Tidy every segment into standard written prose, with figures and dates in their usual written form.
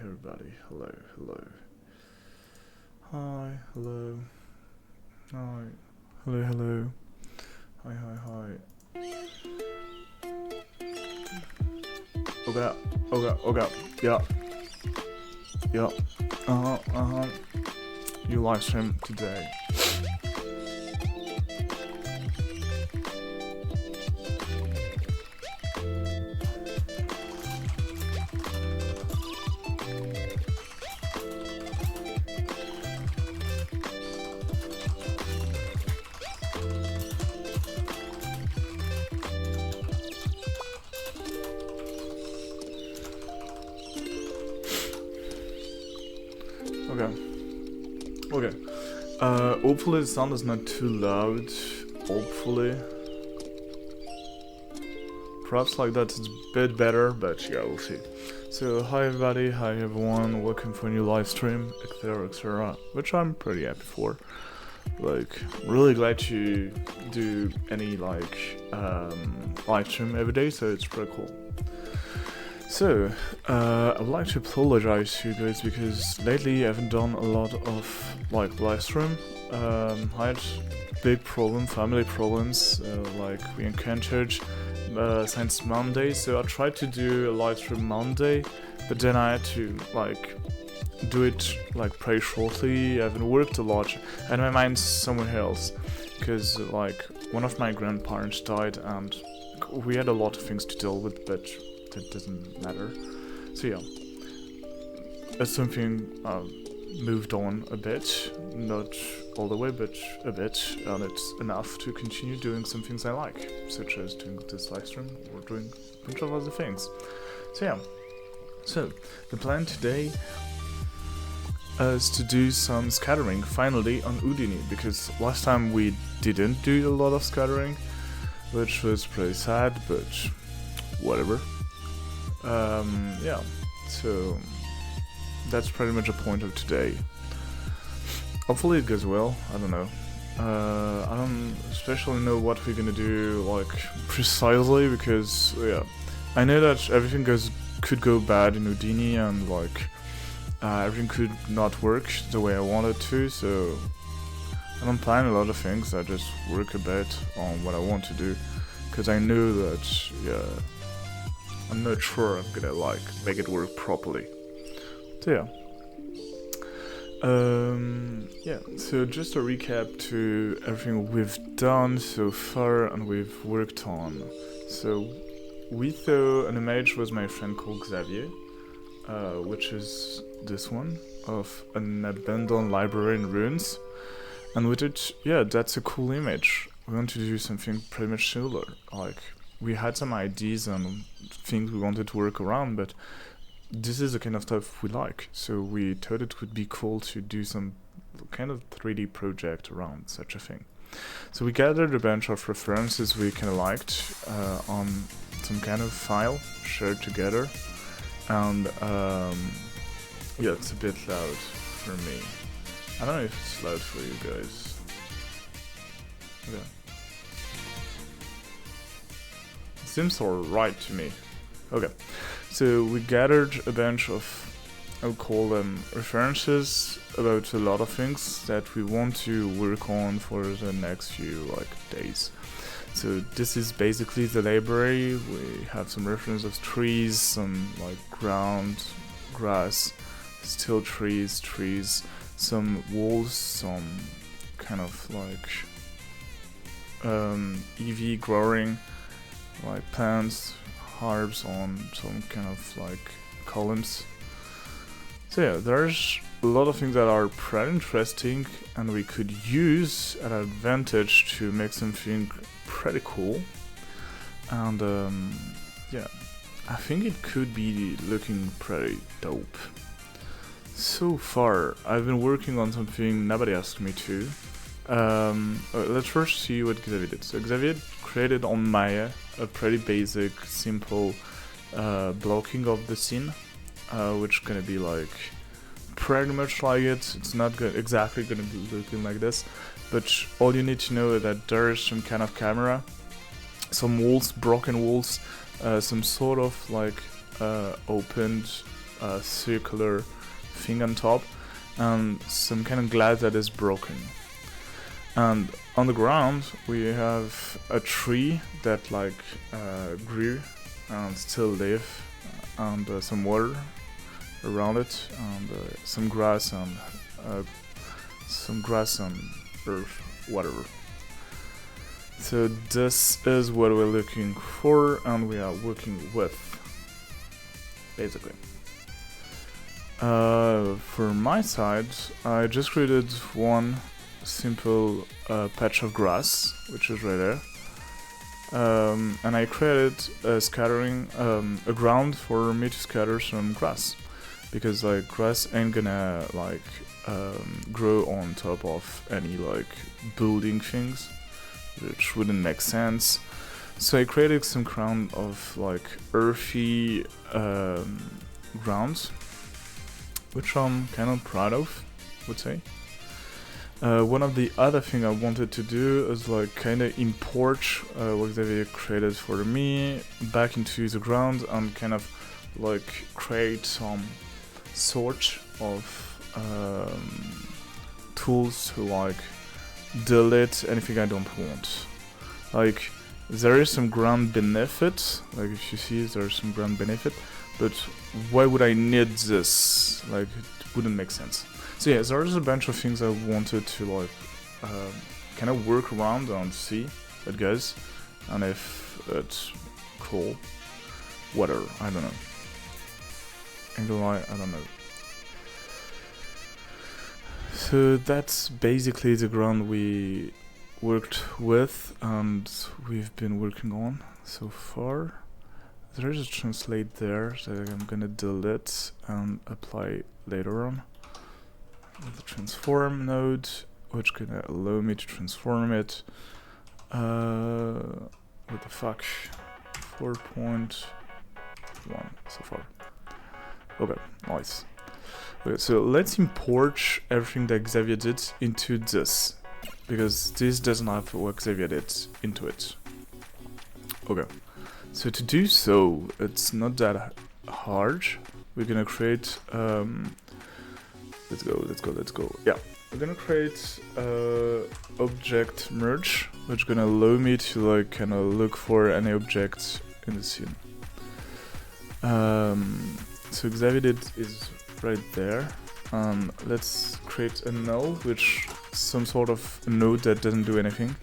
everybody. Hello, hello. Hi, hello. Hi, hello, hello. Hi, hi, hi. Okay, okay, okay. Yeah. Yeah. You live stream today. Okay. Okay. Hopefully the sound is not too loud. Hopefully. Perhaps like that it's a bit better, but yeah, we'll see. So, hi everybody, hi everyone, welcome for a new live stream, etc, which I'm pretty happy for. Like, really glad to do any live stream every day, so it's pretty cool. So, I would like to apologize to you guys because lately I haven't done a lot of live stream. I had big family problems, we encountered since Monday, so I tried to do a live stream Monday, but then I had to do it pretty shortly. I haven't worked a lot, and my mind's somewhere else because one of my grandparents died, and we had a lot of things to deal with, but that doesn't matter. So yeah, that's something moved on a bit, not all the way, but a bit, and it's enough to continue doing some things I like, such as doing this live stream or doing a bunch of other things. So yeah, so the plan today is to do some scattering finally on Houdini, because last time we didn't do a lot of scattering, which was pretty sad, but whatever. Yeah, so that's pretty much the point of today. Hopefully it goes well, I don't know. I don't especially know what we're gonna do precisely, because yeah, I know that everything could go bad in Houdini, and everything could not work the way I wanted to, so I don't plan a lot of things, I just work a bit on what I want to do, because I know that, yeah, I'm not sure I'm gonna make it work properly. So yeah. Yeah, so just a recap to everything we've done so far and we've worked on. So we saw an image with my friend called Xavier, which is this one, of an abandoned library in ruins. And with it, yeah, that's a cool image. We want to do something pretty much similar. We had some ideas and things we wanted to work around, but this is the kind of stuff we like, so we thought it would be cool to do some kind of 3D project around such a thing. So we gathered a bunch of references we kind of liked on some kind of file shared together, and yeah, it's a bit loud for me. I don't know if it's loud for you guys. Okay. It seems alright to me. Okay. So we gathered a bunch of, I would call them references about a lot of things that we want to work on for the next few days. So this is basically the library. We have some reference of trees, some ground, grass, still trees, some walls, some kind of EV growing, plants, herbs on some kind of columns. So yeah, there's a lot of things that are pretty interesting, and we could use an advantage to make something pretty cool. And yeah, I think it could be looking pretty dope. So far, I've been working on something nobody asked me to. Let's first see what Xavier did. So Xavier created on Maya a pretty basic, simple blocking of the scene, which gonna be pretty much like it. It's not exactly gonna be looking like this, but all you need to know is that there is some kind of camera, some walls, broken walls, some sort of opened a circular thing on top and some kind of glass that is broken. And on the ground we have a tree that like grew and still live, and some water around it, and some grass and earth, whatever. So this is what we're looking for and we are working with, basically. For my side, I just created one simple patch of grass, which is right there. And I created a scattering, a ground for me to scatter some grass, because like grass ain't gonna like grow on top of any like building things, which wouldn't make sense. So I created some ground of like earthy grounds, which I'm kind of proud of, would say. One of the other thing I wanted to do is like kind of import what Xavier created for me back into the ground and kind of like create some sort of tools to like delete anything I don't want. Like there is some ground benefit, like if you see there's some ground benefit, but why would I need this? Like it wouldn't make sense. So yeah, there's a bunch of things I wanted to like kind of work around and see how it goes, and if it's cool, whatever, I don't know. I don't know. So that's basically the ground we worked with and we've been working on so far. There is a translate there that I'm gonna delete and apply later on. The transform node, which gonna allow me to transform it. What the fuck? 4.1 so far. Okay, nice. Okay, so let's import everything that Xavier did into this, because this doesn't have what Xavier did into it. Okay, so to do so, it's not that hard. We're gonna create let's go. Yeah, we're gonna create object merge, which is gonna allow me to like kind of look for any object in the scene. So Xavier did is right there. Let's create a null, which is some sort of node that doesn't do anything.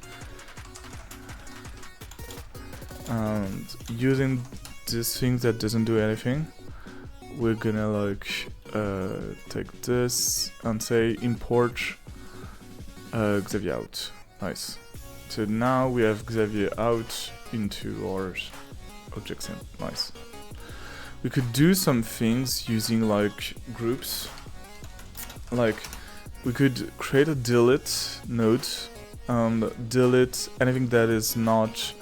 And using this thing that doesn't do anything, we're gonna like take this and say import Xavier out. Nice. So now we have Xavier out into our object scene. Nice. We could do some things using like groups. Like we could create a delete node and delete anything that is not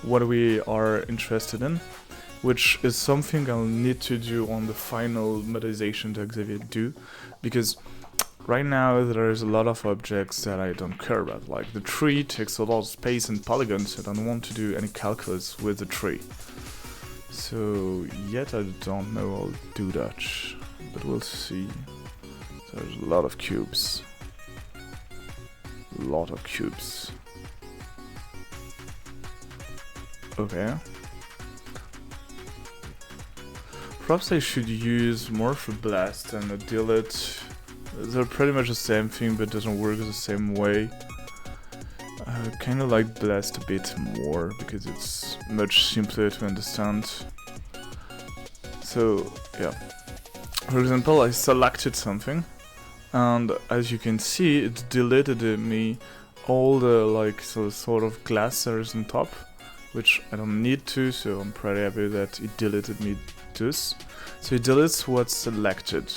what we are interested in, which is something I'll need to do on the final modernization that Xavier do, because right now there is a lot of objects that I don't care about. Like the tree takes a lot of space and polygons, so I don't want to do any calculus with the tree. So yet I don't know I'll do that, but we'll see. There's a lot of cubes. Okay. Perhaps I should use Morph Blast and a delete. They're pretty much the same thing, but doesn't work the same way. Kinda like Blast a bit more, because it's much simpler to understand. So, yeah. For example, I selected something, and as you can see, it deleted me all the like sort of glass layers on top, which I don't need to, so I'm pretty happy that it deleted me this. So it deletes what's selected.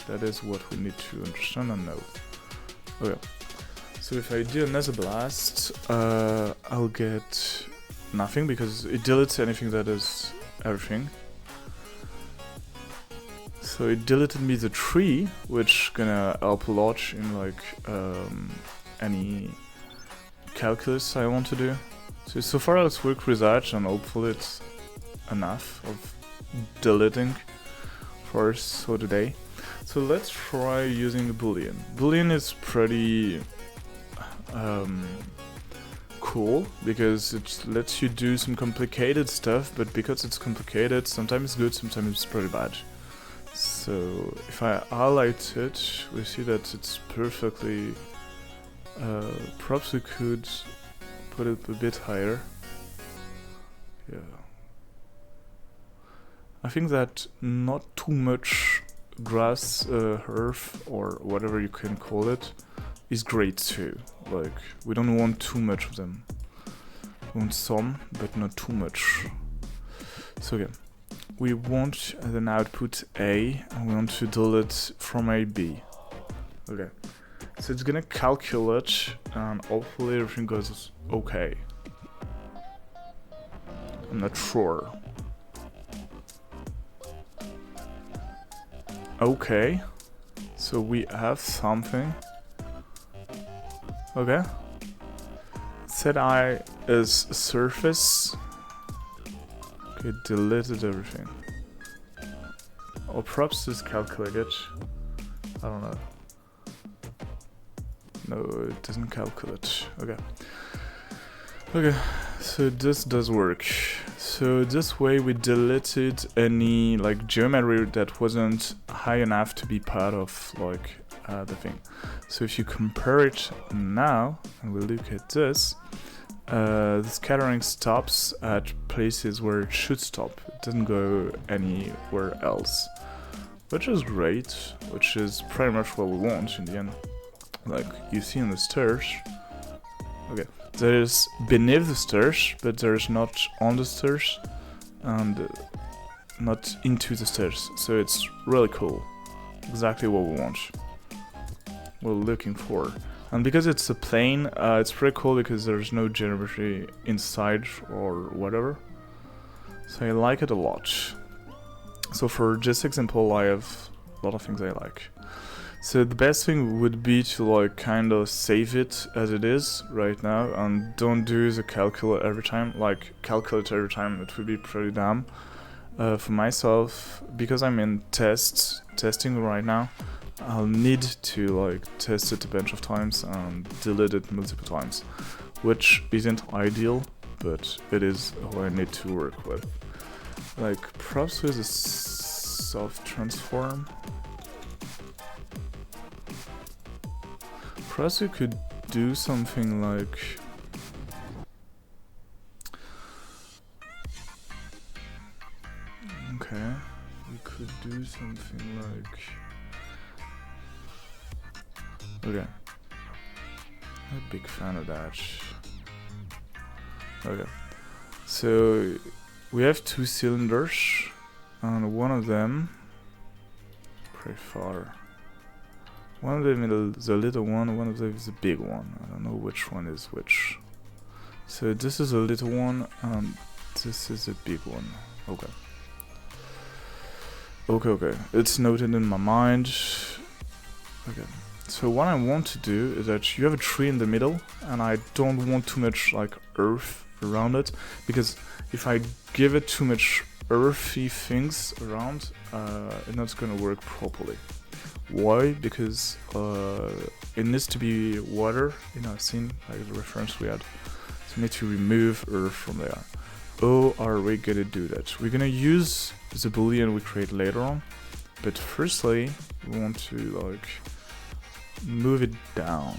That is what we need to understand and know. Okay. So if I do another blast, I'll get nothing, because it deletes anything that is everything. So it deleted me the tree, which gonna help a lot in like any calculus I want to do. So far let's work with that, and hopefully it's enough of deleting for today. So let's try using a boolean. Boolean is pretty cool because it lets you do some complicated stuff, but because it's complicated, sometimes it's good, sometimes it's pretty bad. So if I highlight it, we see that it's perfectly. Perhaps we could put it a bit higher. Yeah. I think that not too much grass, earth, or whatever you can call it, is great too. Like, we don't want too much of them. We want some, but not too much. So again, we want an output A, and we want to delete from A B. Okay. So it's gonna calculate, and hopefully everything goes okay. I'm not sure. Okay, so we have something. Okay. Set I is surface. Okay, deleted everything. Or perhaps just calculate it. I don't know. No, it doesn't calculate. Okay. Okay, so this does work. So this way we deleted any like geometry that wasn't high enough to be part of like the thing. So if you compare it now and we look at this, the scattering stops at places where it should stop. It doesn't go anywhere else, which is great, which is pretty much what we want in the end. Like you see in the stairs. Okay. There is beneath the stairs, but there is not on the stairs and not into the stairs. So it's really cool. Exactly what we want. We're looking for. And because it's a plane, it's pretty cool because there's no geometry inside or whatever. So I like it a lot. So for this example, I have a lot of things I like. So the best thing would be to like kind of save it as it is right now and don't do the calculate every time. Like calculate every time, it would be pretty dumb. For myself, because I'm in testing right now, I'll need to like test it a bunch of times and delete it multiple times, which isn't ideal, but it is how I need to work with. Like perhaps with a soft transform. Perhaps we could do something like okay, we could do something like okay. I'm a big fan of that. Okay. So we have two cylinders and one of them pretty far. One of them is the little one of them is the big one. I don't know which one is which. So this is a little one, and this is a big one. Okay. Okay. It's noted in my mind. Okay. So what I want to do is that you have a tree in the middle, and I don't want too much like earth around it, because if I give it too much earthy things around, it's not gonna work properly. Why? Because it needs to be water in our scene, like the reference we had. So we need to remove earth from there. How are we gonna do that? We're gonna use the boolean we create later on, but firstly we want to like move it down.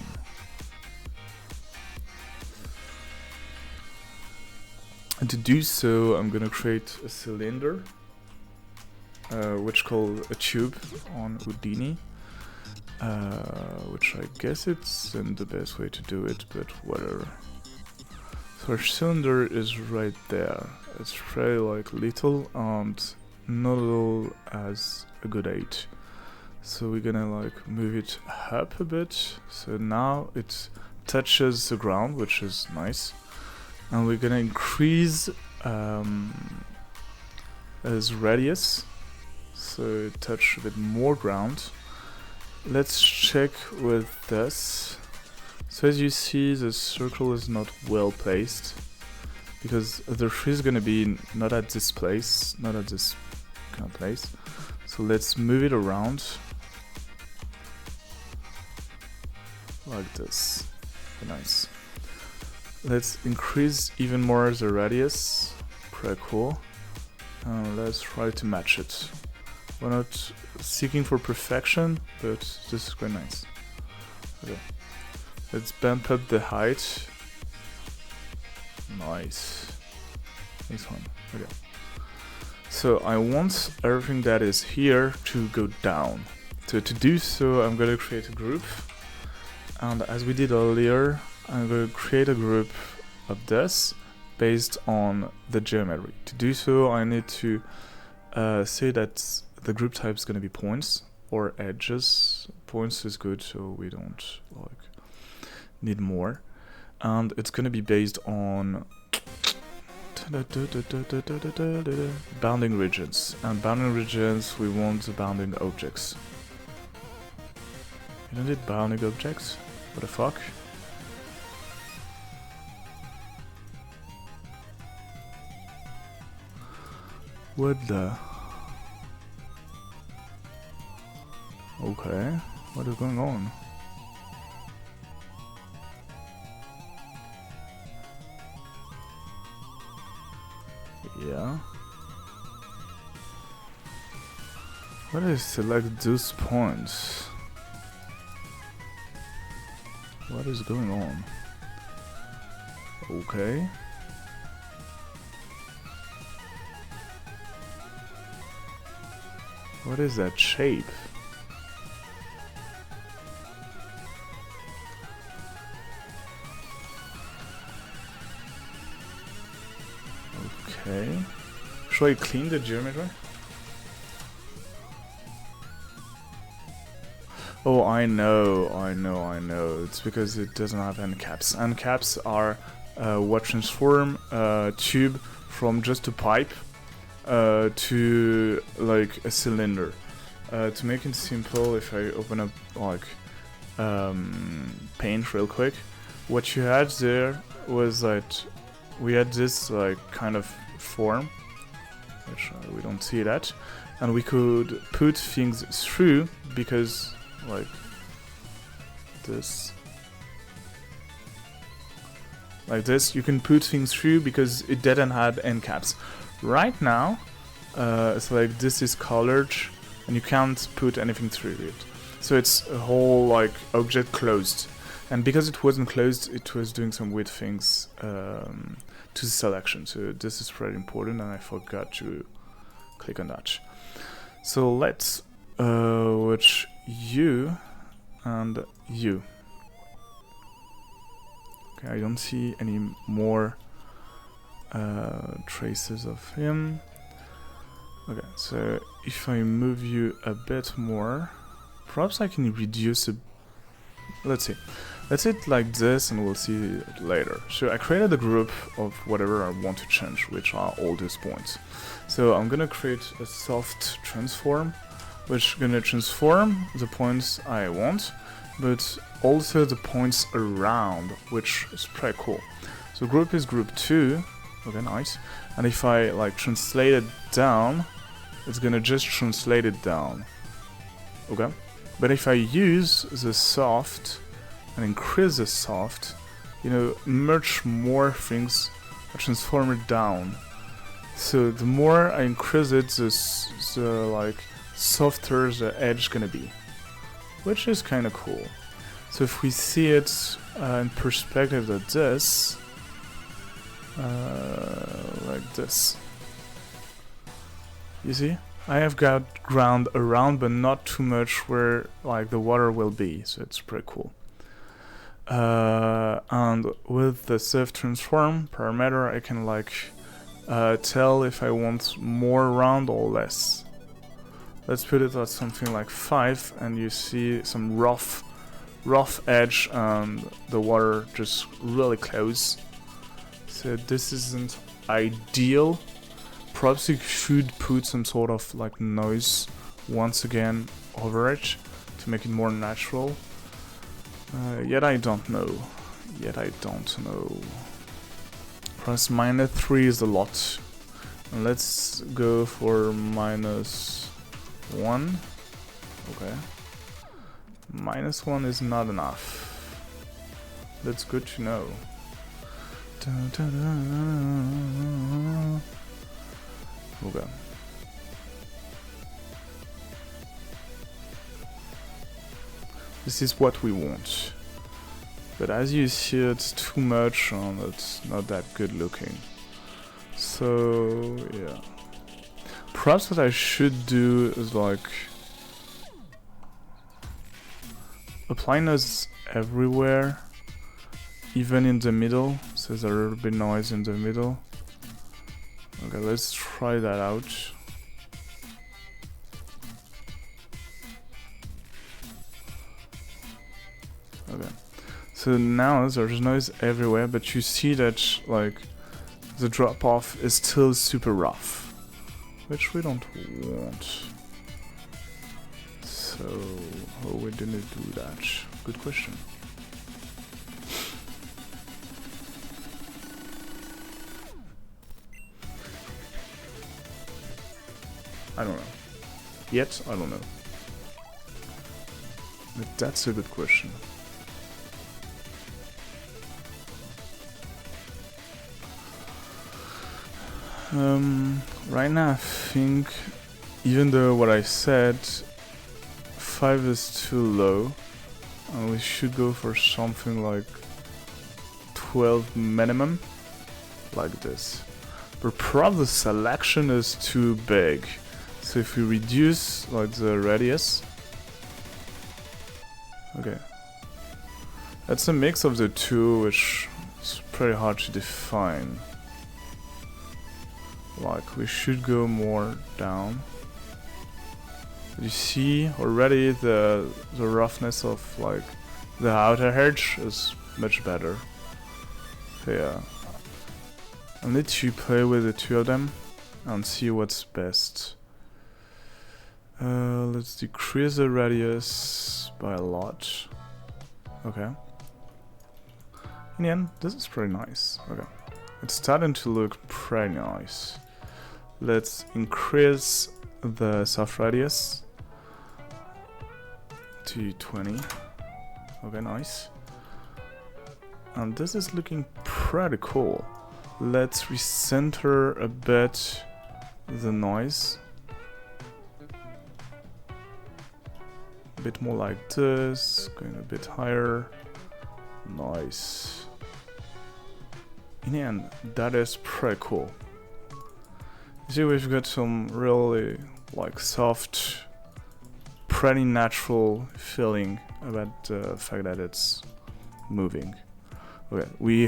And to do so, I'm gonna create a cylinder, which called a tube on Houdini, which I guess isn't the best way to do it, but whatever. So our cylinder is right there. It's very like little and not at all as a good height. So we're gonna like move it up a bit. So now it touches the ground, which is nice. And we're gonna increase its radius, so it touch a bit more ground. Let's check with this. So as you see, the circle is not well placed, because the tree is gonna be not at this place, not at this kind of place. So let's move it around like this. Nice. Let's increase even more the radius. Pretty cool. Let's try to match it. We're not seeking for perfection, but this is quite nice. Okay. Let's bump up the height. Nice. Nice one. Okay. So I want everything that is here to go down. So to do so, I'm going to create a group. And as we did earlier, I'm going to create a group of this based on the geometry. To do so, I need to say that the group type is going to be points or edges. Points is good, so we don't need more. And it's going to be based on bounding regions. And bounding regions, we want the bounding objects. You don't need bounding objects? What the fuck? What the? Okay, what is going on? Yeah. What is select those points? What is going on? Okay. What is that shape? Okay. Should I clean the geometry? Oh, I know. It's because it doesn't have end caps. End caps are what transform a tube from just a pipe to like a cylinder. To make it simple, if I open up like Paint real quick, what you had there was that we had this like kind of form, which we don't see that, and we could put things through because like this, you can put things through because it didn't have end caps. Right now, it's like this is colored and you can't put anything through it. So it's a whole like object closed. And because it wasn't closed, it was doing some weird things to the selection. So this is pretty important and I forgot to click on that. So let's watch you and you. Okay, I don't see any more traces of him. Okay, so if I move you a bit more, perhaps I can reduce it. Let's see. Let's hit like this and we'll see it later. So I created a group of whatever I want to change, which are all these points. So I'm gonna create a soft transform, which is gonna transform the points I want, but also the points around, which is pretty cool. So group is group 2. Okay, nice. And if I like translate it down, it's gonna just translate it down. Okay. But if I use the soft and increase the soft, you know, much more things are transformed down. So the more I increase it, the like softer the edge gonna be, which is kind of cool. So if we see it in perspective like this, you see? I have got ground around, but not too much where like the water will be, so it's pretty cool. And with the self transform parameter, I can like tell if I want more round or less. Let's put it at something like 5, and you see some rough edge and the water just really close. So this isn't ideal. Perhaps you should put some sort of like noise once again over it to make it more natural. Yet I don't know. Perhaps -3 is a lot. And let's go for -1. 1. Okay. -1 is not enough. That's good to know. Okay. This is what we want. But as you see, it's too much and it's not that good looking. So, yeah. Perhaps what I should do is like apply noise everywhere, even in the middle, so there's a little bit noise in the middle. Okay, let's try that out. Okay, so now there's noise everywhere, but you see that like the drop off is still super rough, which we don't want. So how we gonna do that? Good question. I don't know. Yet, I don't know. But that's a good question. Right now I think, even though what I said, 5 is too low, and we should go for something like 12 minimum, like this. But probably the selection is too big. So if we reduce like the radius, okay, that's a mix of the two, which is pretty hard to define. Like we should go more down. You see already the roughness of like the outer edge is much better. So yeah, I need to play with the two of them and see what's best. Let's decrease the radius by a lot. Okay. In the end, this is pretty nice. Okay. It's starting to look pretty nice. Let's increase the soft radius to 20. Okay, nice. And this is looking pretty cool. Let's recenter a bit the noise. A bit more like this, going a bit higher. Nice. In the end, that is pretty cool. You see, we've got some really like soft, pretty natural feeling about the fact that it's moving. Okay, we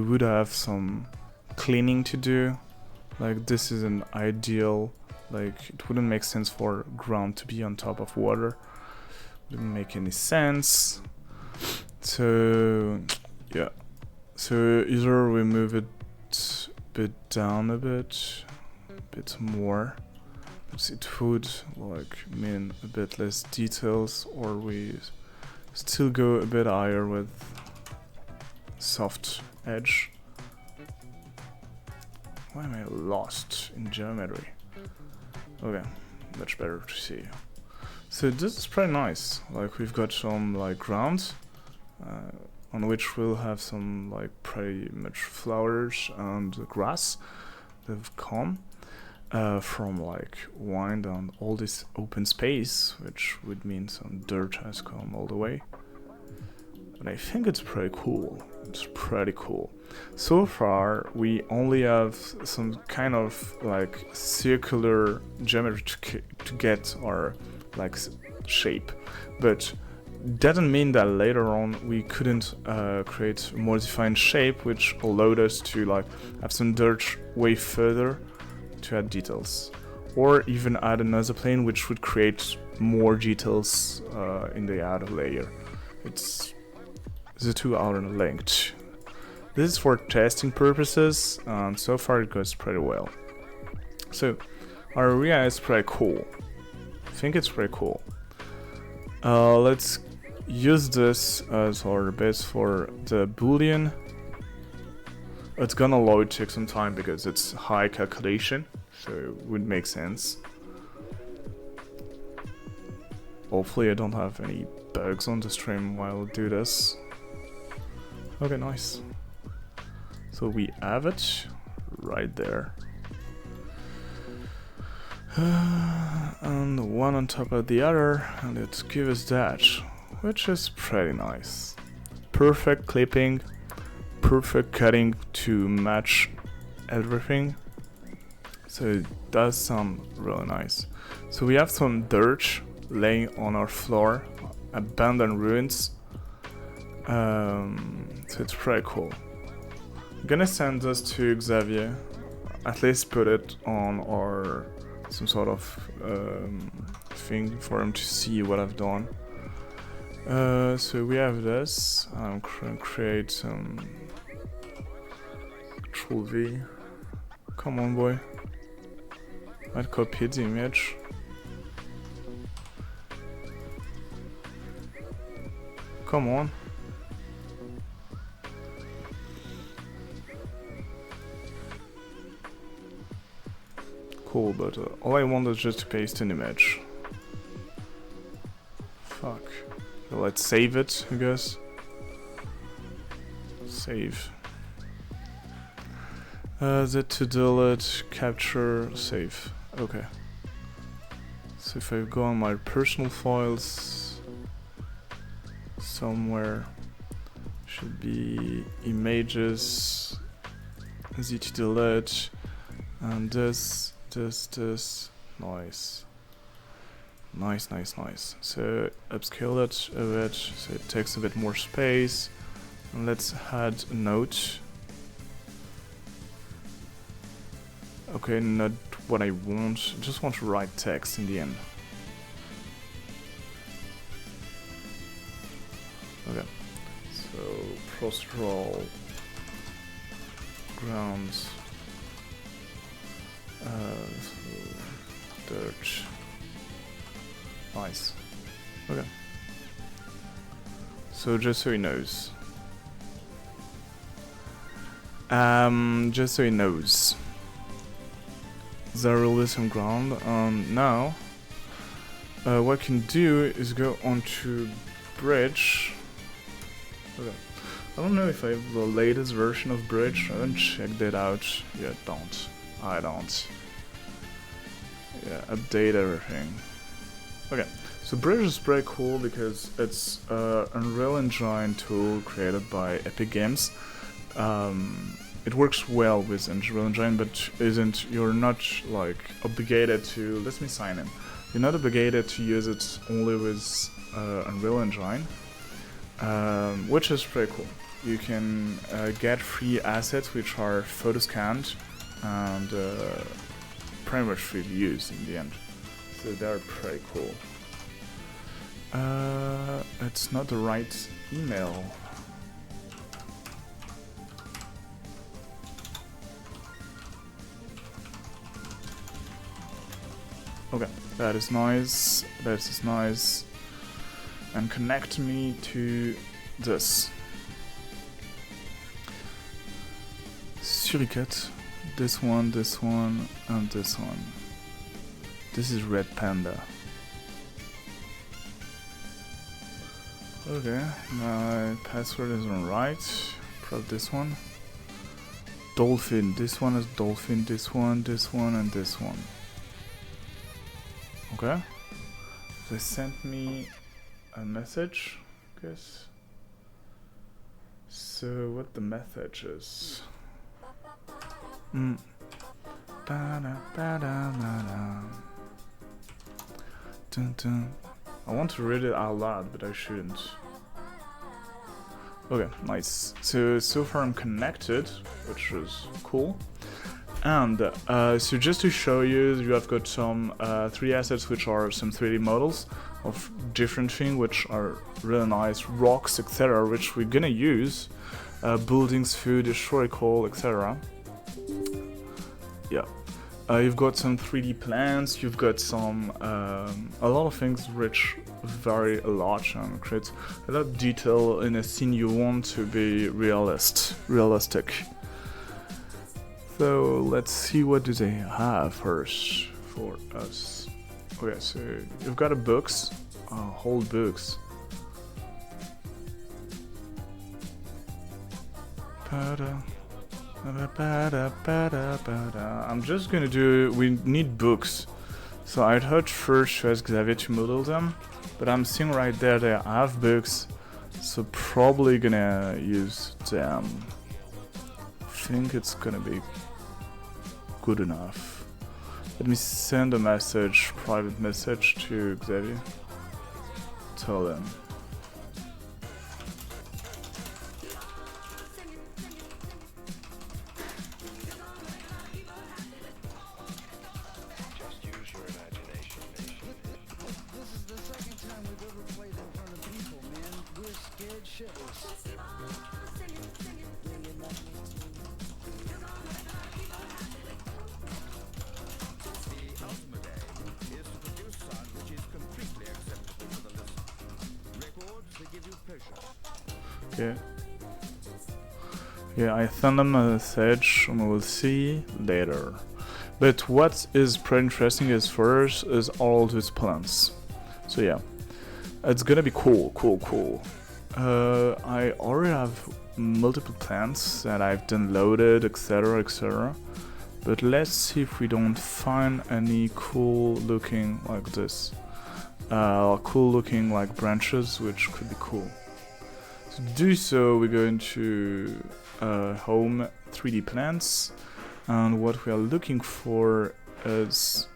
would have some cleaning to do. Like this is an ideal, like it wouldn't make sense for ground to be on top of water. Wouldn't make any sense. So yeah. So either we move it a bit down a bit more, but it would like mean a bit less details, or we still go a bit higher with soft edge. Why am I lost in geometry? Okay, much better to see. So this is pretty nice. Like we've got some like ground on which we'll have some like pretty much flowers and grass that have come from like wind and all this open space, which would mean some dirt has come all the way. But I think it's pretty cool. It's pretty cool. So far, we only have some kind of like circular geometry to get our like shape, but doesn't mean that later on we couldn't create a more defined shape, which allowed us to like have some dirt way further to add details, or even add another plane which would create more details in the outer layer. It's the two are linked. This is for testing purposes, and so far it goes pretty well. So our area is pretty cool. I think it's pretty cool. Let's use this as our base for the boolean. It's gonna load, take some time because it's high calculation, so it would make sense. Hopefully I don't have any bugs on the stream while I do this. Okay, nice. So we have it right there. And one on top of the other, and it gives us that, which is pretty nice. Perfect clipping, perfect cutting to match everything. So it does sound really nice. So we have some dirt laying on our floor, abandoned ruins. So it's pretty cool. I'm gonna send this to Xavier, at least put it on our some sort of thing for him to see what I've done. So we have this. I'm gonna create some Control V. Come on, boy. I'd copy the image. Come on. Cool, but all I want is just to paste an image. Fuck. So let's save it, I guess. Save. Z to delete, capture, save. Okay. So if I go on my personal files, somewhere should be images, Z to delete, and this, nice. Nice. So upscale it a bit, so it takes a bit more space. And let's add a note. Okay, not what I want. I just want to write text in the end. Okay. So procedural grounds. So dirt. Nice. Okay. So just so he knows. Just so he knows. There will be some ground. Now, what I can do is go onto bridge. Okay. I don't know if I have the latest version of bridge. I haven't checked it out yet. I don't. Yeah, update everything. Okay, so bridge is pretty cool because it's an Unreal Engine tool created by Epic Games. It works well with Unreal Engine, but you're not like obligated to. Let me sign in. You're not obligated to use it only with Unreal Engine, which is pretty cool. You can get free assets which are photo scanned and pretty much free to use in the end. So they're pretty cool. It's not the right email. Okay, that is nice. And connect me to this. Suricate. This one, and this one. This is Red Panda. Okay, my password isn't right. Probably this one. Dolphin. This one is dolphin. This one, and this one. Okay. They sent me a message, I guess. So what the message is? I want to read it out loud, but I shouldn't. Okay, nice. So far I'm connected, which is cool. And so just to show you, you have got some 3 assets, which are some 3D models of different things, which are really nice, rocks, etc., which we're gonna use, buildings, food, historical, etc. Yeah. You've got some 3D plants, you've got some, a lot of things which vary a lot and create a lot of detail in a scene you want to be realistic. So let's see what do they have first for us. Okay, so you've got a books. whole books. I'm just gonna do. We need books. So I thought first to ask Xavier to model them, but I'm seeing right there they have books, so probably gonna use them. I think it's gonna be good enough. Let me send a message, private message to Xavier. Tell him. Yeah, I send them a message and we'll see later. But what is pretty interesting is first is all these plants. So yeah, it's gonna be cool. I already have multiple plants that I've downloaded, etc. But let's see if we don't find any cool looking like this. Cool looking like branches, which could be cool. To do so, we go into Home 3D Plants, and what we are looking for is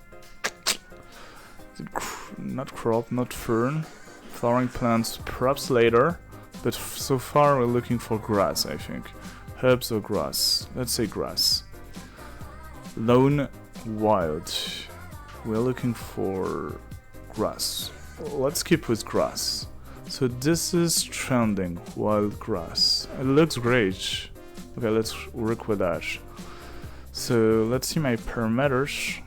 not crop, not fern, flowering plants, perhaps later, but so far we're looking for grass, I think. Herbs or grass? Let's say grass. Lone wild. We're looking for grass. Let's keep with grass. So this is trending, wild grass. It looks great. Okay, let's work with that. So let's see my parameters.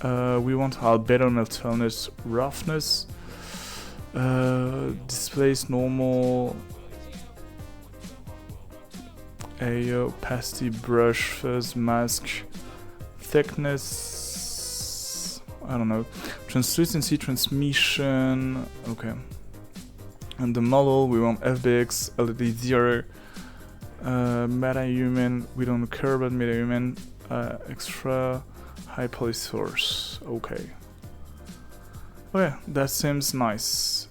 We want albedo, meltonus, roughness. Displace normal. Opacity, brush, fuzz, mask. Thickness. I don't know. Translucency, transmission. Okay. And the model, we want FBX, LED 0, meta-human, we don't care about meta-human, extra, high poly source, okay. Okay, that seems nice.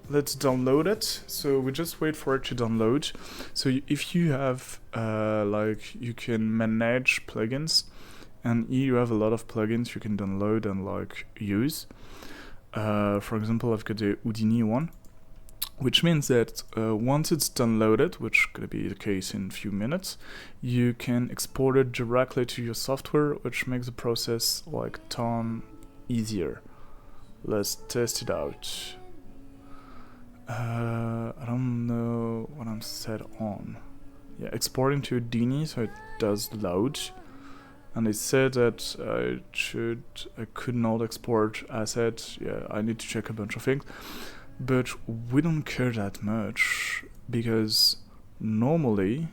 Let's download it, so we just wait for it to download. So if you have, like, you can manage plugins, and you have a lot of plugins you can download and, like, use. For example, I've got the HOUDINI one. Which means that once it's downloaded, which is going to be the case in a few minutes, you can export it directly to your software, which makes the process like ton easier. Let's test it out. I don't know what I'm set on. Yeah, exporting to HOUDINI, so it does load. And it said that I could not export asset. Yeah, I need to check a bunch of things. But we don't care that much because normally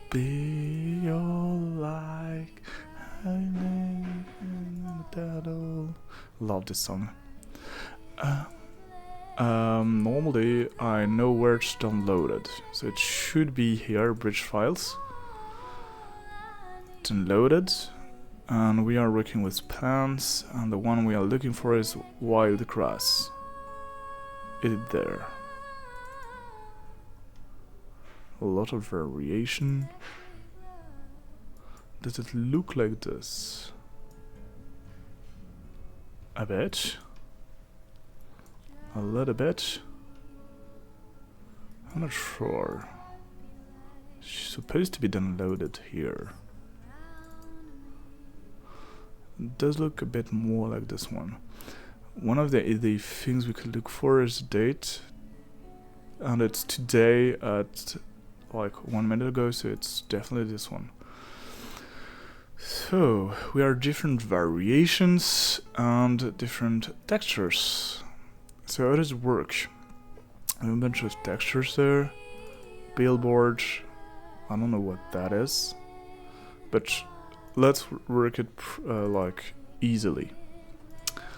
be your like love this song. Normally I know where it's downloaded, so it should be here, bridge files. Downloaded, and we are working with plants, and the one we are looking for is wild grass. Is it there? A lot of variation. Does it look like this? A bit. A little bit. I'm not sure. It's supposed to be downloaded here. It does look a bit more like this one. One of the things we could look for is the date, and it's today at like 1 minute ago, so it's definitely this one. So we are different variations and different textures. So how does it work? I have a bunch of textures there. Billboard, I don't know what that is. but let's work it like easily.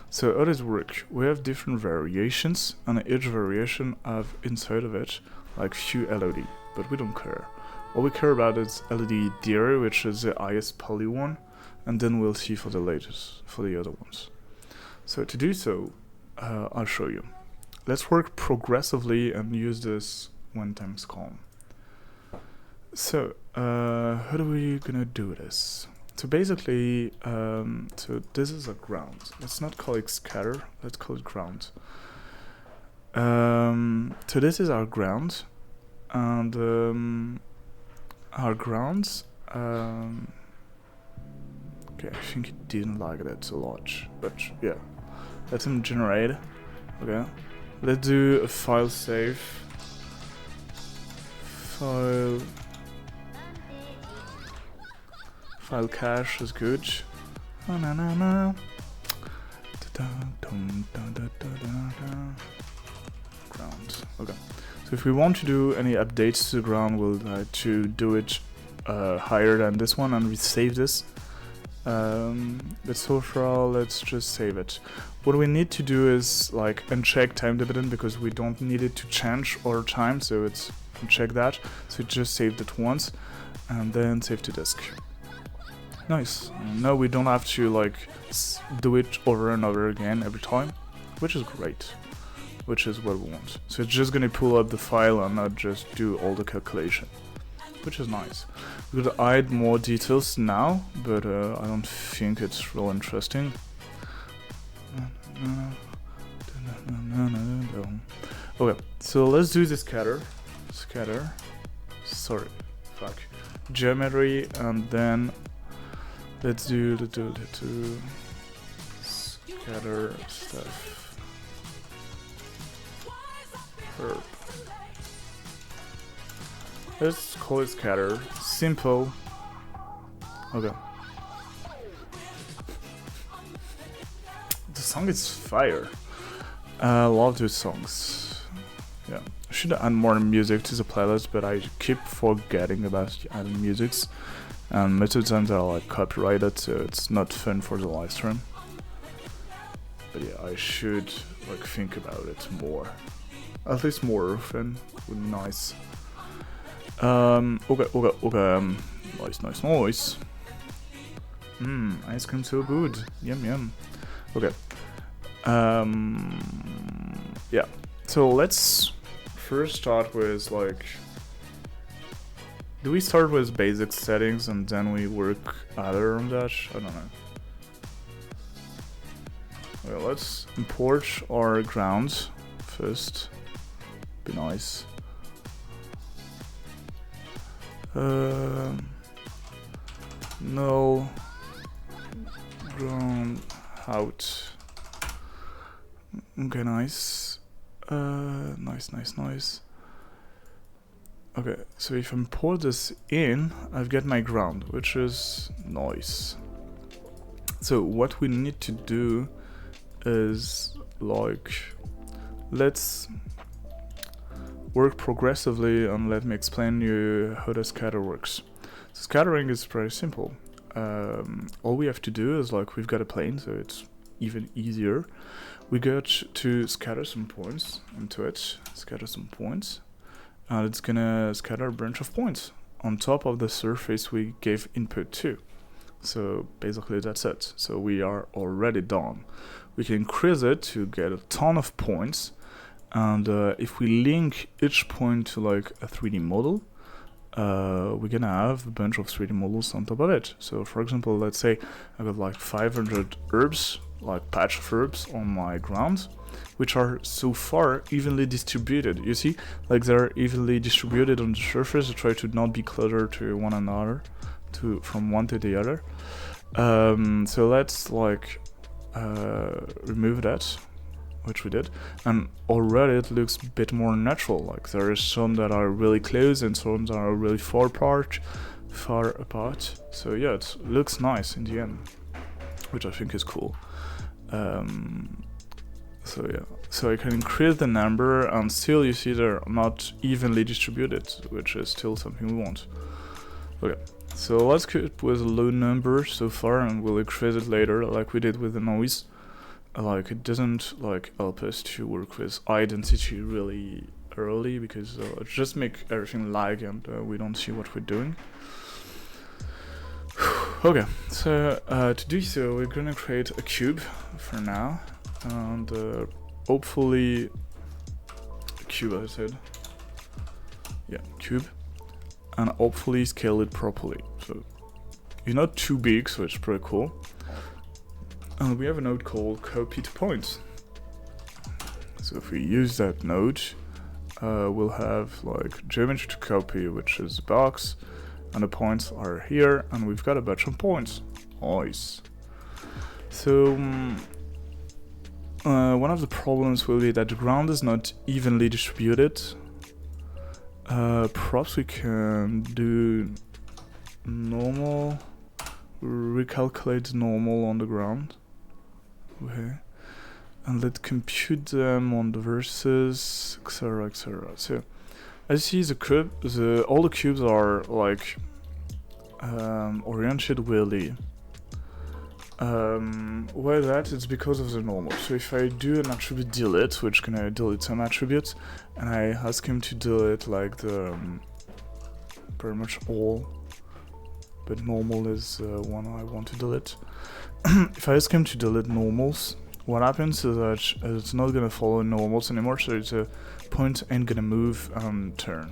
So how does it work? We have different variations, and each variation have inside of it like few LED, but we don't care. What we care about is LED DRA, which is the highest poly one, and then we'll see for the latest, for the other ones. So to do so, I'll show you. Let's work progressively and use this when time's calm. So, how are we gonna do this? So basically, so this is a ground. Let's not call it scatter, let's call it ground. So this is our ground, and our grounds, okay, I think he didn't like that so much, but yeah. Let him generate. Okay. Let's do a file save. File cache is good. Ground. Okay. So if we want to do any updates to the ground, we'll try to do it higher than this one, and we save this. But so far, let's just save it. What we need to do is like uncheck time dividend, because we don't need it to change over time, so it's uncheck that. So just saved it once and then save to disk. Nice. Now we don't have to like do it over and over again every time, which is great, which is what we want. So it's just gonna pull up the file and not just do all the calculation, which is nice. We could add more details now, but I don't think it's real interesting. Okay, so let's do the scatter. Sorry, fuck. Geometry, and then let's do the scatter stuff. Herb. Let's call it scatter. Simple. Okay. The song is fire. I love those songs. Yeah. I should add more music to the playlist, but I keep forgetting about adding musics. And most of the times they're like copyrighted, so it's not fun for the live stream. But yeah, I should like think about it more. At least more often would be nice. Okay. Nice. Ice cream so good. Yum. Okay. Yeah. So let's first start with like. Do we start with basic settings and then we work other on that? I don't know. Okay, let's import our ground first. Be nice. Null ground out. Okay, nice. Nice. Okay, so if I import this in, I've got my ground, which is nice. So what we need to do is like, let's work progressively, and let me explain you how the scatter works. So scattering is pretty simple. All we have to do is like, we've got a plane, so it's even easier. We got to scatter some points into it, and it's gonna scatter a bunch of points on top of the surface we gave input to. So basically that's it. So we are already done. We can increase it to get a ton of points, and if we link each point to like a 3D model, we're gonna have a bunch of 3D models on top of it. So for example, let's say I got like 500 herbs, like patch of herbs on my ground, which are so far evenly distributed. You see, like they're evenly distributed on the surface. I try to not be cluttered to one another, from one to the other. So let's like remove that, which we did, and already it looks a bit more natural. Like there is some that are really close and some that are really far apart. So yeah, it looks nice in the end, which I think is cool. So yeah, so I can increase the number, and still you see they're not evenly distributed, which is still something we want. Okay, So let's keep with a low number so far, and we'll increase it later, like we did with the noise. Like it doesn't like help us to work with high density really early, because it just make everything lag and we don't see what we're doing. Okay, so to do so, we're gonna create a cube for now, and hopefully cube, I said. Yeah, cube. And hopefully scale it properly. So it's not too big, so it's pretty cool. And we have a node called copy to point. So if we use that node, we'll have like geometry to copy, which is the box, and the points are here, and we've got a bunch of points. Nice. So one of the problems will be that the ground is not evenly distributed. Perhaps we can do normal, recalculate normal on the ground. Okay. And let's compute them on the verses, etc, etc. So as you see, all the cubes are like oriented weirdly. Why that? It's because of the normal. So if I do an attribute delete, which can delete some attributes, and I ask him to delete like the pretty much all, but normal is one I want to delete. If I ask him to delete normals, what happens is that it's not gonna follow normals anymore, so the point ain't gonna move and turn.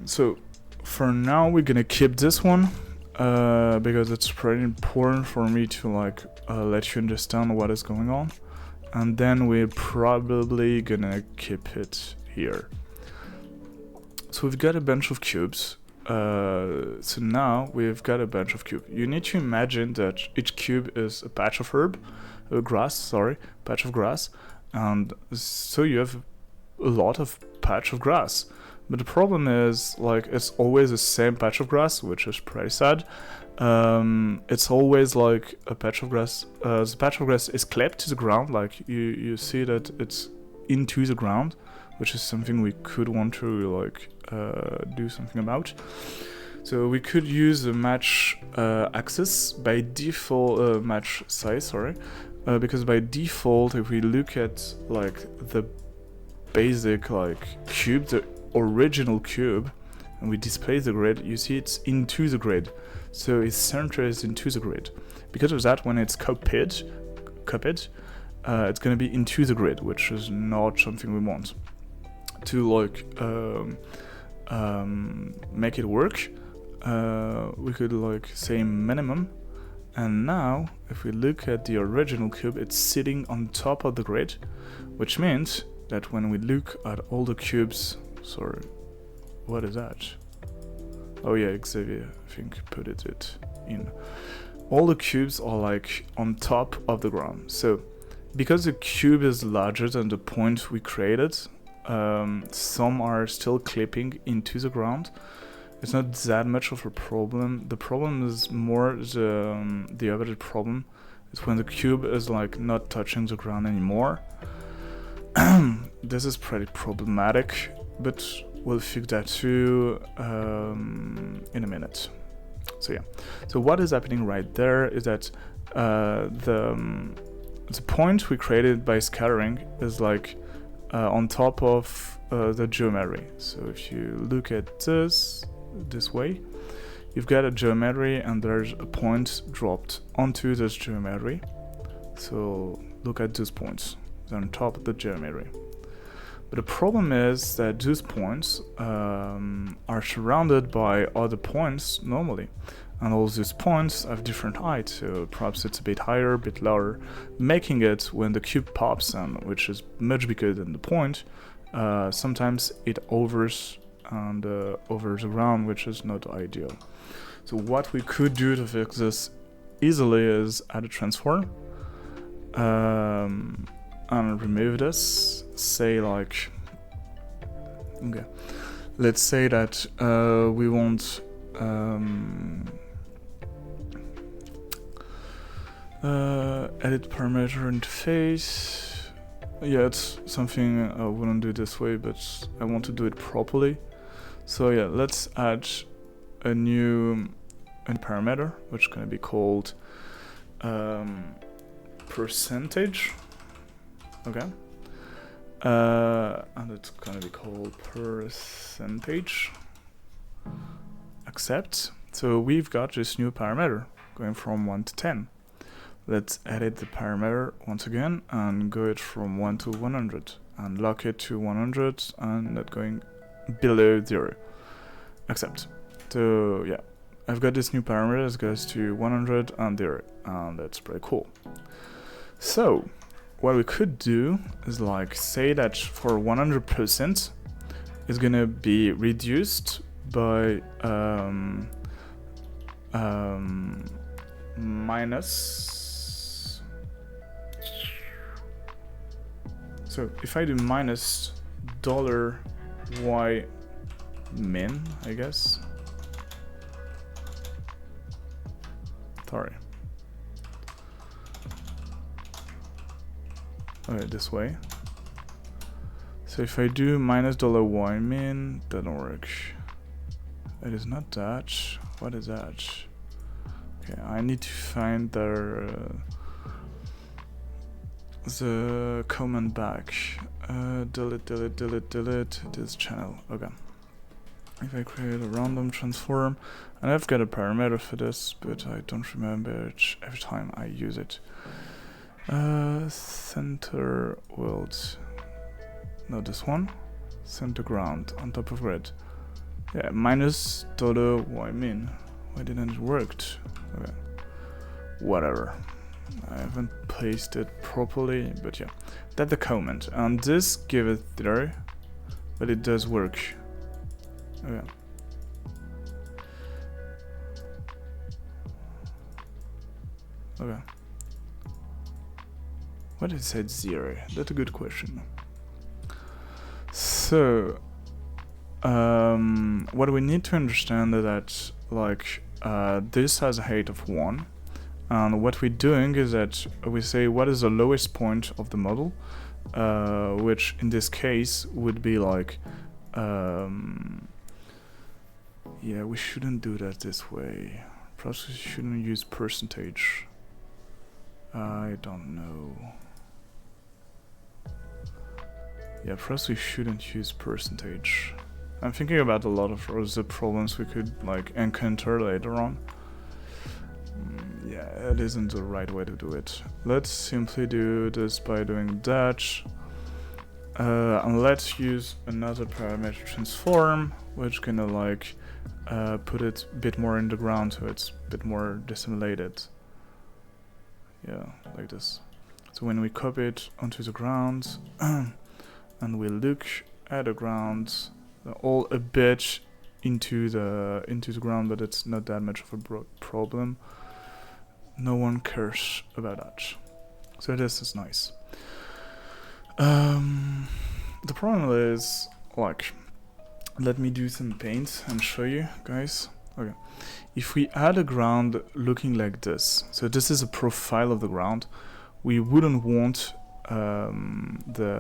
So for now we're gonna keep this one, because it's pretty important for me to like let you understand what is going on, and then we're probably gonna keep it here. So we've got a bunch of cubes. So now we've got a bunch of cubes. You need to imagine that each cube is a patch of patch of grass, and so you have a lot of patch of grass. But the problem is, like, it's always the same patch of grass, which is pretty sad. It's always like a patch of grass. The patch of grass is clipped to the ground, like you see that it's into the ground, which is something we could want to like do something about. So we could use the match axis by default, match size, sorry, because by default, if we look at like the basic like cube, the original cube, and we displace the grid, you see it's into the grid, so its center is into the grid. Because of that, when it's copied, it's gonna be into the grid, which is not something we want. To like make it work, we could like say minimum, and now if we look at the original cube, it's sitting on top of the grid, which means that when we look at all the cubes, sorry, what is that? Oh yeah, Xavier, I think put it in. All the cubes are like on top of the ground. So because the cube is larger than the point we created, some are still clipping into the ground. It's not that much of a problem. The problem is more the other problem is when the cube is like not touching the ground anymore. This is pretty problematic, but we'll fix that too in a minute. So yeah, so what is happening right there is that the point we created by scattering is like on top of the geometry. So if you look at this way, you've got a geometry and there's a point dropped onto this geometry. So look at those points, they're on top of the geometry. But the problem is that those points are surrounded by other points normally, and all those points have different heights, so perhaps it's a bit higher, a bit lower, making it when the cube pops, and which is much bigger than the point, sometimes it hovers and over the ground, which is not ideal. So what we could do to fix this easily is add a transform and remove this. Say like, okay, let's say that we want edit parameter interface. Yeah, it's something I wouldn't do this way, but I want to do it properly. So yeah, let's add a new parameter, which is going to be called percentage. Okay. And it's going to be called percentage accept. So we've got this new parameter going from 1 to 10. Let's edit the parameter once again and go it from 1 to 100 and lock it to 100 and not going below 0. Accept. So yeah, I've got this new parameter that goes to 100 and 0, and that's pretty cool. So what we could do is like say that for 100% it's gonna be reduced by minus. So if I do minus $y min, I guess. Sorry. Okay, this way. So if I do minus $y min, doesn't work. It is not that. What is that? Okay, I need to find the comment back. Delete this channel. Okay. If I create a random transform, and I've got a parameter for this, but I don't remember it every time I use it. Center world. No, this one. Center ground on top of grid. Yeah, minus $y min. Why didn't it work? Okay. Whatever. I haven't placed it properly, but yeah. That's the comment. And this give it 0, but it does work. Okay. Okay. Why did it say 0? That's a good question. So, what we need to understand is that, like, this has a height of 1, and what we're doing is that we say what is the lowest point of the model, which in this case would be like, yeah, we shouldn't do that this way. Perhaps we shouldn't use percentage. I don't know. Yeah, perhaps we shouldn't use percentage. I'm thinking about a lot of the problems we could like encounter later on. Yeah, it isn't the right way to do it. Let's simply do this by doing that. And let's use another parameter transform, which gonna like put it a bit more in the ground so it's a bit more dissimulated. Yeah, like this. So when we copy it onto the ground and we look at the ground, all a bit into the ground, but it's not that much of a problem. No one cares about that. So this is nice. The problem is, like, let me do some paint and show you guys. Okay, if we add a ground looking like this, so this is a profile of the ground, we wouldn't want the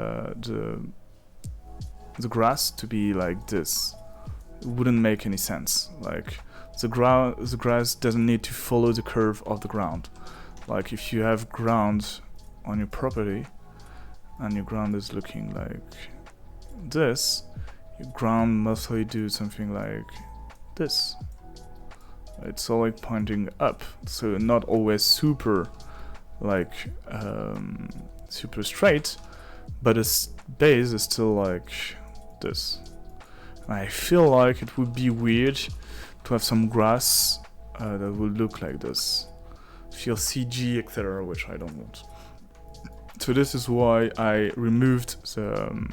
grass to be like this. It wouldn't make any sense. Like the grass doesn't need to follow the curve of the ground. Like if you have ground on your property and your ground is looking like this, your ground mostly do something like this. It's always pointing up, so not always super like super straight, but its base is still like this. And I feel like it would be weird to have some grass that would look like this. Feel CG, etc., which I don't want. So this is why I removed the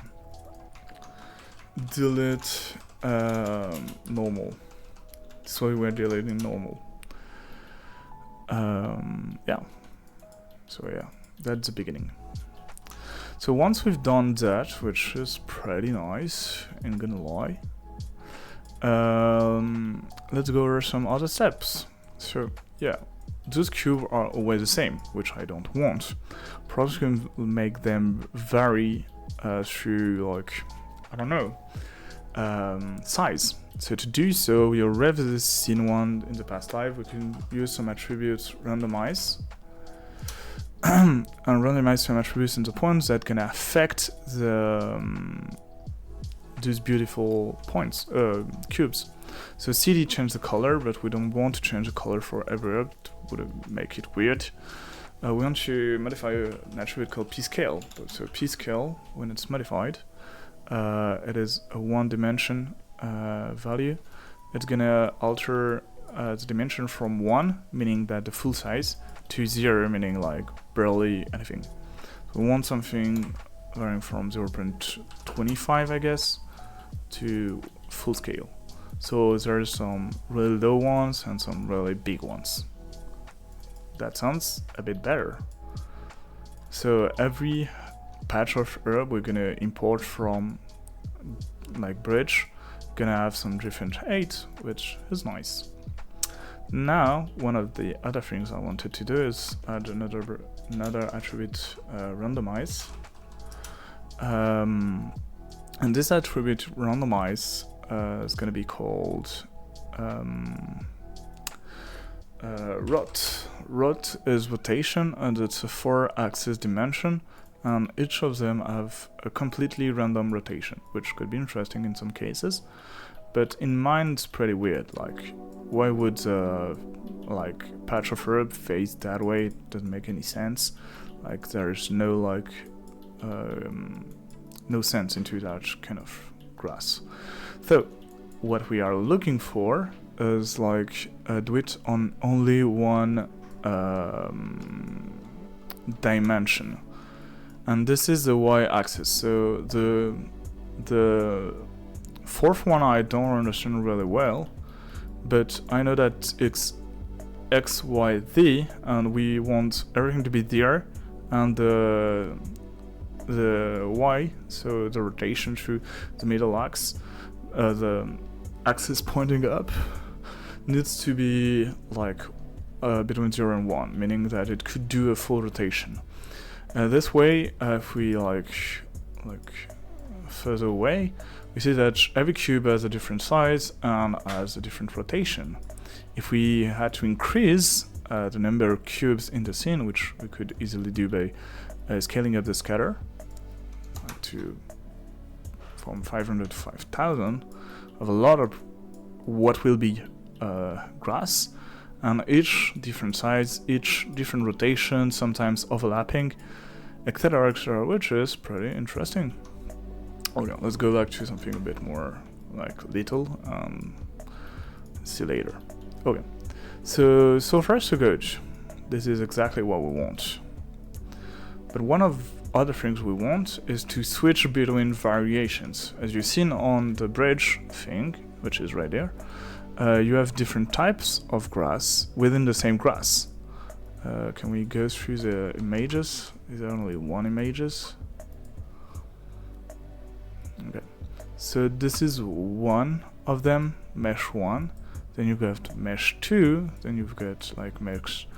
delete normal. That's why we're deleting normal. Yeah. So yeah, that's the beginning. So once we've done that, which is pretty nice, ain't gonna lie, let's go over some other steps. So yeah, those cubes are always the same, which I don't want. Perhaps we can make them vary through, like, I don't know, size. So to do so, we already seen one in the past live. We can use some attributes randomize and randomize some attributes into points that can affect the these beautiful points, cubes. So CD change the color, but we don't want to change the color for every herb. It would make it weird. We want to modify an attribute called p-scale. So p-scale, when it's modified, it is a one-dimension value. It's gonna alter the dimension from 1, meaning that the full size, to 0, meaning like barely anything. So we want something varying from 0.25, I guess, to full scale. So there's some really low ones and some really big ones. That sounds a bit better. So every patch of herb we're gonna import from like bridge gonna have some different height, which is nice. Now one of the other things I wanted to do is add another attribute, randomize, and this attribute randomize is gonna be called rot. Rot is rotation, and it's a 4-axis dimension, and each of them have a completely random rotation, which could be interesting in some cases, but in mine it's pretty weird. Like, why would like patch of herb face that way? It doesn't make any sense. Like, there's no like no sense into that kind of grass. So what we are looking for is like do it on only one dimension, and this is the y-axis. So the fourth one I don't understand really well, but I know that it's x, y, z, and we want everything to be there, and the y, so the rotation through the middle axis, the axis pointing up, needs to be like between 0 and 1, meaning that it could do a full rotation. This way, if we like further away, we see that every cube has a different size and has a different rotation. If we had to increase the number of cubes in the scene, which we could easily do by scaling up the scatter from 500 to 5000, of a lot of what will be grass, and each different size, each different rotation, sometimes overlapping, etc., etc., which is pretty interesting. Okay, let's go back to something a bit more like little, see later. Okay, so far so good. This is exactly what we want. But one of other things we want is to switch between variations. As you've seen on the bridge thing, which is right there, you have different types of grass within the same grass. Can we go through the images? Is there only one images? Okay, so this is one of them, mesh 1, then you've got mesh 2, then you've got like mesh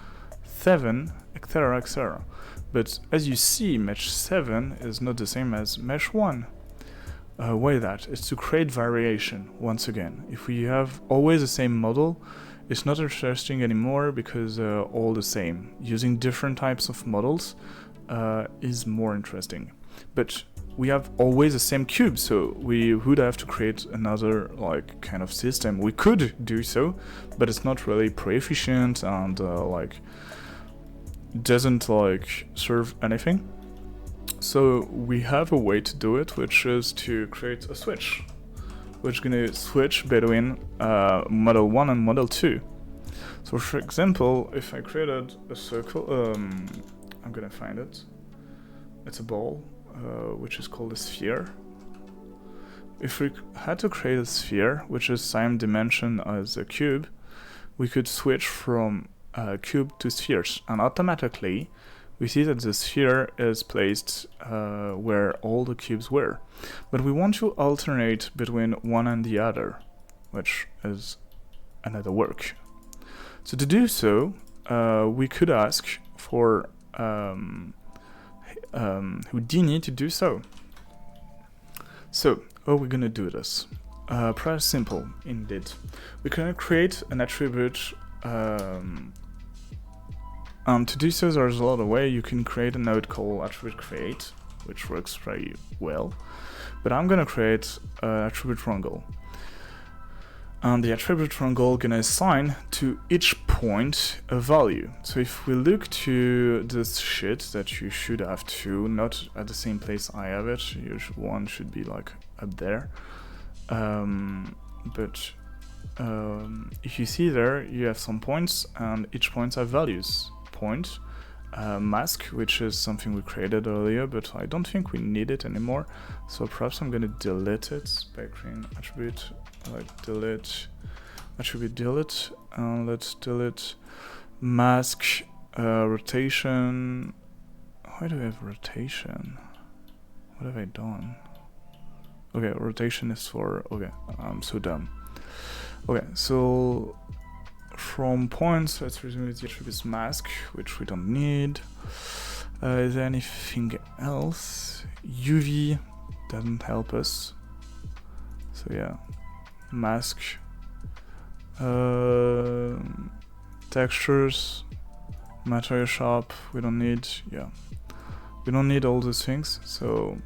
7, etc., etc. But as you see, mesh 7 is not the same as mesh 1. Why that? It's to create variation, once again. If we have always the same model, it's not interesting anymore because all the same. Using different types of models is more interesting. But we have always the same cube, so we would have to create another like kind of system. We could do so, but it's not really pre-efficient and like doesn't like serve anything. So we have a way to do it, which is to create a switch, which is gonna switch between model 1 and model 2. So for example, if I created a circle, I'm gonna find it. It's a ball, which is called a sphere. If we had to create a sphere, which is same dimension as a cube, we could switch from cube to spheres, and automatically we see that the sphere is placed where all the cubes were. But we want to alternate between one and the other, which is another work. So to do so, we could ask for Houdini to do so. So, how are we gonna do this? pretty simple indeed. We can create an attribute. To do so, there's a lot of ways. You can create a node called attribute create, which works very well. But I'm gonna create an attribute wrangle. And the attribute wrangle gonna assign to each point a value. So if we look to this shit that you should have two, not at the same place I have it, one should be like up there. If you see there, you have some points, and each point have values. Point, mask, which is something we created earlier, but I don't think we need it anymore. So perhaps I'm gonna delete it by creating attribute, like delete, attribute delete, and let's delete mask, rotation. Why do I have rotation? What have I done? Okay, rotation is for, okay, I'm so dumb. Okay, so from points, let's remove the attribute mask, which we don't need. Is there anything else? UV doesn't help us. So yeah, mask. Textures, material shop, we don't need, yeah. We don't need all those things, so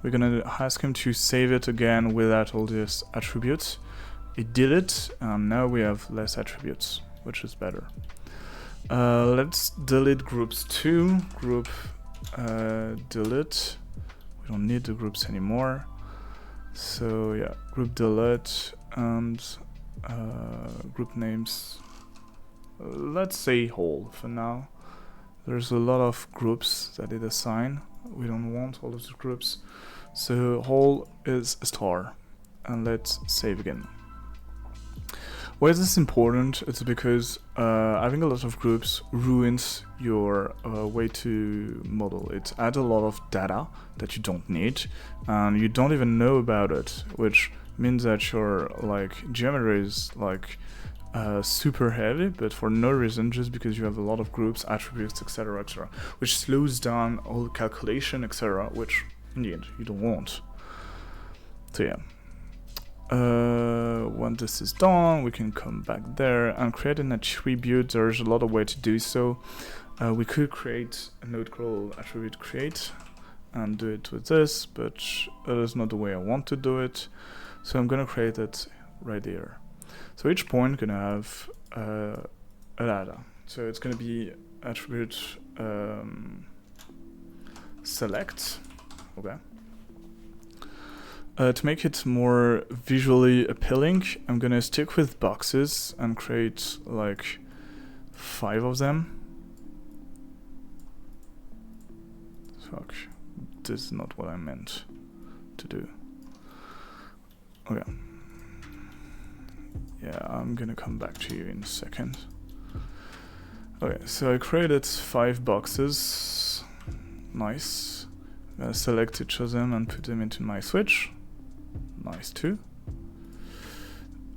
we're gonna ask him to save it again without all these attributes. It did it, and now we have less attributes, which is better. Let's delete groups too. Group delete. We don't need the groups anymore. So yeah, group delete and group names. Let's say whole for now. There's a lot of groups that it assign. We don't want all of the groups. So whole is a star. And let's save again. Why is this important? It's because having a lot of groups ruins your way to model. It adds a lot of data that you don't need, and you don't even know about it, which means that your geometry is super heavy, but for no reason, just because you have a lot of groups, attributes, etc., etc., which slows down all calculation, etc., which in the end you don't want. So yeah. When this is done, we can come back there and create an attribute. There's a lot of ways to do so. We could create a node called attribute create and do it with this, but that is not the way I want to do it. So I'm gonna create it right here. So each point gonna have a data. So it's gonna be attribute select. Okay. To make it more visually appealing, I'm gonna stick with boxes and create 5 of them. Fuck, this is not what I meant to do. Okay. Yeah, I'm gonna come back to you in a second. Okay, so I created 5 boxes. Nice. I'm gonna select each of them and put them into my switch. Nice too.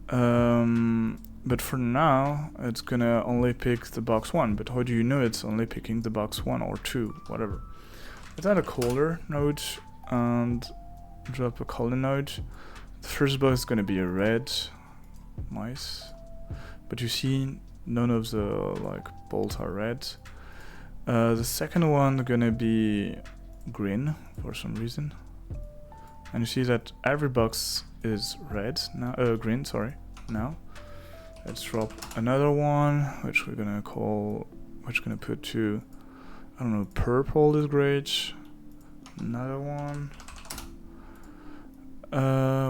But for now, it's gonna only pick the box 1. But how do you know it's only picking the box 1 or 2, whatever? Let's add a color node and drop a color node. The first box is gonna be a red. Nice. But you see, none of the bolts are red. The second one gonna be green for some reason. And you see that every box is red now, green, sorry, now. Let's drop another one, which we're gonna put to, I don't know, purple is great. Another one,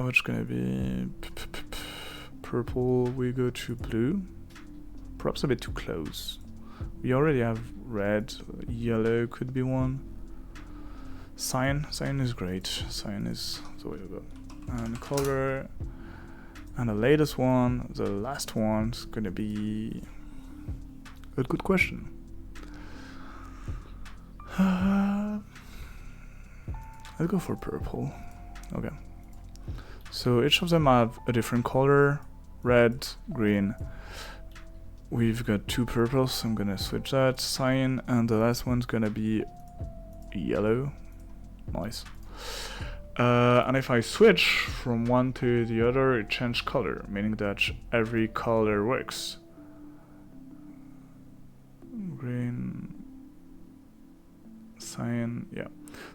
which gonna be purple, we go to blue. Perhaps a bit too close. We already have red, yellow could be one. Cyan is great. Cyan is the way to go. And color, and the latest one, the last one's gonna be a good question. I'll go for purple. Okay. So each of them have a different color: red, green. We've got 2 purples, so I'm gonna switch that. Cyan, and the last one's gonna be yellow. Nice. And if I switch from one to the other, it changes color, meaning that every color works. Green, cyan, yeah.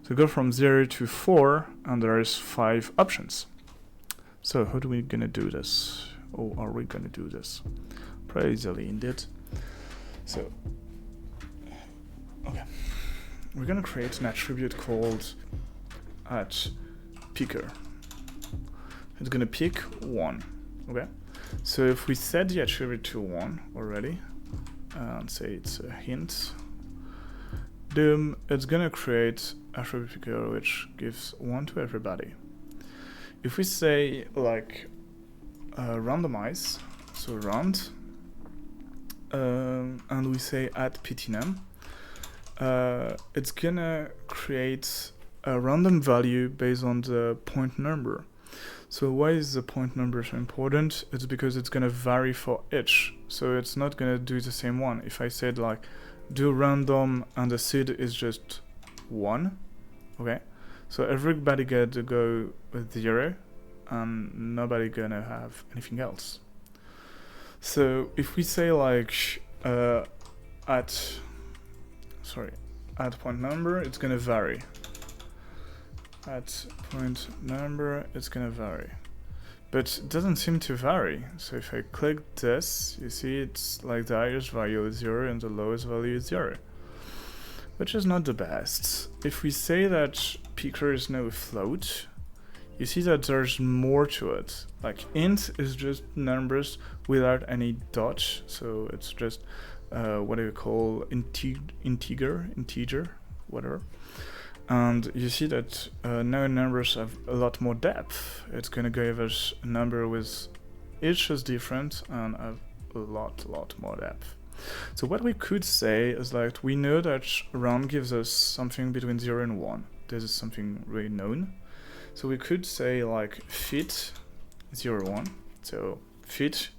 So go from 0 to 4, and there's 5 options. So how do we gonna do this? Or are we gonna do this? Pretty easily indeed. So, okay. We're gonna create an attribute called @picker. It's gonna pick 1, okay? So if we set the attribute to 1 already, and say it's a hint, then it's gonna create attribute picker which gives 1 to everybody. If we say like randomize, so round, and we say @ptnum, it's gonna create a random value based on the point number. So why is the point number so important? It's because it's gonna vary for each, so it's not gonna do the same one. If I said like do random and the seed is just 1, okay, so everybody get to go with 0 and nobody gonna have anything else. So if we say like at point number, it's gonna vary. At point number, it's gonna vary, but it doesn't seem to vary. So if I click this, you see it's like the highest value is 0 and the lowest value is 0, which is not the best. If we say that picker is now a float, you see that there's more to it. Like int is just numbers without any dot, so it's just what do you call integer, whatever. And you see that now numbers have a lot more depth. It's gonna give us a number with each is different and have a lot more depth. So what we could say is that we know that round gives us something between 0 and 1. This is something really known. So we could say like fit 0, 1. So fit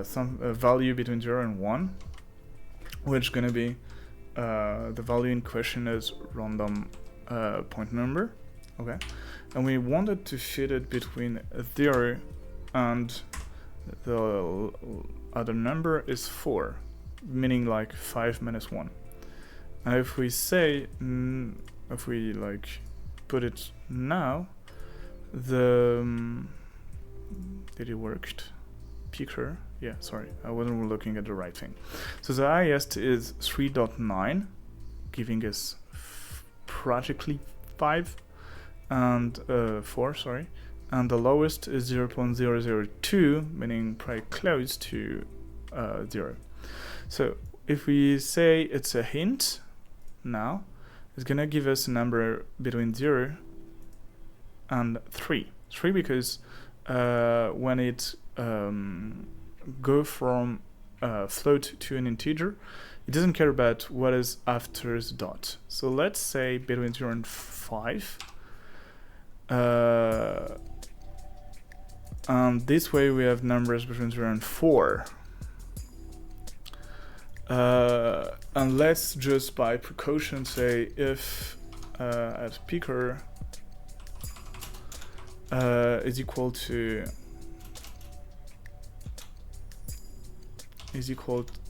some value between 0 and 1, which is gonna be the value in question is random point number, okay, and we wanted to fit it between 0 and the other number is 4, meaning like 5 minus 1. And if we say, if we like put it now, the did it worked? Picker. Yeah, sorry, I wasn't looking at the right thing. So the highest is 3.9, giving us practically 5 and 4, sorry, and the lowest is 0.002, meaning pretty close to 0. So if we say it's a hint now, it's gonna give us a number between 0 and 3. 3 because when it go from float to an integer, it doesn't care about what is after the dot. So let's say between 0 and 5, and this way we have numbers between 0 and 4. And let's just by precaution say if at picker is equal to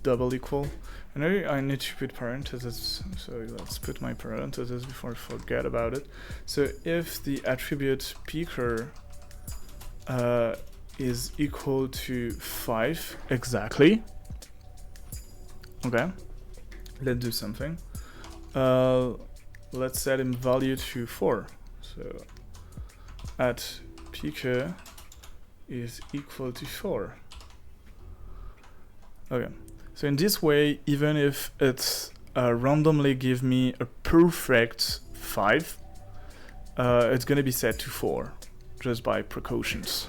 double equal. I know I need to put parentheses, so let's put my parentheses before I forget about it. So if the attribute picker is equal to 5 exactly, okay, let's do something. Let's set in value to 4. So at picker is equal to 4. Okay, so in this way, even if it's randomly give me a perfect 5, it's gonna be set to 4, just by precautions.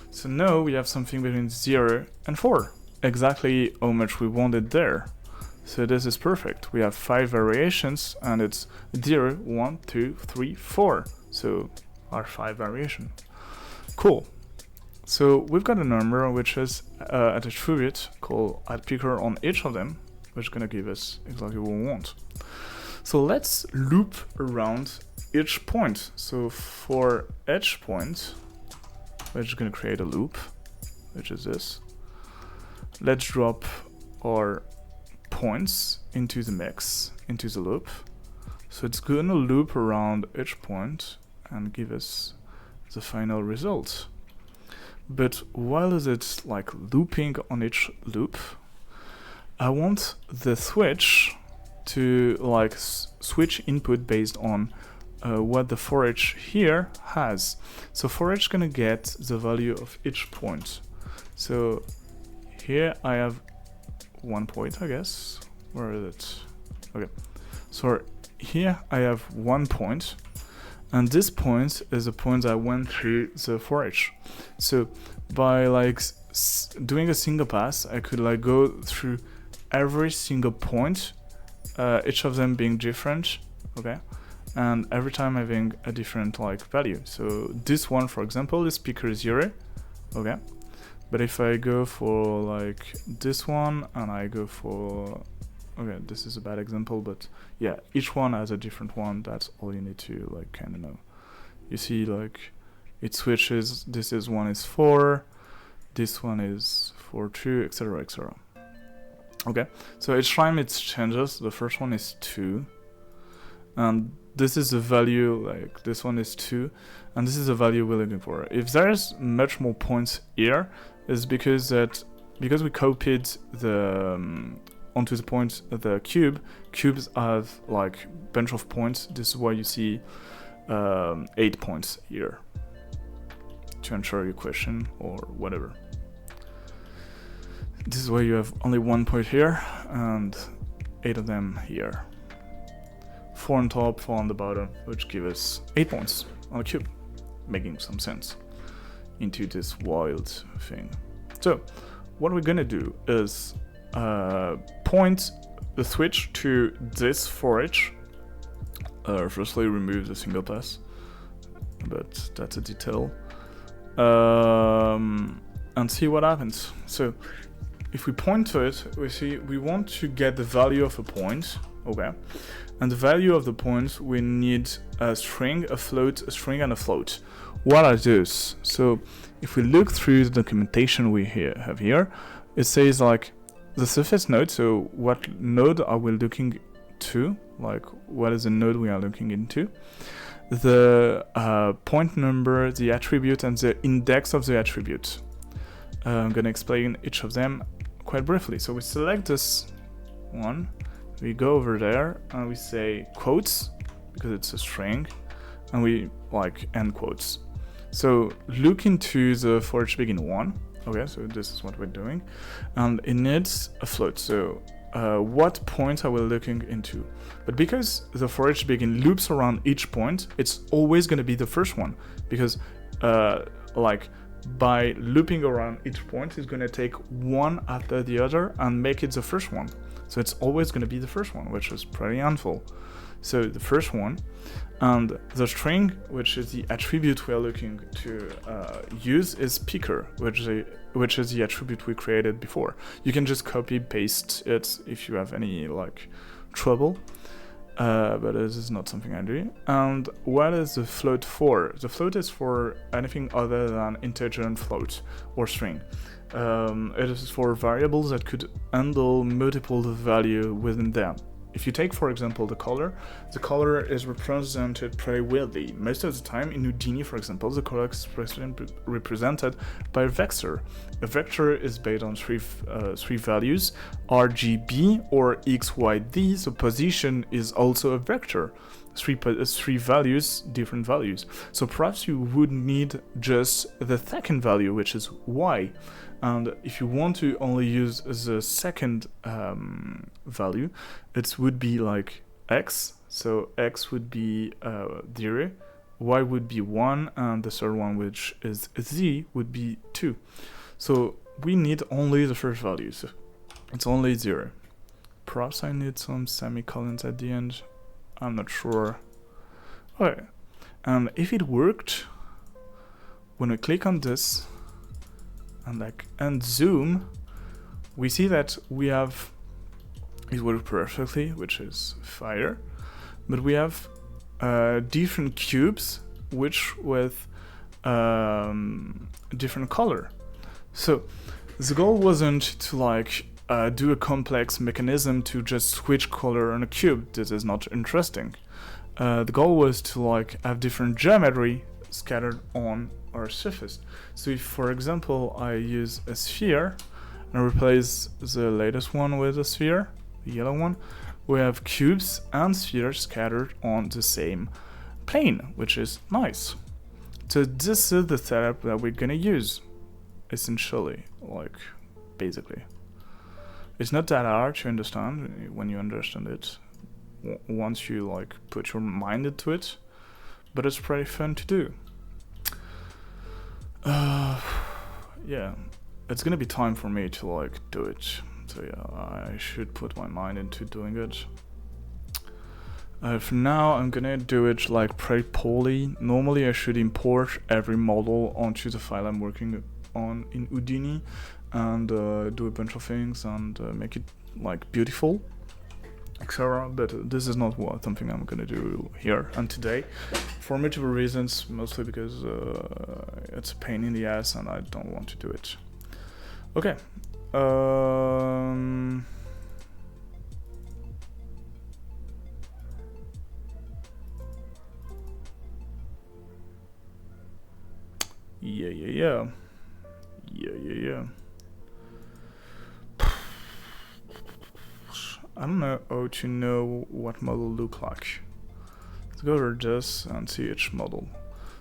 So now we have something between 0 and 4, exactly how much we wanted there. So this is perfect. We have 5 variations, and it's 0, 1, 2, 3, 4. So our 5 variation. Cool. So we've got a number which is an attribute called @picker on each of them, which is gonna give us exactly what we want. So let's loop around each point. So for each point, we're just gonna create a loop, which is this. Let's drop our points into the mix, into the loop. So it's gonna loop around each point and give us the final result. But while it's like looping on each loop, I want the switch to like switch input based on what the for each here has. So for each gonna get the value of each point. So here I have 1 point, I guess. Where is it? Okay. So here I have 1 point, and this point is a point I went through the for each. So by like doing a single pass, I could like go through every single point, each of them being different, okay, and every time having a different like value. So this one, for example, is picker 0, okay. But if I go for like this one and I go for, okay, this is a bad example, but yeah, each one has a different one. That's all you need to like kind of know. You see, like it switches. This is one is 4, this one is 4 2, etc., etc. Okay, so each time it changes. The first one is 2, and this is the value. Like this one is 2, and this is the value we're looking for. If there's much more points here, is because we copied the onto the point the cubes have like bunch of points. This is why you see 8 points here to answer your question or whatever. This is why you have only 1 point here and 8 of them here. 4 on top, 4 on the bottom, which give us 8 points on a cube, making some sense into this wild thing. So what we're gonna do is point the switch to this for each. Firstly, remove the single pass, but that's a detail, and see what happens. So if we point to it, we see we want to get the value of a point, okay, and the value of the point we need a string, a float, a string, and a float. What are those? So if we look through the documentation we have here, it says like the surface node. So what node are we looking to? Like what is the node we are looking into? The point number, the attribute, and the index of the attribute. I'm gonna explain each of them quite briefly. So we select this one, we go over there and we say quotes because it's a string, and we like end quotes. So look into the for each begin 1. Okay, so this is what we're doing, and it needs a float. So what point are we looking into? But because the for each begin loops around each point, it's always going to be the first one, because like by looping around each point, it's going to take one after the other and make it the first one. So it's always going to be the first one, which is pretty handful. So the first one, and the string, which is the attribute we are looking to use, is picker, which is the attribute we created before. You can just copy paste it if you have any like trouble, but this is not something I do. And what is the float for? The float is for anything other than integer and float or string. It is for variables that could handle multiple value within them. If you take, for example, the color is represented pretty weirdly. Most of the time in Houdini, for example, the color is represented by a vector. A vector is based on three values, RGB or XYZ. So position is also a vector. Three values, different values. So perhaps you would need just the second value, which is Y. And if you want to only use the second value, it would be like X. So X would be 0, Y would be 1, and the third one, which is Z, would be 2. So we need only the first value. So it's only 0. Perhaps I need some semicolons at the end. I'm not sure. Okay. And if it worked, when we click on this, and zoom, we see that we have it worked perfectly, which is fire, but we have different cubes, which with different color. So the goal wasn't to like do a complex mechanism to just switch color on a cube. This is not interesting. The goal was to like have different geometry scattered on our surface. So if, for example, I use a sphere and replace the latest one with a sphere, the yellow one, we have cubes and spheres scattered on the same plane, which is nice. So this is the setup that we're gonna use, essentially, like, basically. It's not that hard to understand when you understand it, once you like put your mind into it, but it's pretty fun to do. Yeah, it's gonna be time for me to like do it. So yeah, I should put my mind into doing it. For now, I'm gonna do it like pretty poorly. Normally, I should import every model onto the file I'm working on in Houdini and do a bunch of things and make it like beautiful, etc. But this is not something I'm gonna do here and today, for multiple reasons, mostly because it's a pain in the ass and I don't want to do it. Okay. Yeah. I don't know how to know what model look like. Let's go over this and see each model.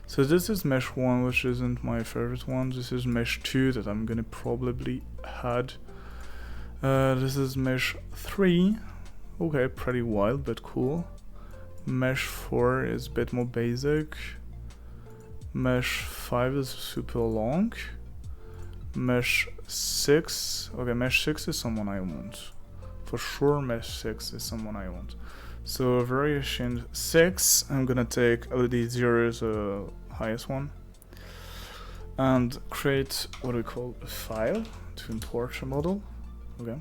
So this is mesh 1, which isn't my favorite one. This is mesh 2 that I'm gonna probably add. This is mesh 3. Okay, pretty wild but cool. Mesh 4 is a bit more basic. Mesh 5 is super long. Mesh 6. Okay, mesh 6 is someone I want. For sure, mesh 6 is someone I want. So variation 6, I'm gonna take HOUDINI as the highest one and create what we call a file to import a model. Okay.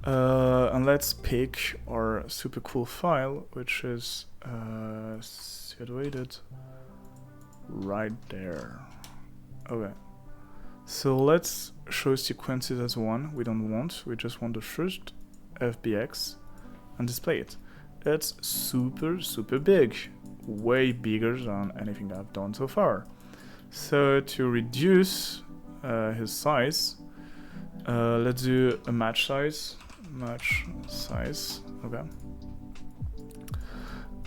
And let's pick our super cool file, which is situated right there. Okay. So let's show sequences as one. We don't want, we just want the first FBX and display it. It's super big, way bigger than anything I've done so far. So to reduce his size, let's do a match size. Okay.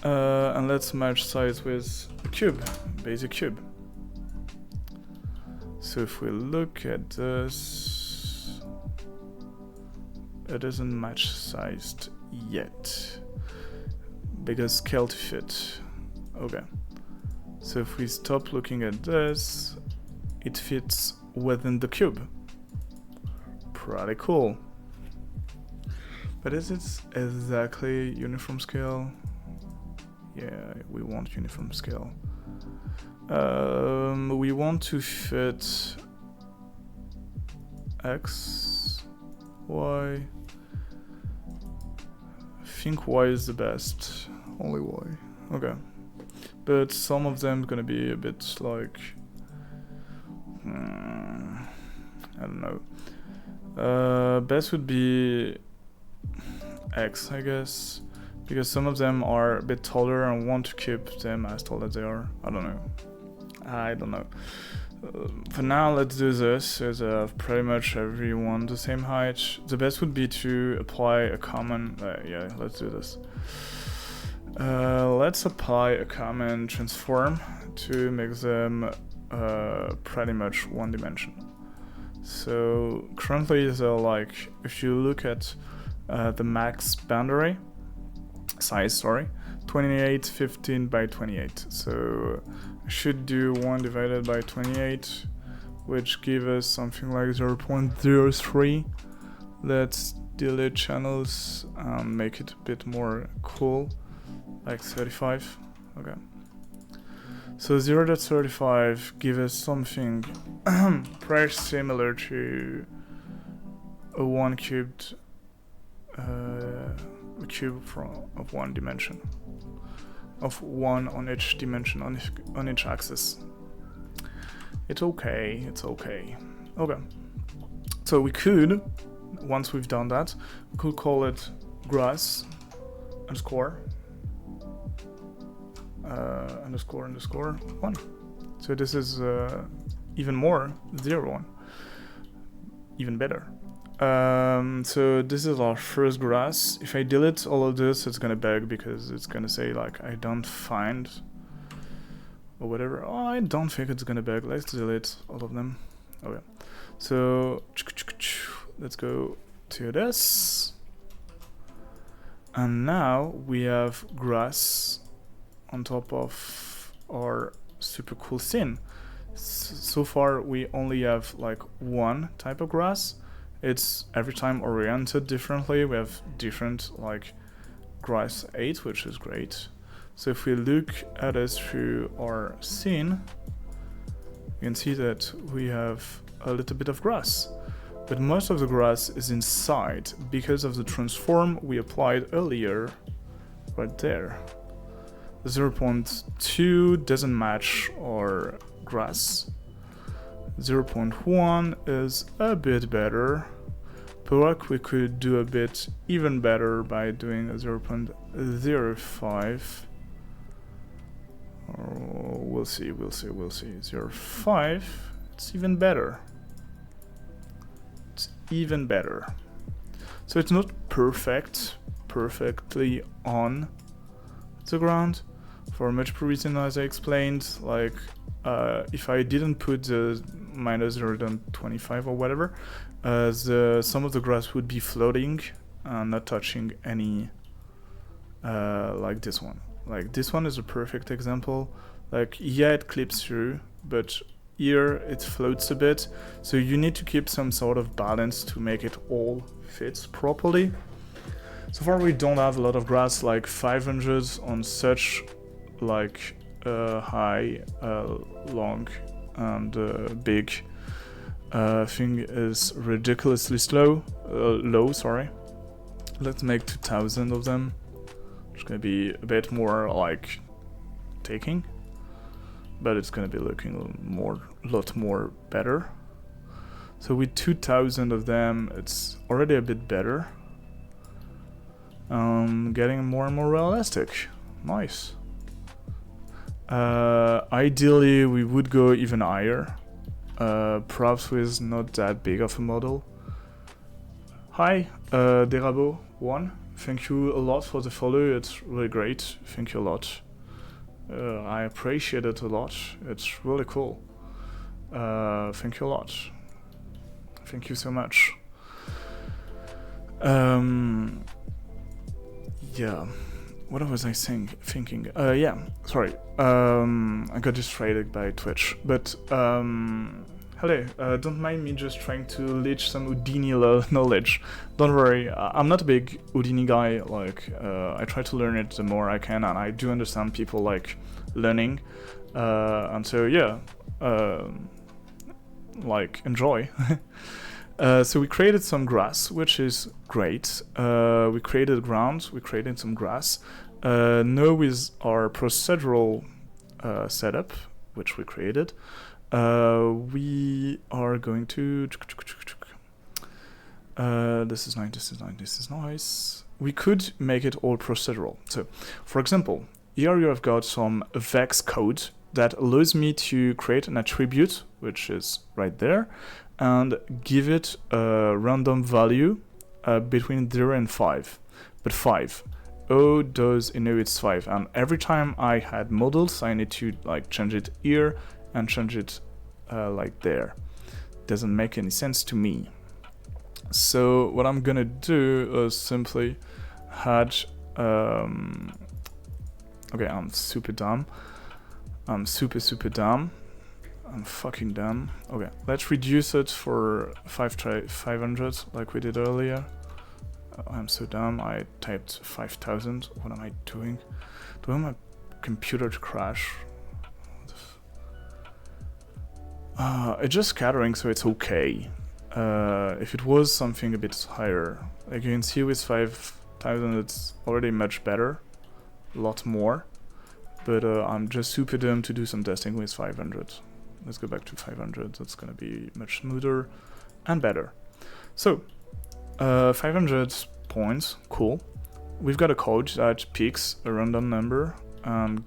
And let's match size with a cube, basic cube. So if we look at this, it isn't match sized yet because scale to fit. Okay. So if we stop looking at this, it fits within the cube. Pretty cool. But is it exactly uniform scale? Yeah, we want uniform scale. We want to fit X, Y. I think Y is the best. Only Y. Okay. But some of them gonna be a bit like I don't know. Best would be X, I guess, because some of them are a bit taller and want to keep them as tall as they are. I don't know. For now, let's do this as pretty much everyone the same height. The best would be to apply a common. Yeah, let's do this. Let's apply a common transform to make them pretty much one dimension. So currently, like if you look at the max boundary size, 2815 by 28. So I should do 1 divided by 28, which gives us something like 0.03. Let's delete channels and make it a bit more cool, like 35. Okay. So 0.35 gives us something pretty similar to a 1 cubed cube of 1 dimension. of 1 on each dimension, on each axis. It's okay, it's okay. Okay, so we could, once we've done that, we could call it grass underscore underscore 1. So this is even more 0, 1. Even better. So this is our first grass. If I delete all of this, it's gonna bug because it's gonna say like I don't find or whatever. Oh, I don't think it's gonna bug. Let's delete all of them. Okay. So let's go to this. And now we have grass on top of our super cool scene. So far we only have like one type of grass. It's every time oriented differently. We have different like grass 8, which is great. So if we look at it through our scene, you can see that we have a little bit of grass, but most of the grass is inside because of the transform we applied earlier right there. 0.2 doesn't match our grass. 0.1 is a bit better, but we could do a bit even better by doing a 0.05. Oh, we'll see. 0.5, it's even better. It's even better. So it's not perfectly on the ground, for much reason as I explained, like if I didn't put the minus 0.25 or whatever, some of the grass would be floating and not touching any, like this one. Like this one is a perfect example. Like, yeah, it clips through, but here it floats a bit. So you need to keep some sort of balance to make it all fit properly. So far we don't have a lot of grass, like 500 on such like high, long and big thing is ridiculously low, sorry. Let's make 2000 of them. It's gonna be a bit more like taking, but it's gonna be looking a lot more better. So with 2000 of them, it's already a bit better. Getting more and more realistic. Nice. Ideally, we would go even higher. Perhaps with not that big of a model. Hi, Derabo1. Thank you a lot for the follow. It's really great. Thank you a lot. I appreciate it a lot. It's really cool. Thank you a lot. Thank you so much. Yeah. What was I thinking? Yeah, sorry. I got distracted by Twitch. But, hello, don't mind me just trying to leech some Houdini knowledge. Don't worry, I'm not a big Houdini guy. Like, I try to learn it the more I can, and I do understand people like learning. And so, yeah, like, enjoy. So we created some grass, which is great. We created ground, we created some grass. Now with our procedural setup, which we created, we are going to... this is nice. We could make it all procedural. So, for example, here you have got some Vex code that allows me to create an attribute, which is right there, and give it a random value between 0 and 5, but 5. Oh, does it know it's 5? And every time I had models, I need to like change it here and change it like there. Doesn't make any sense to me. So what I'm gonna do is simply add. Okay, I'm super dumb. I'm super dumb. I'm fucking dumb. Okay, let's reduce it for 500 like we did earlier. I'm so dumb, I typed 5000. What am I doing? Do I want my computer to crash? It's just scattering, so it's okay. If it was something a bit higher, like you can see with 5000 it's already much better. A lot more. but I'm just super dumb to do some testing with 500. Let's go back to 500. That's gonna be much smoother and better. So 500 points, cool. We've got a code that picks a random number and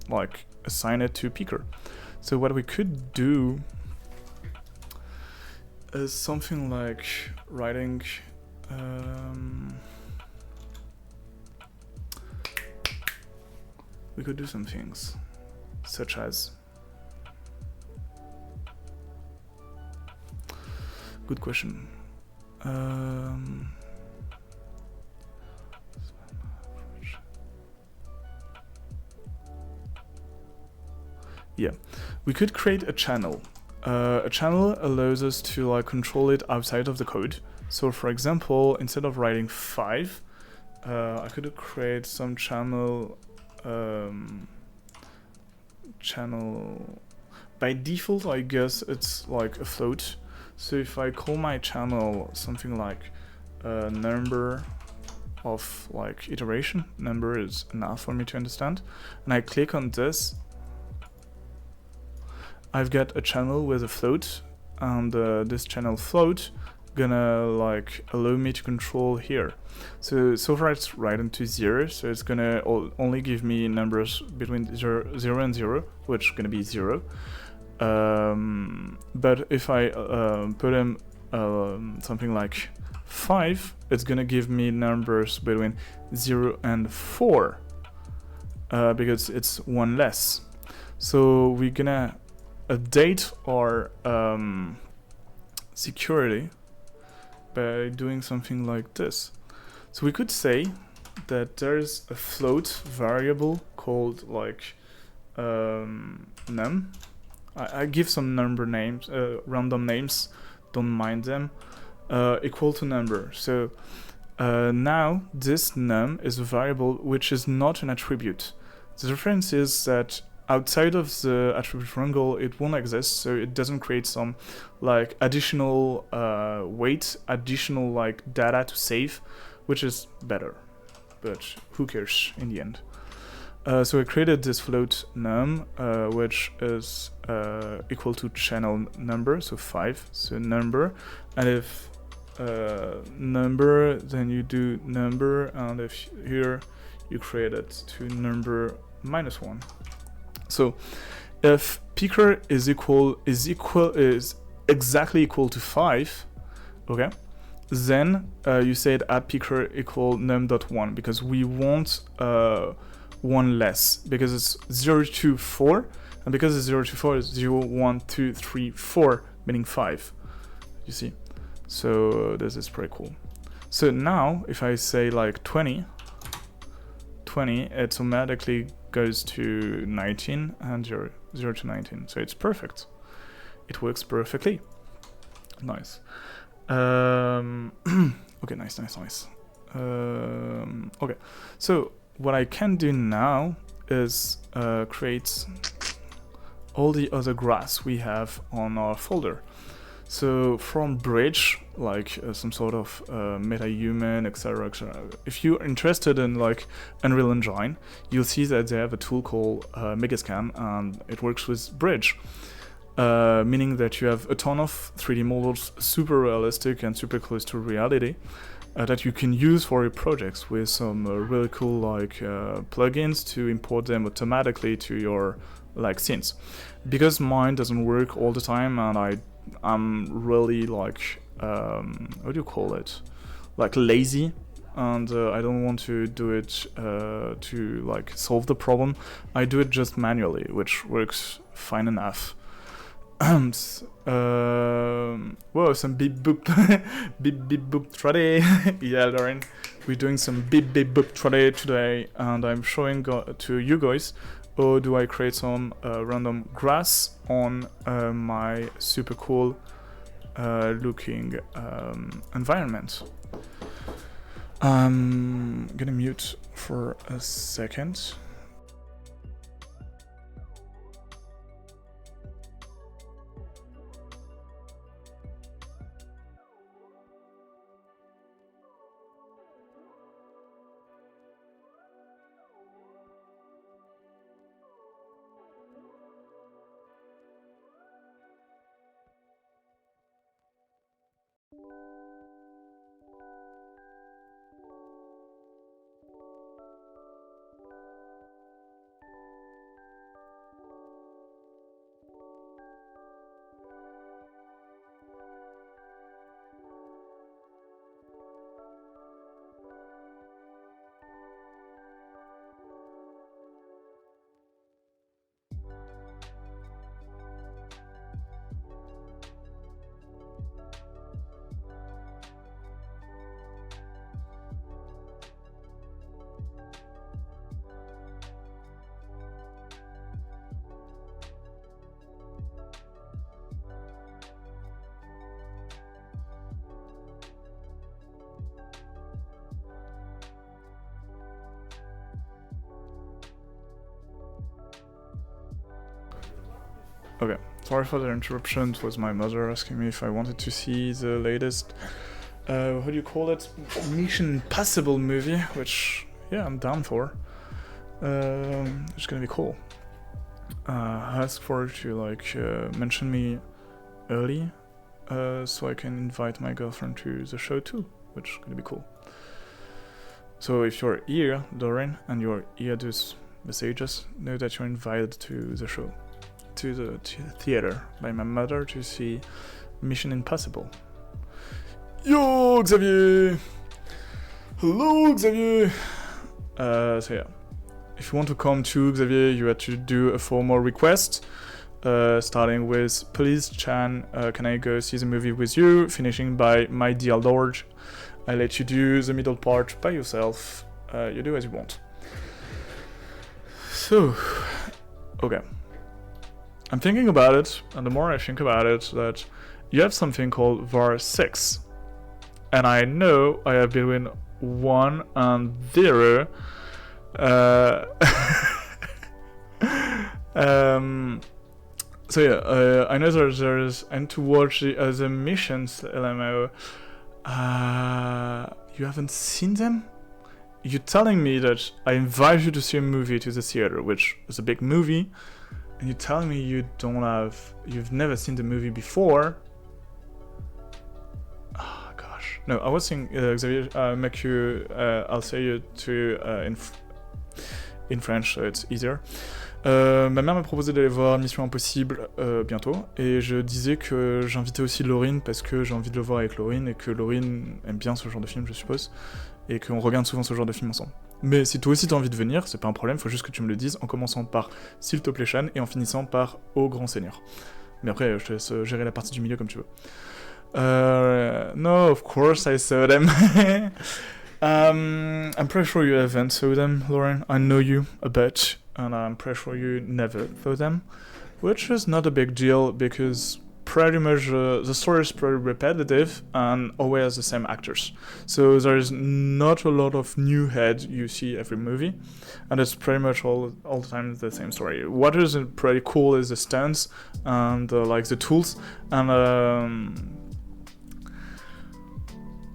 like assign it to picker. So what we could do is something like writing we could do some things such as, good question, yeah, we could create a channel. A channel allows us to like control it outside of the code. So for example, instead of writing 5, I could create some channel by default. I guess it's like a float. So if I call my channel something like number of like iteration, number is enough for me to understand, and I click on this, I've got a channel with a float, and this channel float gonna like allow me to control here. So far it's right into 0, so it's gonna only give me numbers between 0 and 0, which is gonna be 0. But if I put in something like 5, it's gonna give me numbers between 0 and 4, because it's 1 less. So we're gonna update our security by doing something like this. So we could say that there's a float variable called like num. I give some number names, random names, don't mind them, equal to number. So now this num is a variable which is not an attribute. The difference is that outside of the attribute wrangle, it won't exist, so it doesn't create some like additional weight, additional like data to save, which is better, but who cares in the end. So I created this float num, which is equal to channel number, so 5, so number, and if number, then you do number, and if here you create it to number -1. So if picker is exactly equal to 5, okay, then you said add picker equal num.1, because we want 1 less, because it's 0 to 4, and because it's 0 to 4 is 0, 1, 2, 3, 4, meaning 5, you see. So this is pretty cool. So now if I say like 20, it automatically goes to 19 and 0 to 19, so it's perfect. It works perfectly. Nice. Okay, nice. Okay, so what I can do now is create all the other graphs we have on our folder. So from bridge, like some sort of meta-human, etc., if you're interested in like Unreal Engine, you'll see that they have a tool called Megascan, and it works with bridge, meaning that you have a ton of 3D models, super realistic and super close to reality, that you can use for your projects with some really cool like plugins to import them automatically to your like scenes. Because mine doesn't work all the time, and I'm really like what do you call it, like lazy, and I don't want to do it to like solve the problem. I do it just manually, which works fine enough. Whoa, some beep boop beep boop trade. Yeah, Lauren, we're doing some beep boop trade today, and I'm showing to you guys how do I create some random grass on my super cool looking environment. I'm gonna mute for a second. Okay, sorry for the interruption. It was my mother asking me if I wanted to see the latest, how do you call it? Mission Impossible movie, which, yeah, I'm down for. It's gonna be cool. I asked for her to, like, mention me early, so I can invite my girlfriend to the show too, which is gonna be cool. So if you're here, Doreen, and you're here these messages, know that you're invited to the show, to the theater by my mother to see Mission Impossible. Yo, Xavier! Hello, Xavier! So yeah, if you want to come to Xavier, you have to do a formal request, starting with Police Chan, can I go see the movie with you? Finishing by My Dear Lord, I let you do the middle part by yourself, you do as you want. So, okay. I'm thinking about it, and the more I think about it, that you have something called var 6. And I know I have between 1 and 0. So yeah, I know there's and to watch the other missions, LMO. You haven't seen them? You're telling me that I invite you to see a movie to the theater, which is a big movie, and you're telling me you've never seen the movie before? Oh gosh. No, I was saying, Xavier, I'll say it to in French, so it's easier. Ma mère m'a proposé d'aller voir Mission Impossible bientôt, et je disais que j'invitais aussi Laurine parce que j'ai envie de le voir avec Laurine et que Laurine aime bien ce genre de film, je suppose, et qu'on regarde souvent ce genre de film ensemble. Mais si toi aussi t'as envie de venir, c'est pas un problème, faut juste que tu me le dises, en commençant par S'il te plaît Chan et en finissant par Ô grand Seigneur. Mais après, je te laisse gérer la partie du milieu comme tu veux. No, of course I saw them. I'm pretty sure you haven't saw them, Lauren. I know you a bit, and I'm pretty sure you never saw them, which is not a big deal because pretty much the story is pretty repetitive and always the same actors. So there's not a lot of new head you see every movie, and it's pretty much all the time the same story. What is pretty cool is the stunts and like the tools, and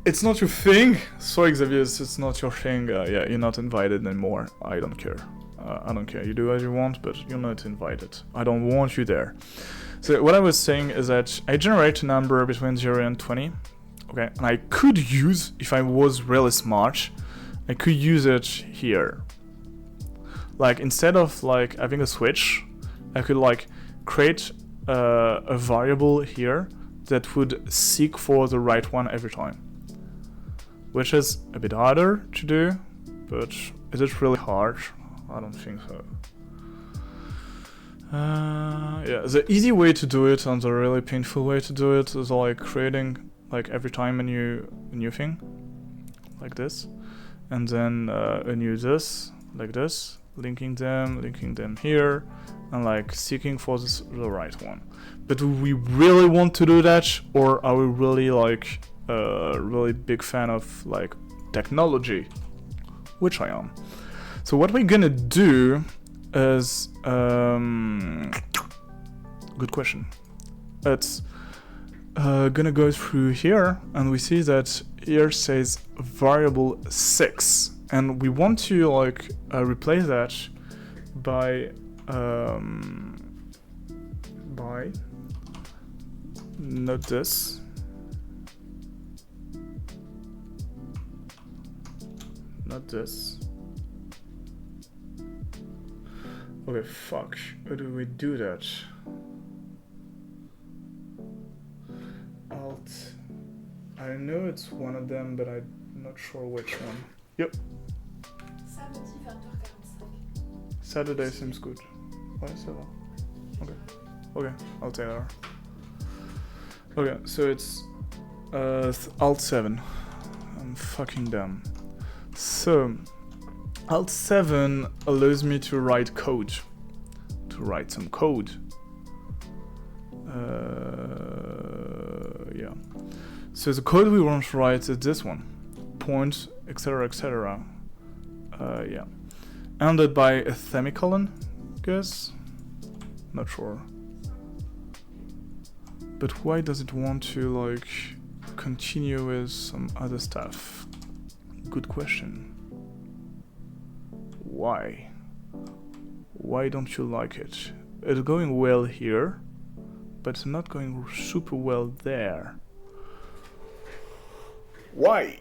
it's not your thing. Sorry, Xavier, it's not your thing. Yeah, you're not invited anymore. I don't care. I don't care. You do as you want, but you're not invited. I don't want you there. So what I was saying is that I generate a number between 0 and 20. Okay, and I could use, if I was really smart, I could use it here. Like instead of like having a switch, I could like create a variable here that would seek for the right one every time. Which is a bit harder to do, but is it really hard? I don't think so. Yeah, the easy way to do it and the really painful way to do it is like creating like every time a new thing, like this, and then a new this, like this, linking them here, and like seeking for the right one. But do we really want to do that, or are we really like really big fan of like technology, which I am? So what we're gonna do is good question. It's gonna go through here, and we see that here says variable 6, and we want to like replace that by not this. Not this. Okay, fuck. How do we do that? Alt. I know it's one of them, but I'm not sure which one. Yep. Samedi 20h45. Saturday seems good. Ouais, ça va. Okay. Okay, I'll tell her. Okay, so it's Alt 7. I'm fucking dumb. So, Alt 7 allows me to write code. To write some code. Yeah. So the code we want to write is this one. Point, etc, etc. Yeah. Ended by a semicolon, guess? Not sure. But why does it want to like continue with some other stuff? Good question. Why? Why don't you like it? It's going well here, but it's not going super well there. Why?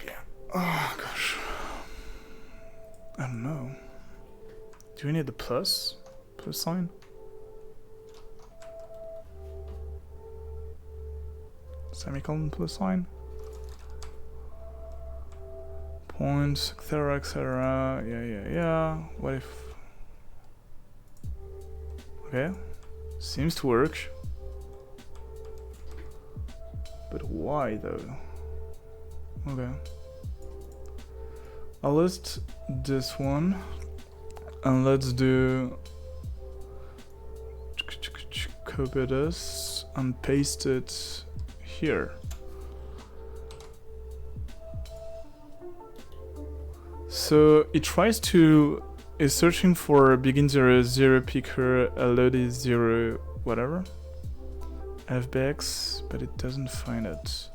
Oh gosh. I don't know. Do we need the plus sign? Semicolon plus sign? Points, etc, etc. Yeah. What if... Okay. Seems to work. But why though? Okay. I'll list this one. And let's do... Copy this and paste it here. So it tries to... is searching for begin 0, 0 picker, load 0, whatever. FBX, but it doesn't find it.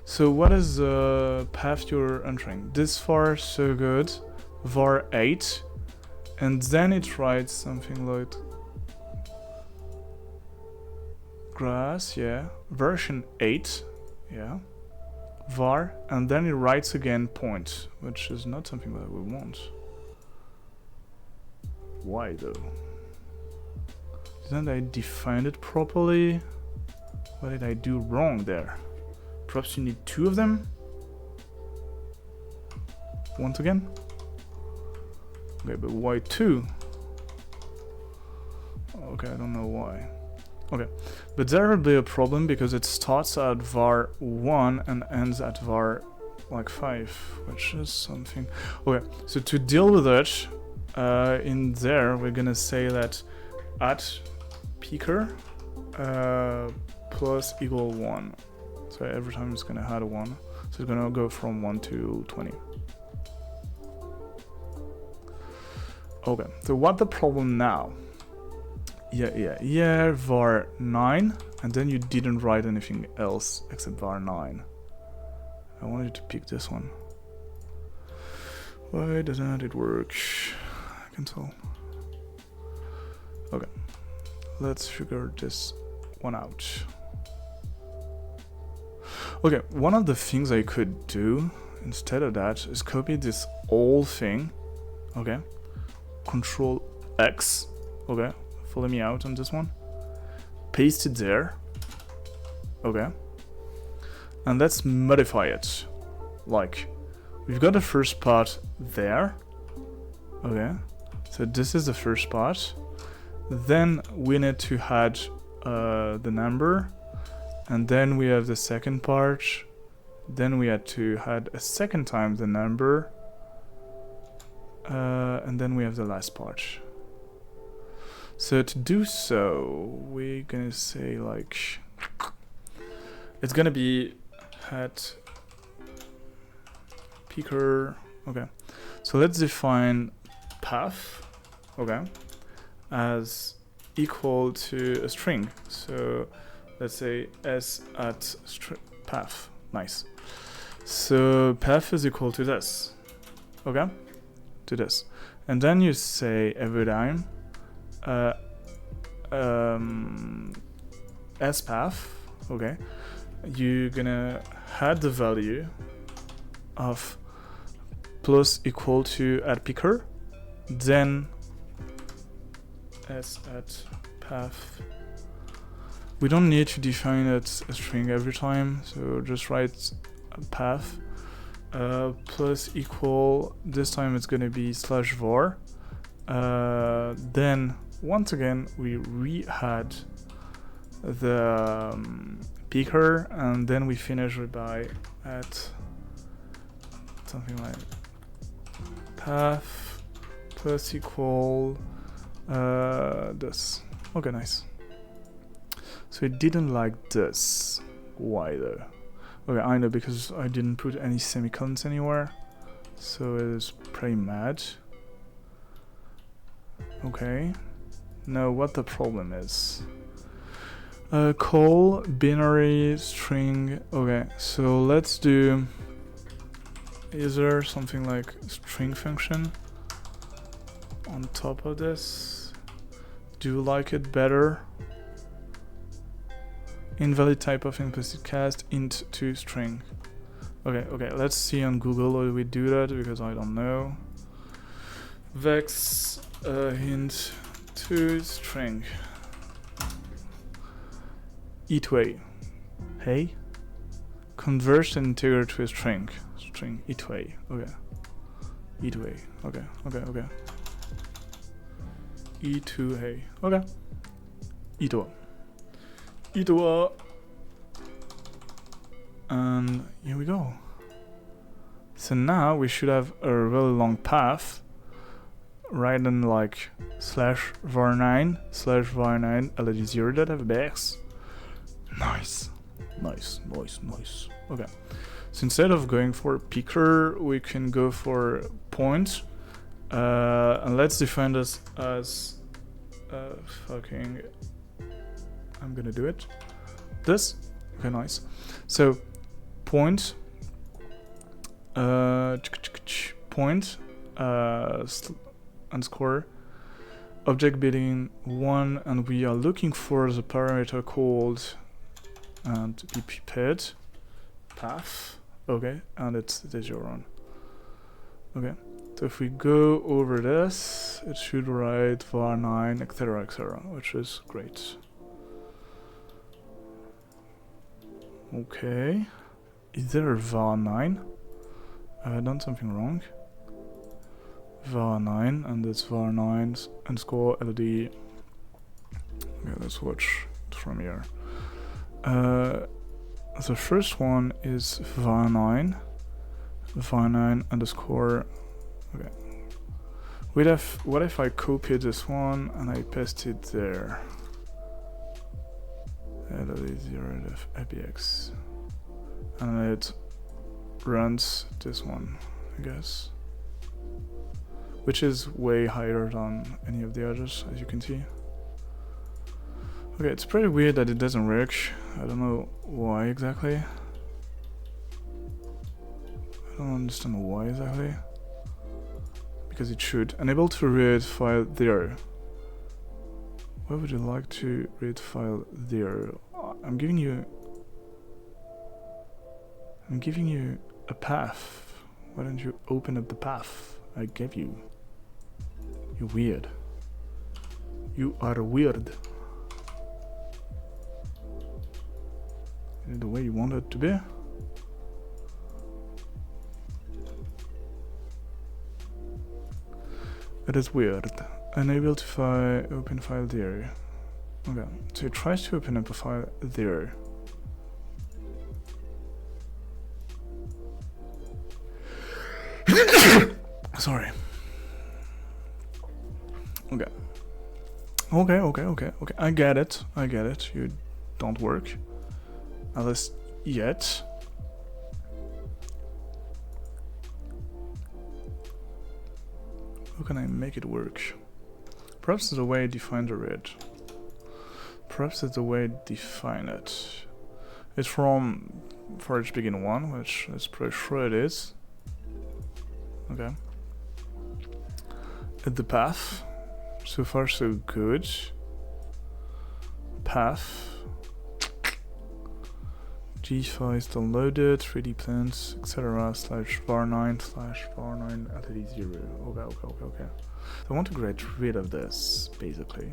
So what is the path you're entering? This far, so good. var 8. And then it writes something like... grass, yeah. Version 8, yeah. var, and then it writes again point, which is not something that we want. Why though? Didn't I define it properly? What did I do wrong there? Perhaps you need 2 of them? Once again? Okay, but why 2? Okay, I don't know why. Okay, but there will be a problem because it starts at var 1 and ends at var like 5, which is something. Okay, so to deal with it, in there we're gonna say that at picker plus equal 1. So every time it's gonna add a 1. So it's gonna go from 1 to 20. Okay, so what the problem now? Yeah, var 9, and then you didn't write anything else except var 9. I wanted to pick this one. Why doesn't it work? I can tell. Okay, let's figure this one out. Okay, one of the things I could do instead of that is copy this whole thing. Okay, Control X. Okay. Follow me out on this one. Paste it there. Okay. And let's modify it. Like, we've got the first part there. Okay. So this is the first part. Then we need to add the number. And then we have the second part. Then we had to add a second time the number. And then we have the last part. So to do so, we're gonna say like, it's gonna be at picker, okay. So let's define path, okay, as equal to a string. So let's say s at path, nice. So path is equal to this, okay, to this. And then you say every time, as path, okay, you're gonna add the value of plus equal to at picker, then s at path. We don't need to define it a string every time, so just write path plus equal. This time it's gonna be slash var. Then once again we re-add the picker, and then we finish it by at something like path plus equal this. Okay, nice. So it didn't like this. Why though? Okay, I know, because I didn't put any semicolons anywhere, so it is pretty mad. Okay, now what the problem is? Call binary string. Okay, so let's do. Is there something like string function on top of this? Do you like it better? Invalid type of implicit cast int to string. Okay, let's see on Google how we do that because I don't know. Vex int to string. Each way. Hey? Convert an integer to a string. String each way. Okay. Each way. Okay. E2 hey. Okay. E2. E2. And here we go. So now we should have a really long path. Right in like /var9 led0.fbx. Nice. Okay. So instead of going for picker, we can go for point. And let's define this as fucking. I'm gonna do it. This. Okay, nice. So point. Point. Underscore. Object between 1, and we are looking for the parameter called and be prepared path. Okay, and it's the 0. Okay, so if we go over this, it should write var9, etc., which is great. Okay, is there a var9? Have I done something wrong? var9, and it's var9 underscore ld. Okay, let's watch it from here. The first one is var9 underscore. Okay. What if I copy this one and I paste it there? ld0.fbx, and it runs this one, I guess, which is way higher than any of the others, as you can see. Okay, it's pretty weird that it doesn't work. I don't know why exactly. I don't understand why exactly. Because it should. Unable to read file there. Why would you like to read file there? I'm giving you a path. Why don't you open up the path I gave you? You're weird. You are weird. The way you want it to be. It is weird. Unable to open file there. Okay, so it tries to open up a file there. Sorry. Okay. Okay. I get it. You don't work. At least yet. How can I make it work? Perhaps it's the way I define the read. Perhaps it's the way I define it. It's from for each begin 1, which is pretty sure it is. Okay. At the path. So far so good. Path. G files downloaded, 3D plans, etc. /var9 /var9 ld0. Okay. So I want to get rid of this, basically.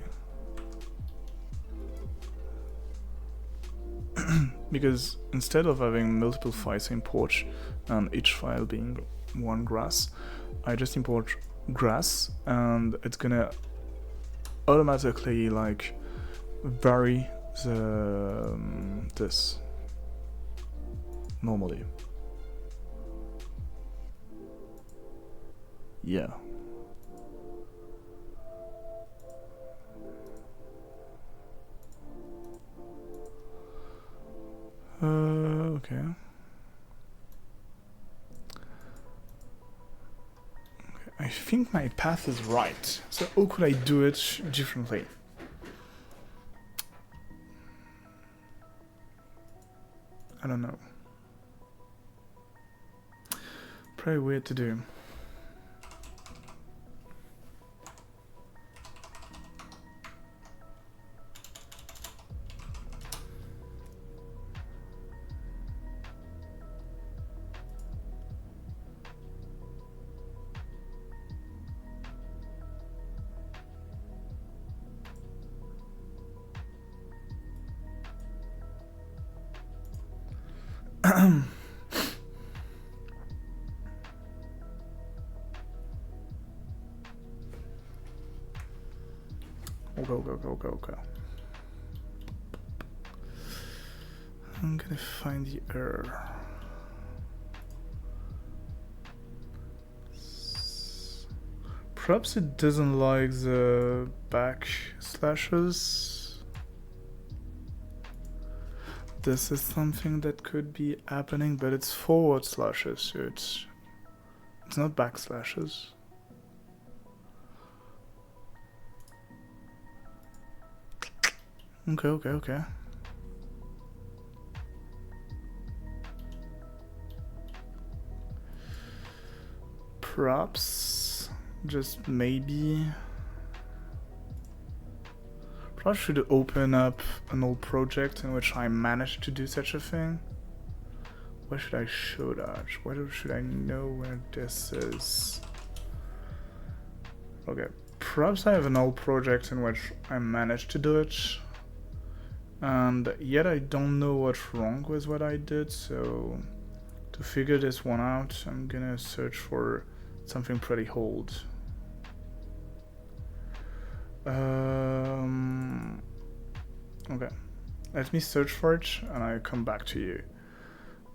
Because instead of having multiple files import and each file being one grass, I just import grass and it's gonna automatically like vary the this normally. Yeah. Okay. I think my path is right. So how could I do it differently? don't know. Pretty weird to do. Go. I'm gonna find the error. Perhaps it doesn't like the backslashes. This is something that could be happening, but it's forward slashes, so it's not backslashes. Okay. Perhaps, just maybe. Perhaps should open up an old project in which I managed to do such a thing. Where should I show that? Where should I know where this is? Okay, perhaps I have an old project in which I managed to do it. And yet I don't know what's wrong with what I did, so to figure this one out, I'm gonna search for something pretty old. Okay, let me search for it and I'll come back to you.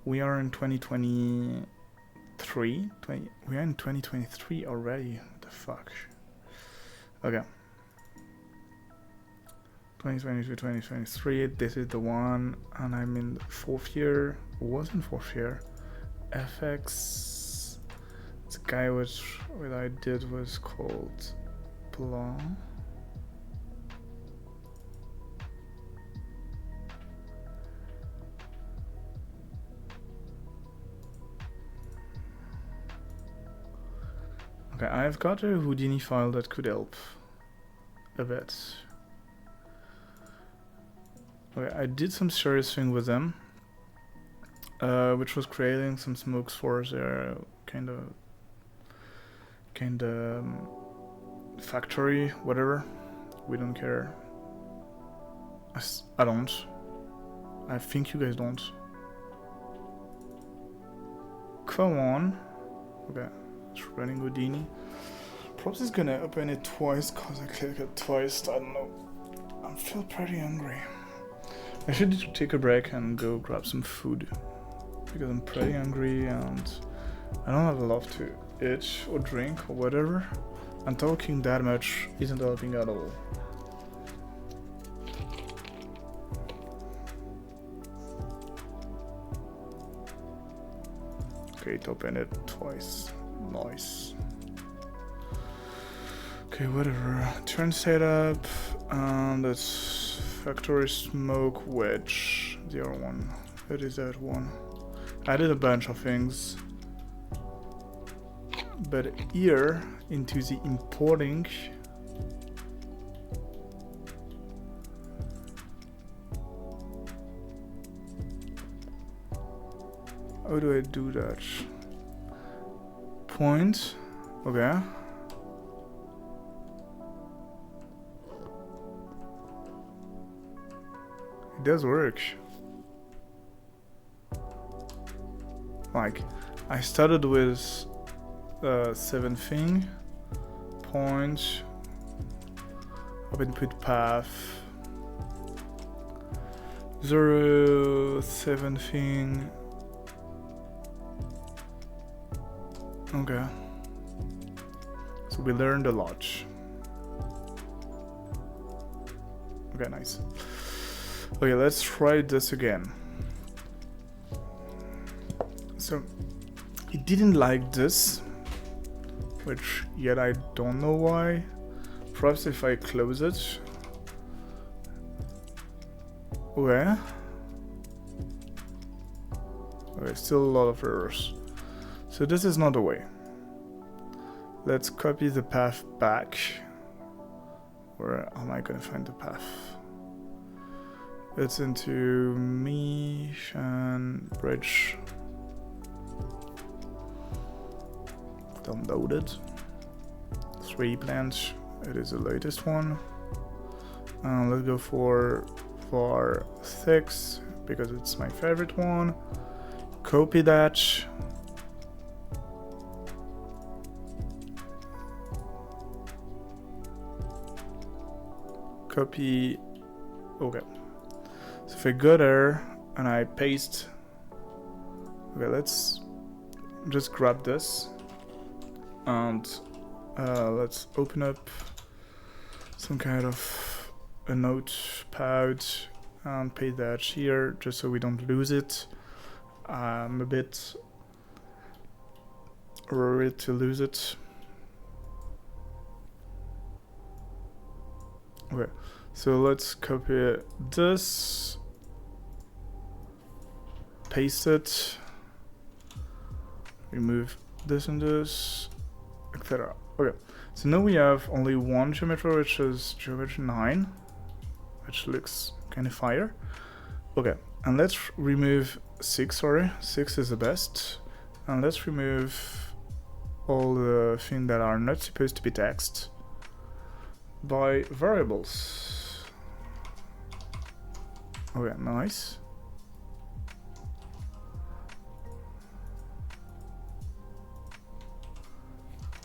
We are in 2023. We are in 2023 already. What the fuck? Okay. 2022, 2023, this is the one, and I'm in the 4th year. Was in 4th year. FX. The guy which what I did was called Blanc. Okay, I've got a Houdini file that could help a bit. Okay, I did some serious thing with them, which was creating some smokes for their kind of factory, whatever. We don't care. I don't. I think you guys don't. Come on. Okay, it's running Houdini. Perhaps it's gonna open it twice because I clicked it twice. I don't know. I feel pretty hungry. I should take a break and go grab some food because I'm pretty hungry and I don't have a lot to eat or drink or whatever. And talking that much isn't helping at all. Okay, it opened it twice. Nice. Okay, whatever. Turn setup and it's factory smoke wedge, the other one. What is that one? I did a bunch of things, but here into the importing, how do I do that? Point, okay. It does work. Like, I started with 7 thing, point, open input path, 0, 7 thing. Okay. So we learned a lot. Okay, nice. Okay, let's try this again. So, it didn't like this, which yet I don't know why. Perhaps if I close it. Where? Okay, still a lot of errors. So this is not the way. Let's copy the path back. Where am I gonna find the path? It's into Mission Bridge. Downloaded. 3 plans. It is the latest one. Let's go for 6 because it's my favorite one. Copy that. Copy. Okay. So if I go there and I paste. Okay, let's just grab this and let's open up some kind of a notepad and paste that here just so we don't lose it. I'm a bit worried to lose it. Okay, so let's copy this, paste it, remove this and this, etc. Okay, so now we have only one geometry, which is geometry 9, which looks kind of fire. Okay, and let's remove 6, sorry, 6 is the best. And let's remove all the things that are not supposed to be text by variables. Okay, nice.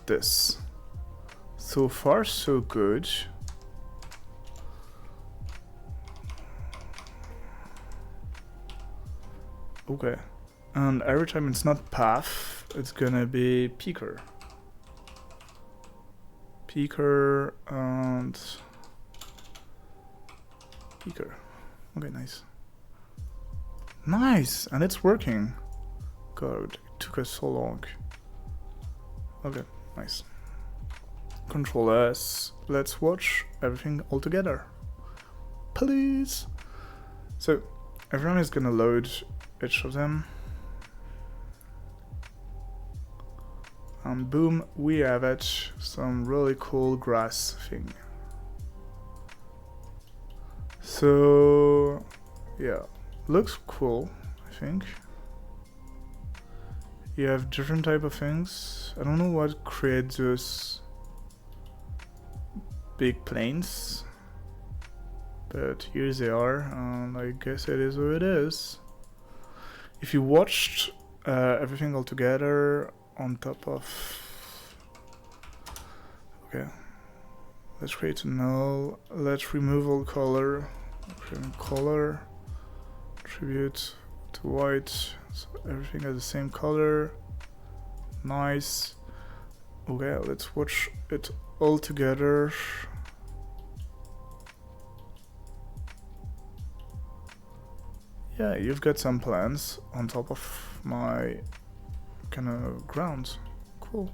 This. So far, so good. Okay. And every time it's not path, it's gonna be peaker. Peaker and peaker. Okay, nice. Nice! And it's working. God, it took us so long. Okay, nice. Control S. Let's watch everything all together. Please! So, everyone is gonna load each of them. And boom, we have it. Some really cool grass thing. So, yeah, looks cool, I think. You have different type of things. I don't know what creates those big planes, but here they are, and I guess it is what it is. If you watched everything all together on top of... Okay, let's create a null. Let's remove all color. Color. Attribute to white. So everything has the same color. Nice. Okay, let's watch it all together. Yeah, you've got some plants on top of my kind of ground. Cool.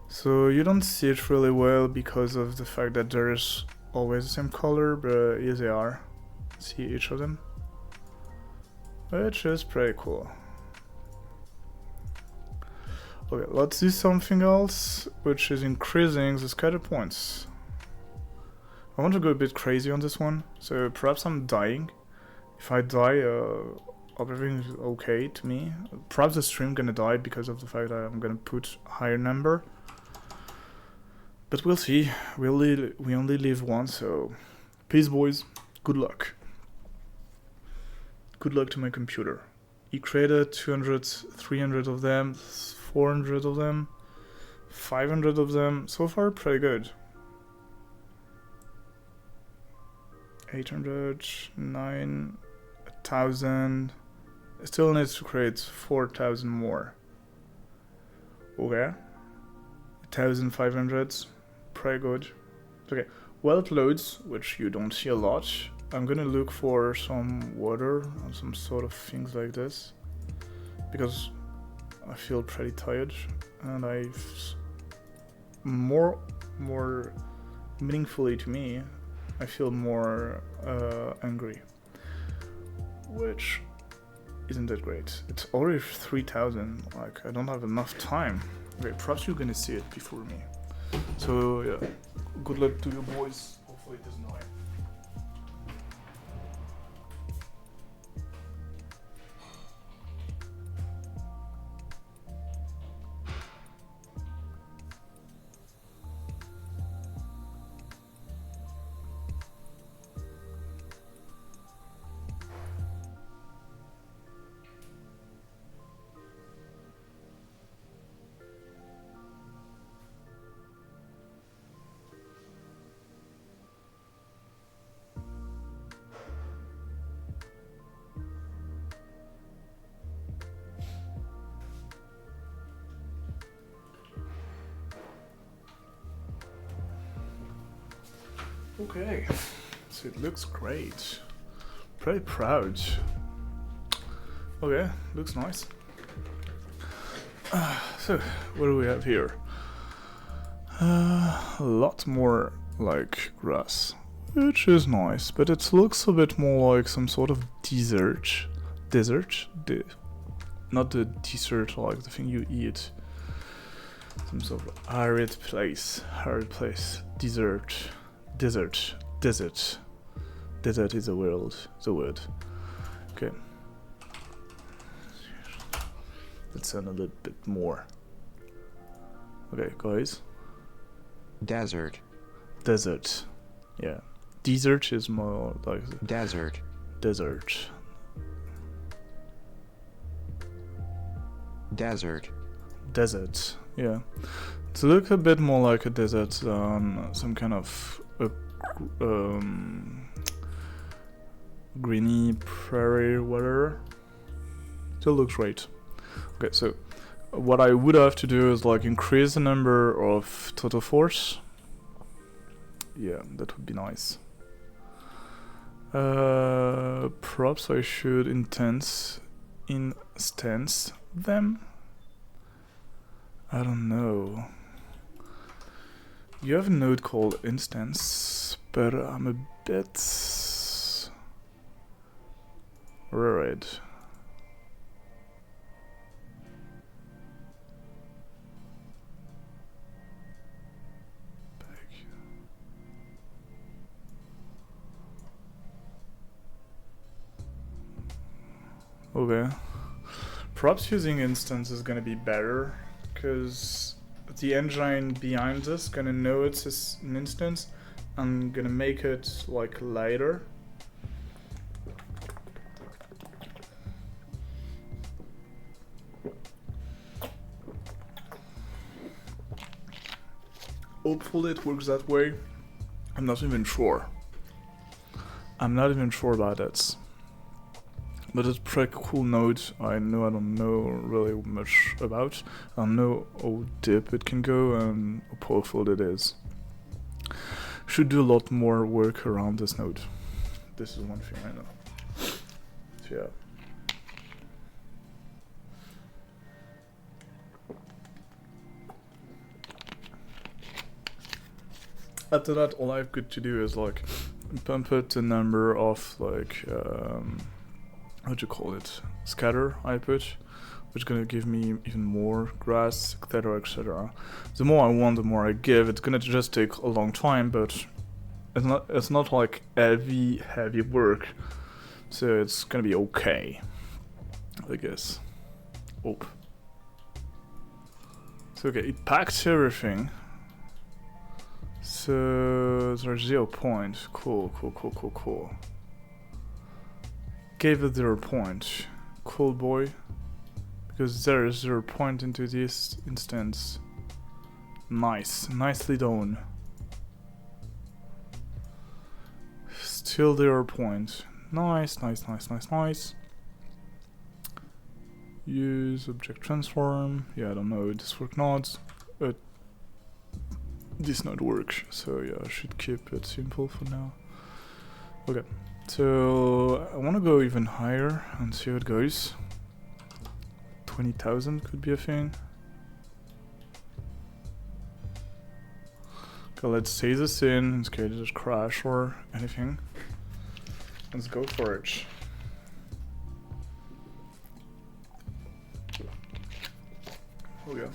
So you don't see it really well because of the fact that there's always the same color, but here they are. See each of them, which is pretty cool. Okay, let's do something else, which is increasing the scatter points. I want to go a bit crazy on this one, so perhaps I'm dying. If I die, everything is okay to me. Perhaps the stream gonna die because of the fact that I'm gonna put a higher number. But we'll see. We only live once, so peace, boys. Good luck. Good luck to my computer. He created 200, 300 of them, 400 of them, 500 of them. So far, pretty good. 800, 9,000. Still needs to create 4,000 more. Okay. 1,500. Pretty good. Okay. While it loads, which you don't see a lot, I'm gonna look for some water and some sort of things like this, because I feel pretty tired and more meaningfully to me, I feel more angry, which isn't that great. It's already 3000, like I don't have enough time. Okay, perhaps you're gonna see it before me. So yeah, good luck to you boys. Hopefully it doesn't die. Okay, so it looks great. Pretty proud. Okay, looks nice. So, what do we have here? A lot more like grass, which is nice, but it looks a bit more like some sort of desert. Not the dessert like the thing you eat. Some sort of arid place. Desert. Desert is the word. Okay. Let's add a little bit more. Okay, guys. Desert. Yeah. Desert is more like Desert. desert. Yeah. To look a bit more like a desert than some kind of greeny prairie water. Still looks great. Okay, so what I would have to do is like increase the number of total force. Yeah, that would be nice. Perhaps I should instance them. I don't know. You have a node called instance, but I'm a bit worried. Okay. Perhaps using instance is gonna be better, because the engine behind this gonna know it's an instance and gonna make it like lighter. Hopefully it works that way. I'm not even sure. About it. But it's a pretty cool node. I don't know really much about. I don't know how deep it can go and how powerful it is. Should do a lot more work around this node. This is one thing I know. So yeah. After that, all I've got to do is like pump it the number of like what do you call it? Scatter I put, which is gonna give me even more grass, etc., etc. The more I want, the more I give. It's gonna just take a long time, but it's not like heavy work, so it's gonna be okay, I guess. Oh. So okay, it packs everything. So there's 0 point. Cool. Gave it 0 point. Cool boy. Because there is 0 point into this instance. Nice. Nicely done. Still 0 point. Nice. Use object transform. Yeah, I don't know. This work nodes. This not work. So yeah, I should keep it simple for now. Okay. So I want to go even higher and see how it goes. 20,000 could be a thing. Okay, let's save this in case it just crash or anything. Let's go for it. Okay.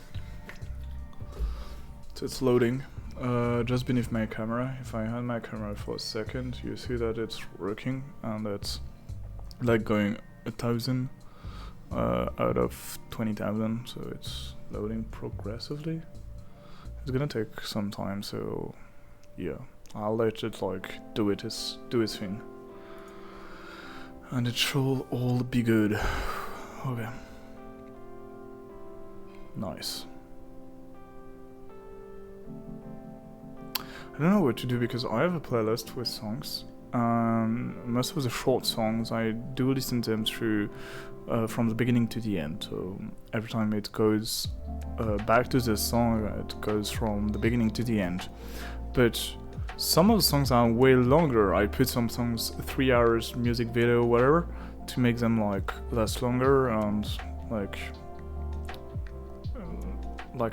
So it's loading. Just beneath my camera. If I hand my camera for a second, you see that it's working, and it's like going 1,000 out of 20,000. So it's loading progressively. It's gonna take some time. So yeah, I'll let it like do its thing, and it should all be good. Okay. Nice. I don't know what to do because I have a playlist with songs. Most of the short songs I do listen to them through from the beginning to the end. So every time it goes back to the song, it goes from the beginning to the end. But some of the songs are way longer. I put some songs 3 hours music video, whatever, to make them like last longer and like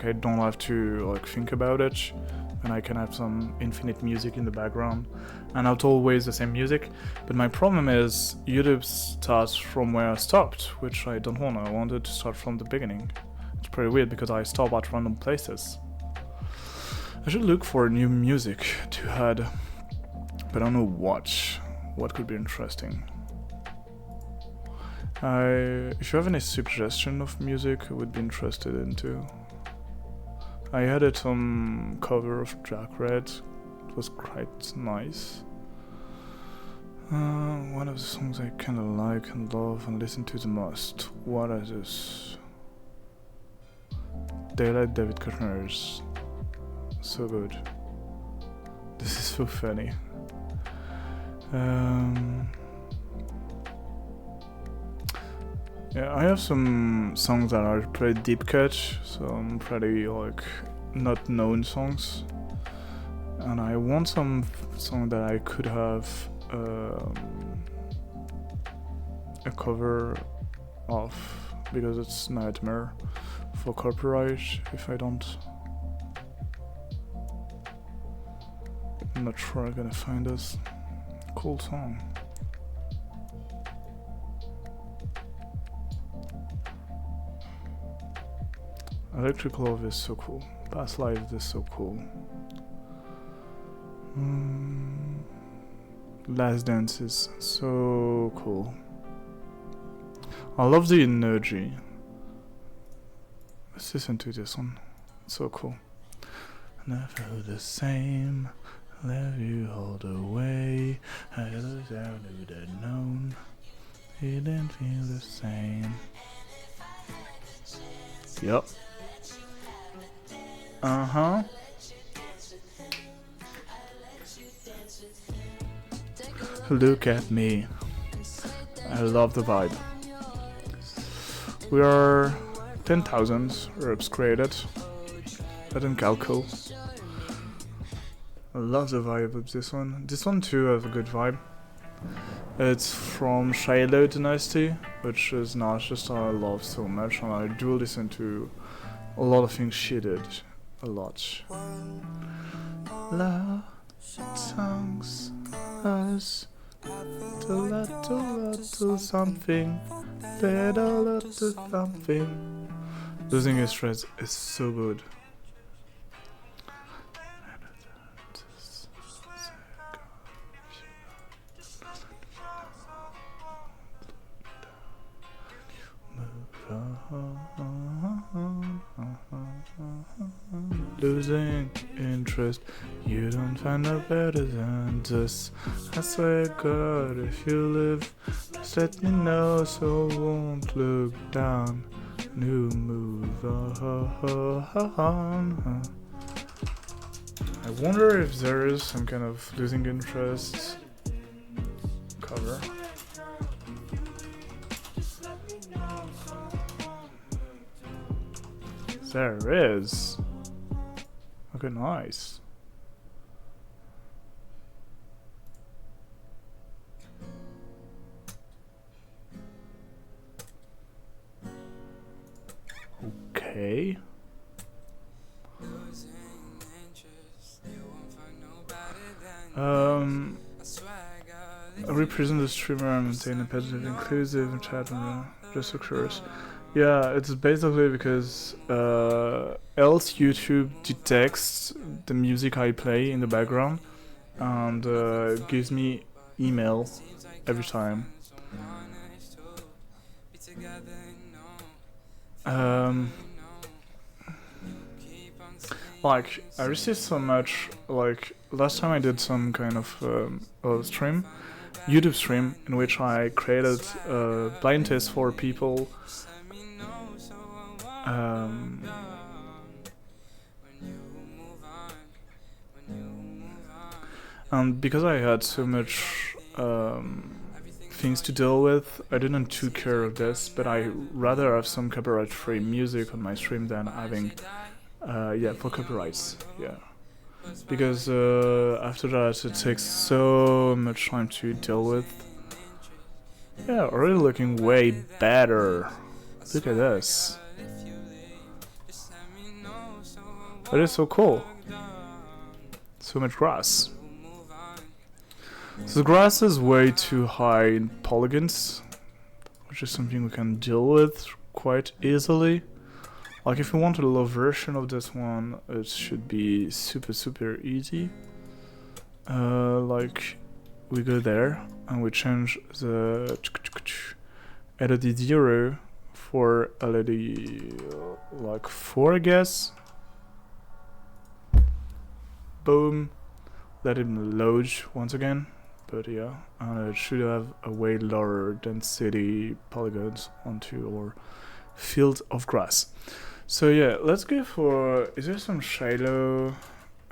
I don't have to like think about it, and I can have some infinite music in the background, and not always the same music. But my problem is YouTube starts from where I stopped, which I don't want. I wanted to start from the beginning. It's pretty weird because I stop at random places. I should look for new music to add, but I don't know what could be interesting. If you have any suggestion of music, I would be interested in too. I added some cover of Jack Red. It was quite nice. One of the songs I kinda like and love and listen to the most. What is this? Daylight David Kushner's. So good. This is so funny. Yeah, I have some songs that are pretty deep cut, some pretty like not known songs, and I want some song that I could have a cover of, because it's nightmare for copyright if I don't. I'm not sure I'm gonna find this cool song. Electric Love is so cool. Past Life is so cool. Last Dance is so cool. I love the energy. Let's listen to this one. It's so cool. Never the same. Love you all the way. I lose out who'd have known. He didn't feel the same. Yup. Uh-huh. Look at me. I love the vibe. We are 10,000 herbs created. I didn't calculate. I love the vibe of this one. This one too has a good vibe. It's from Shiloh Dynasty, which is an artist I love so much, and I do listen to a lot of things she did. A lot. Love songs us to little something, little something. Losing his stress is so good. Losing interest, you don't find out better than this. I swear God, if you live, just let me know so I won't look down. New move on. I wonder if there is some kind of losing interest cover. There is. Okay, nice. Okay. I represent the streamer and maintain a positive, inclusive chat room. Just so curious. Yeah, it's basically because else YouTube detects the music I play in the background and gives me email every time. Um, like I received so much. Like last time I did some kind of stream, YouTube stream, in which I created a blind test for people. Um, and because I had so much things to deal with, I didn't take care of this, but I rather have some copyright-free music on my stream than having, yeah, for copyrights, yeah. Because after that, it takes so much time to deal with. Yeah, already looking way better. Look at this. That is so cool. So much grass. So the grass is way too high in polygons, which is something we can deal with quite easily. Like if you want a low version of this one, it should be super easy. Like we go there and we change the LED 0 for LED like 4, I guess. Boom. Let it load once again. But yeah, and it should have a way lower density polygons onto our field of grass. So yeah, let's go for, is there some Shiloh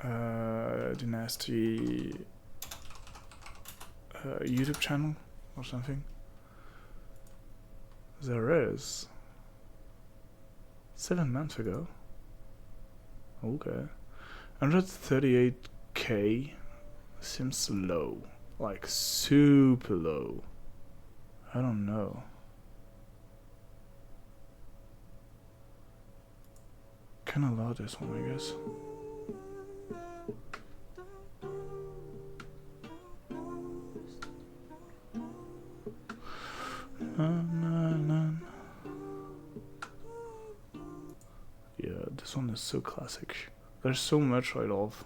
Dynasty YouTube channel or something? There is. 7 months ago. Okay. 138k seems low. Like super low. I don't know. Can allow this one, I guess. Yeah, this one is so classic. There's so much I love.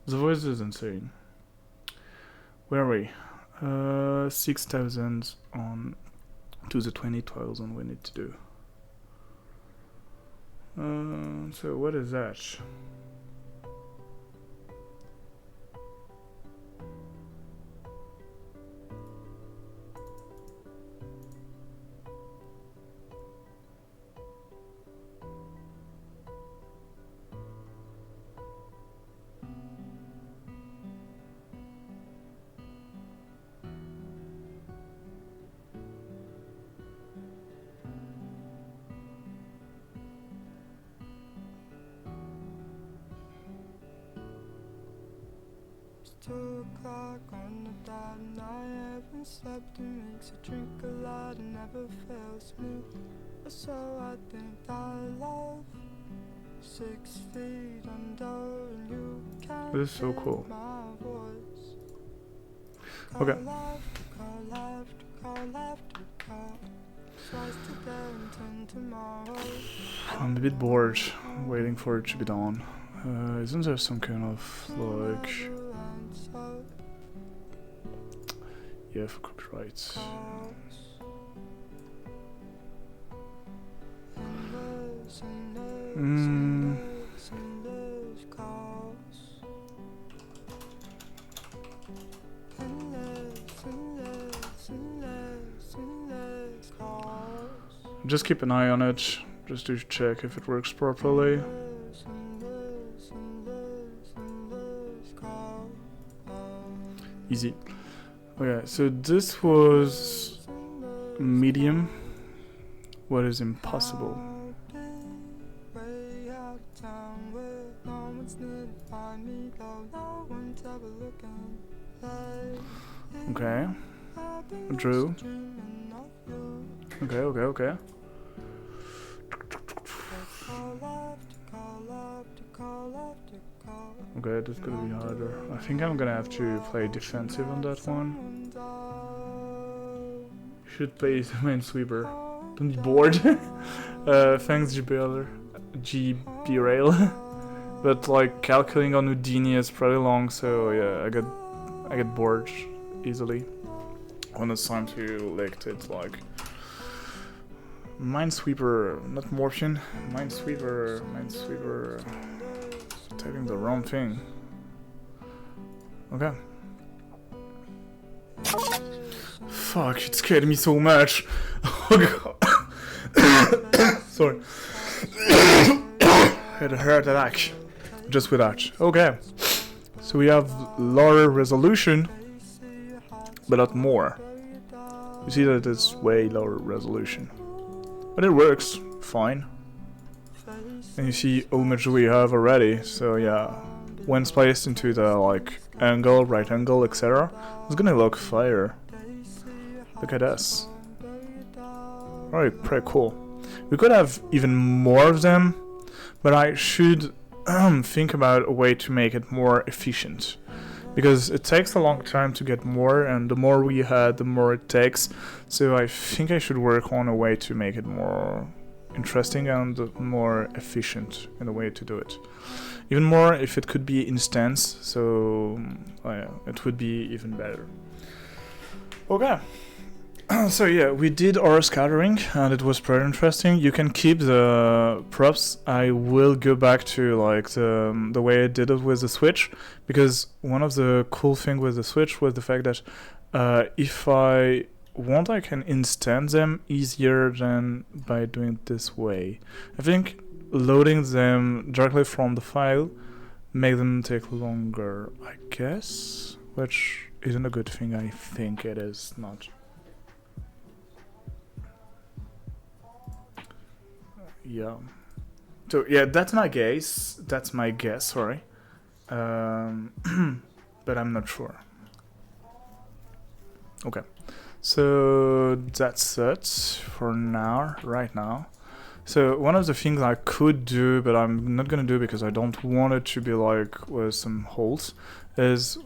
The voice is insane. Where are we? 6,000 on to the 20,000 we need to do. So what is that? It's 2 o'clock on the dot and I haven't slept. It makes you drink a lot and never fails me. So I think I love 6 feet under and you can't. This is so cool. My voice. Okay. Call after call. Twice today and 10 tomorrow. I'm a bit bored waiting for it to be done. Isn't there some kind of like, yeah, for copyrights? Just keep an eye on it, just to check if it works properly. Easy. Okay, so this was medium. What is impossible? Okay. Drew. Okay. Okay, that's gonna be harder. I think I'm gonna have to play defensive on that one. Should play the main sweeper. Don't be bored. Thanks GB Rail. But like calculating on Houdini is pretty long, so yeah, I get bored easily when it's time to elect it. Like Minesweeper, not Morphin. Minesweeper. Typing the wrong thing. Okay. Fuck, it scared me so much. Oh god. Sorry. Had a heart attack. Just with that. Okay. So we have lower resolution, but not more. You see that it's way lower resolution. But it works fine. And you see how much we have already. So yeah, when placed into the like angle, right angle, etc., it's gonna look fire. Look at this. Alright, pretty cool. We could have even more of them, but I should think about a way to make it more efficient. Because it takes a long time to get more, and the more we had, the more it takes. So I think I should work on a way to make it more interesting and more efficient in a way to do it. Even more if it could be instance, so yeah, it would be even better. Okay. So yeah, we did our scattering and it was pretty interesting. You can keep the props. I will go back to like the way I did it with the switch, because one of the cool thing with the switch was the fact that if I want, I can instant them easier than by doing it this way. I think loading them directly from the file make them take longer, I guess, which isn't a good thing. I think it is not. Yeah. So yeah, that's my guess. That's my guess. Sorry, but I'm not sure. Okay, so that's it for now. Right now. So one of the things I could do, but I'm not gonna do because I don't want it to be like with some holes, is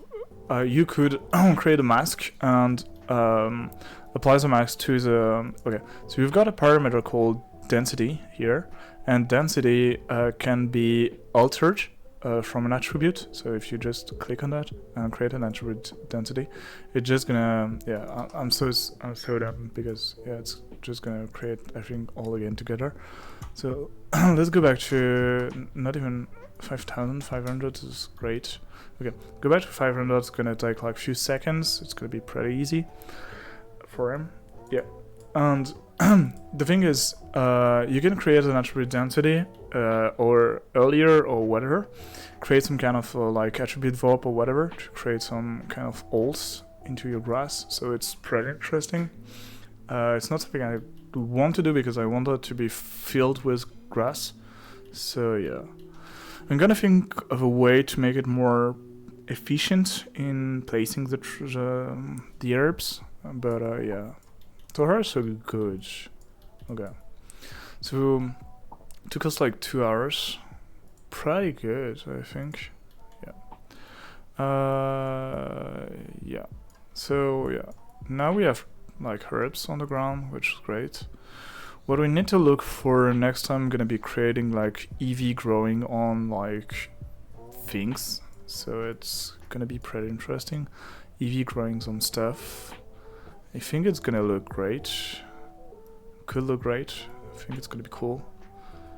you could create a mask and apply the mask to the. Okay, so you've got a parameter called density here, and density can be altered from an attribute. So if you just click on that and create an attribute density, it's just gonna I'm so dumb because yeah, it's just gonna create everything all again together. So let's go back to not even 5,500 is great. Okay, go back to 500. It's gonna take like a few seconds. It's gonna be pretty easy for him. Yeah, and the thing is, you can create an attribute density or earlier or whatever, create some kind of like attribute VOP or whatever to create some kind of alts into your grass. So it's pretty interesting. It's not something I want to do because I want it to be filled with grass. So yeah, I'm gonna think of a way to make it more efficient in placing the herbs. But yeah. So far so good. Okay. So took us like 2 hours. Pretty good, I think. Yeah. Yeah. So yeah. Now we have like herbs on the ground, which is great. What we need to look for next time, I'm gonna be creating like EV growing on like things. So it's gonna be pretty interesting. EV growing some stuff. I think it's gonna look great. Could look great. I think it's gonna be cool.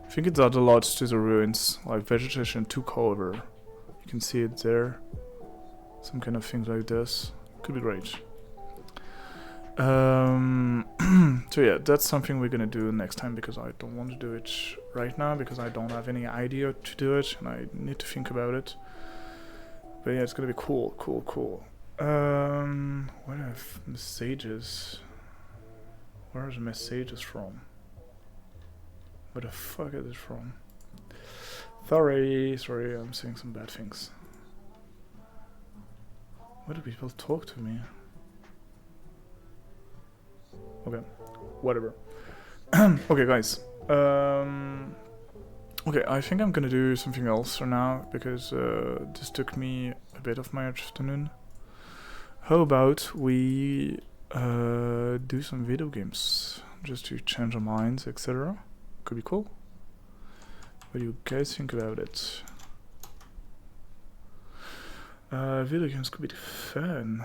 I think it adds a lot to the ruins, like vegetation took over. You can see it there. Some kind of things like this. Could be great. So yeah, that's something we're gonna do next time because I don't want to do it right now because I don't have any idea to do it and I need to think about it. But yeah, it's gonna be cool. What are messages? Where are the messages from? Where the fuck is it from? Sorry, I'm saying some bad things. Why do people talk to me? Okay, whatever. Okay, guys. Okay, I think I'm gonna do something else for now, because this took me a bit of my afternoon. How about we do some video games, just to change our minds, etc. Could be cool. What do you guys think about it? Video games could be fun.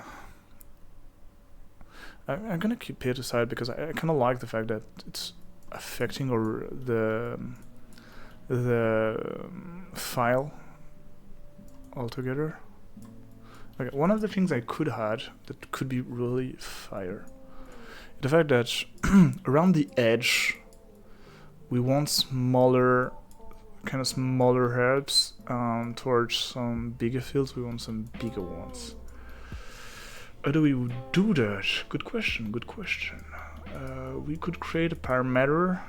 I'm gonna keep it aside because I kind of like the fact that it's affecting the file altogether. Okay, one of the things I could add that could be really fire, the fact that around the edge we want smaller, kind of smaller herbs. Towards some bigger fields we want some bigger ones. How do we do that? Good question, good question. We could create a parameter.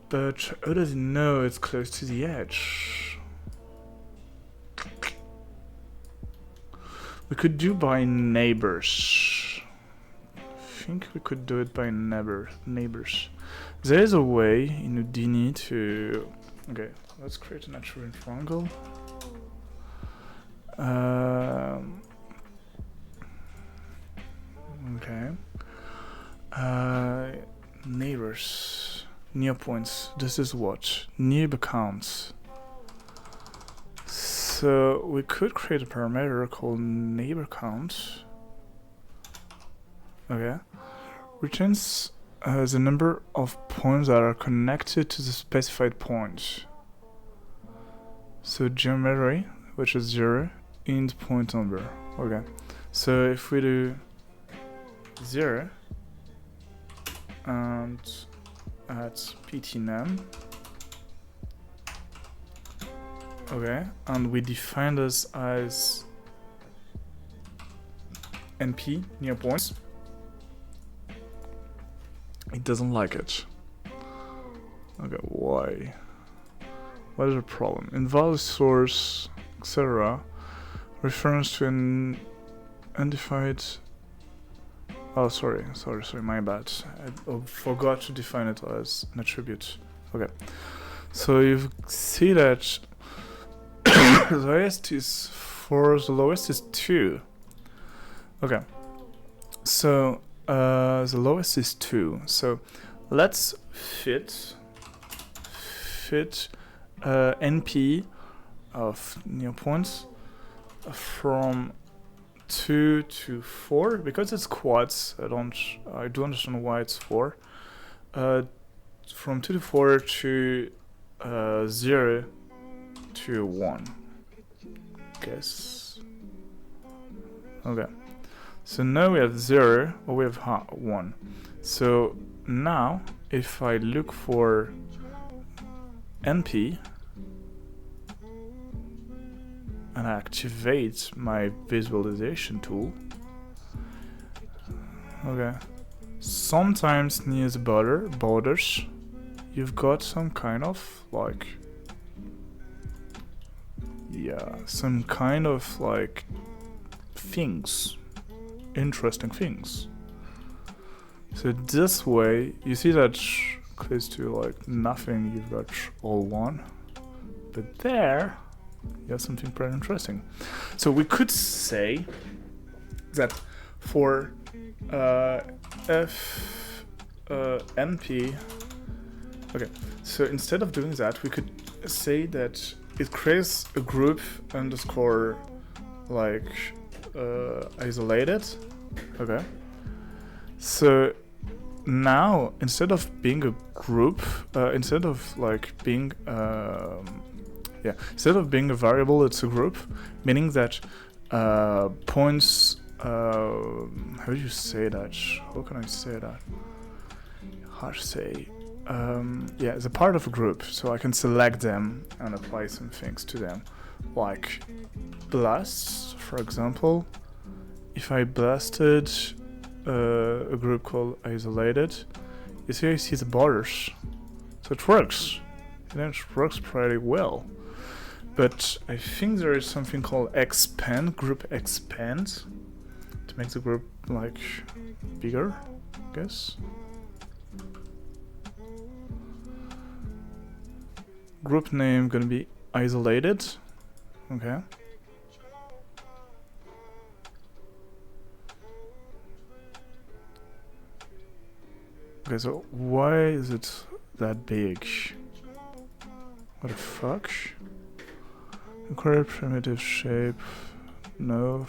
But how does it know it's close to the edge? We could do by neighbors. I think we could do it by neighbors. There is a way in Houdini to... Okay, let's create a natural triangle. Okay. Neighbors. Near points. This is what? Neighbor counts. So we could create a parameter called neighbor count. Okay. Returns the number of points that are connected to the specified point. So geometry, which is 0, int point number. Okay. So if we do 0 and at ptnum, okay, and we define this as np, near points, it doesn't like it. Okay, why? What is the problem? Invalid source, etc. refers to an undefined... Oh, sorry, my bad. I forgot to define it as an attribute. Okay, so you see that the highest is 4, the lowest is 2. Okay, so the lowest is 2. So let's fit NP of near points from 2 to 4, because it's quads. I do understand why it's 4. From 2 to 4 to 0 to 1. Guess. Okay. So now we have 0, or we have 1. So now, if I look for NP and I activate my visualization tool, okay, sometimes near the borders you've got some kind of like, yeah, some kind of like things, interesting things. So this way you see that close to like nothing you've got all 1, but there you have something pretty interesting. So we could say that for np, okay, so instead of doing that we could say that it creates a group underscore like isolated. Okay, so now instead of being a group, instead of being a variable, it's a group, meaning that points, how do you say that? How can I say that? Hard to say. Yeah, it's a part of a group, so I can select them and apply some things to them, like blasts, for example. If I blasted a group called isolated, you see I see the borders, so it works. It works pretty well. But I think there is something called expand, group expand, to make the group like bigger. guess. Group name gonna be isolated. Okay. Okay, so why is it that big? What the fuck? Incorrect primitive shape. No.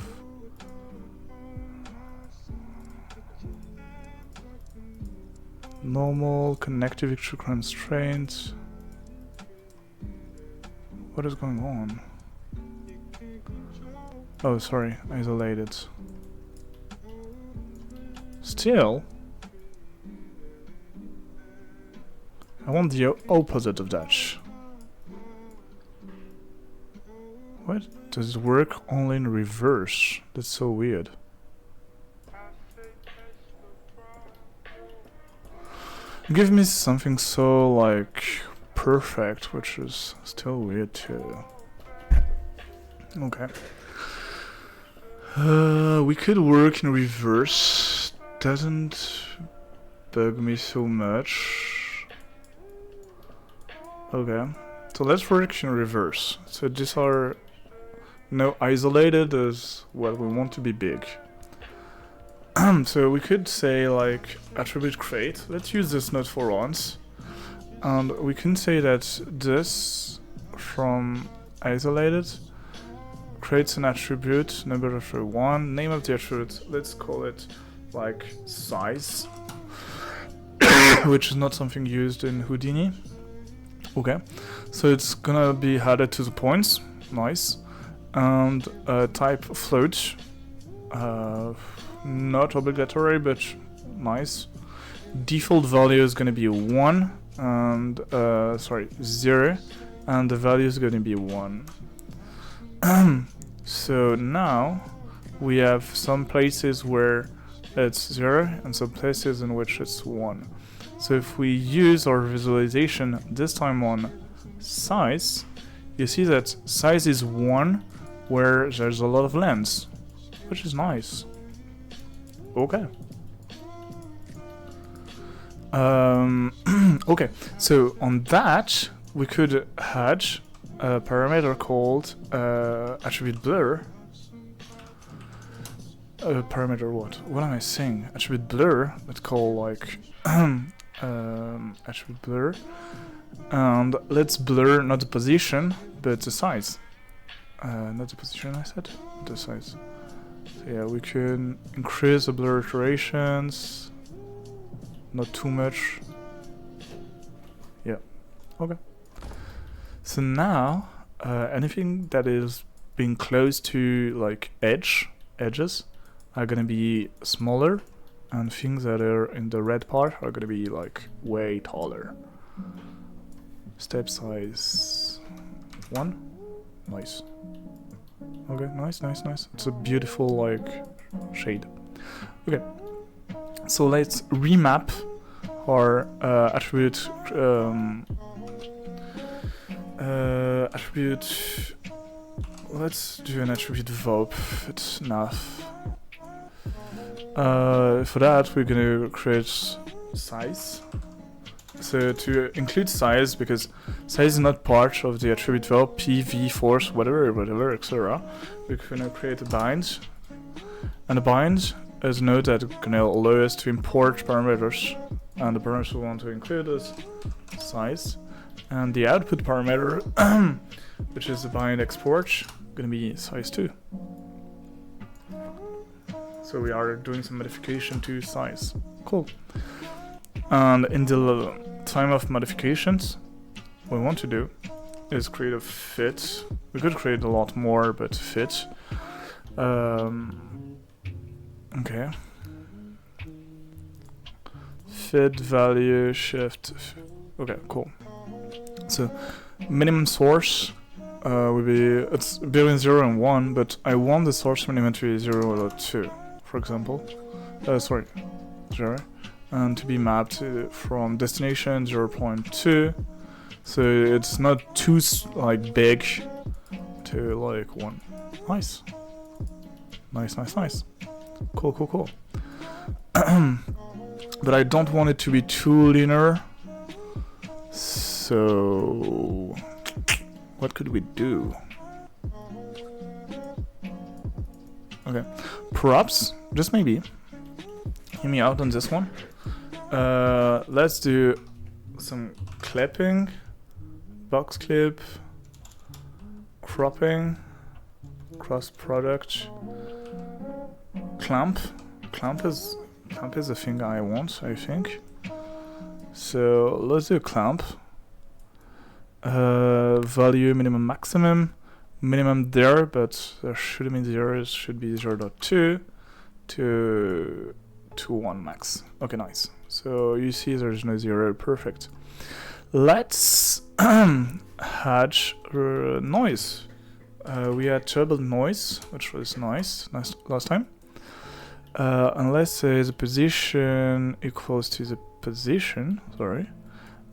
Normal connectivity constraint. What is going on? Oh, sorry, isolated. Still, I want the opposite of that. What? Does it work only in reverse? That's so weird. Give me something so, like, perfect, which is still weird too. Okay. We could work in reverse. Doesn't bug me so much. Okay. So let's work in reverse. So these are no isolated as what we want to be big. So we could say like attribute create. Let's use this node for once. And we can say that this from isolated creates an attribute, number of 1, name of the attribute, let's call it like size, which is not something used in Houdini. Okay, so it's gonna be added to the points, nice, and type float, not obligatory but nice. Default value is gonna be 1 and 0, and the value is gonna be 1. So now we have some places where it's 0 and some places in which it's 1. So if we use our visualization this time on size, you see that size is 1 where there's a lot of lens, which is nice. Okay. Okay, so on that we could add a parameter called attribute blur. Parameter what? What am I saying? Attribute blur. Let's call like attribute blur, and let's blur not the position but the size. Not the position I said, the size. So yeah, we can increase the blur iterations. Not too much. Yeah. Okay. So now, anything that is being close to like edges are gonna be smaller, and things that are in the red part are gonna be like way taller. Step size 1. Nice. Okay, nice. It's a beautiful like shade. Okay. So let's remap our attribute attribute. Let's do an attribute VOP. It's enough. For that, we're gonna create size. So to include size, because size is not part of the attribute VOP, P, V, force, whatever, etc. We're gonna create a bind, and a bind is a node that's gonna allow us to import parameters, and the parameters we want to include is size, and the output parameter, which is the bind export, gonna be size 2. So we are doing some modification to size. Cool. And in the time of modifications, what we want to do is create a fit. We could create a lot more, but fit. Okay. Fit value shift. Okay, cool. So minimum source will be, it's between 0 and 1, but I want the source minimum to be 0 or 2, for example. 0. And to be mapped from destination 0.2, so it's not too like big to like 1. Nice. Cool. but I don't want it to be too linear. So what could we do? Okay, perhaps, just maybe, hear me out on this one. Let's do some clipping, box clip, cropping, cross product, clamp. Clamp is the thing I want, I think. So let's do clamp. Value minimum maximum. Minimum there, but there shouldn't be zero. It should be 0.2 to 1 max. Okay, nice. So you see there's no zero. Perfect. Let's add noise. We had turbo noise, which was nice last time. And let's say the position equals to the position. Sorry,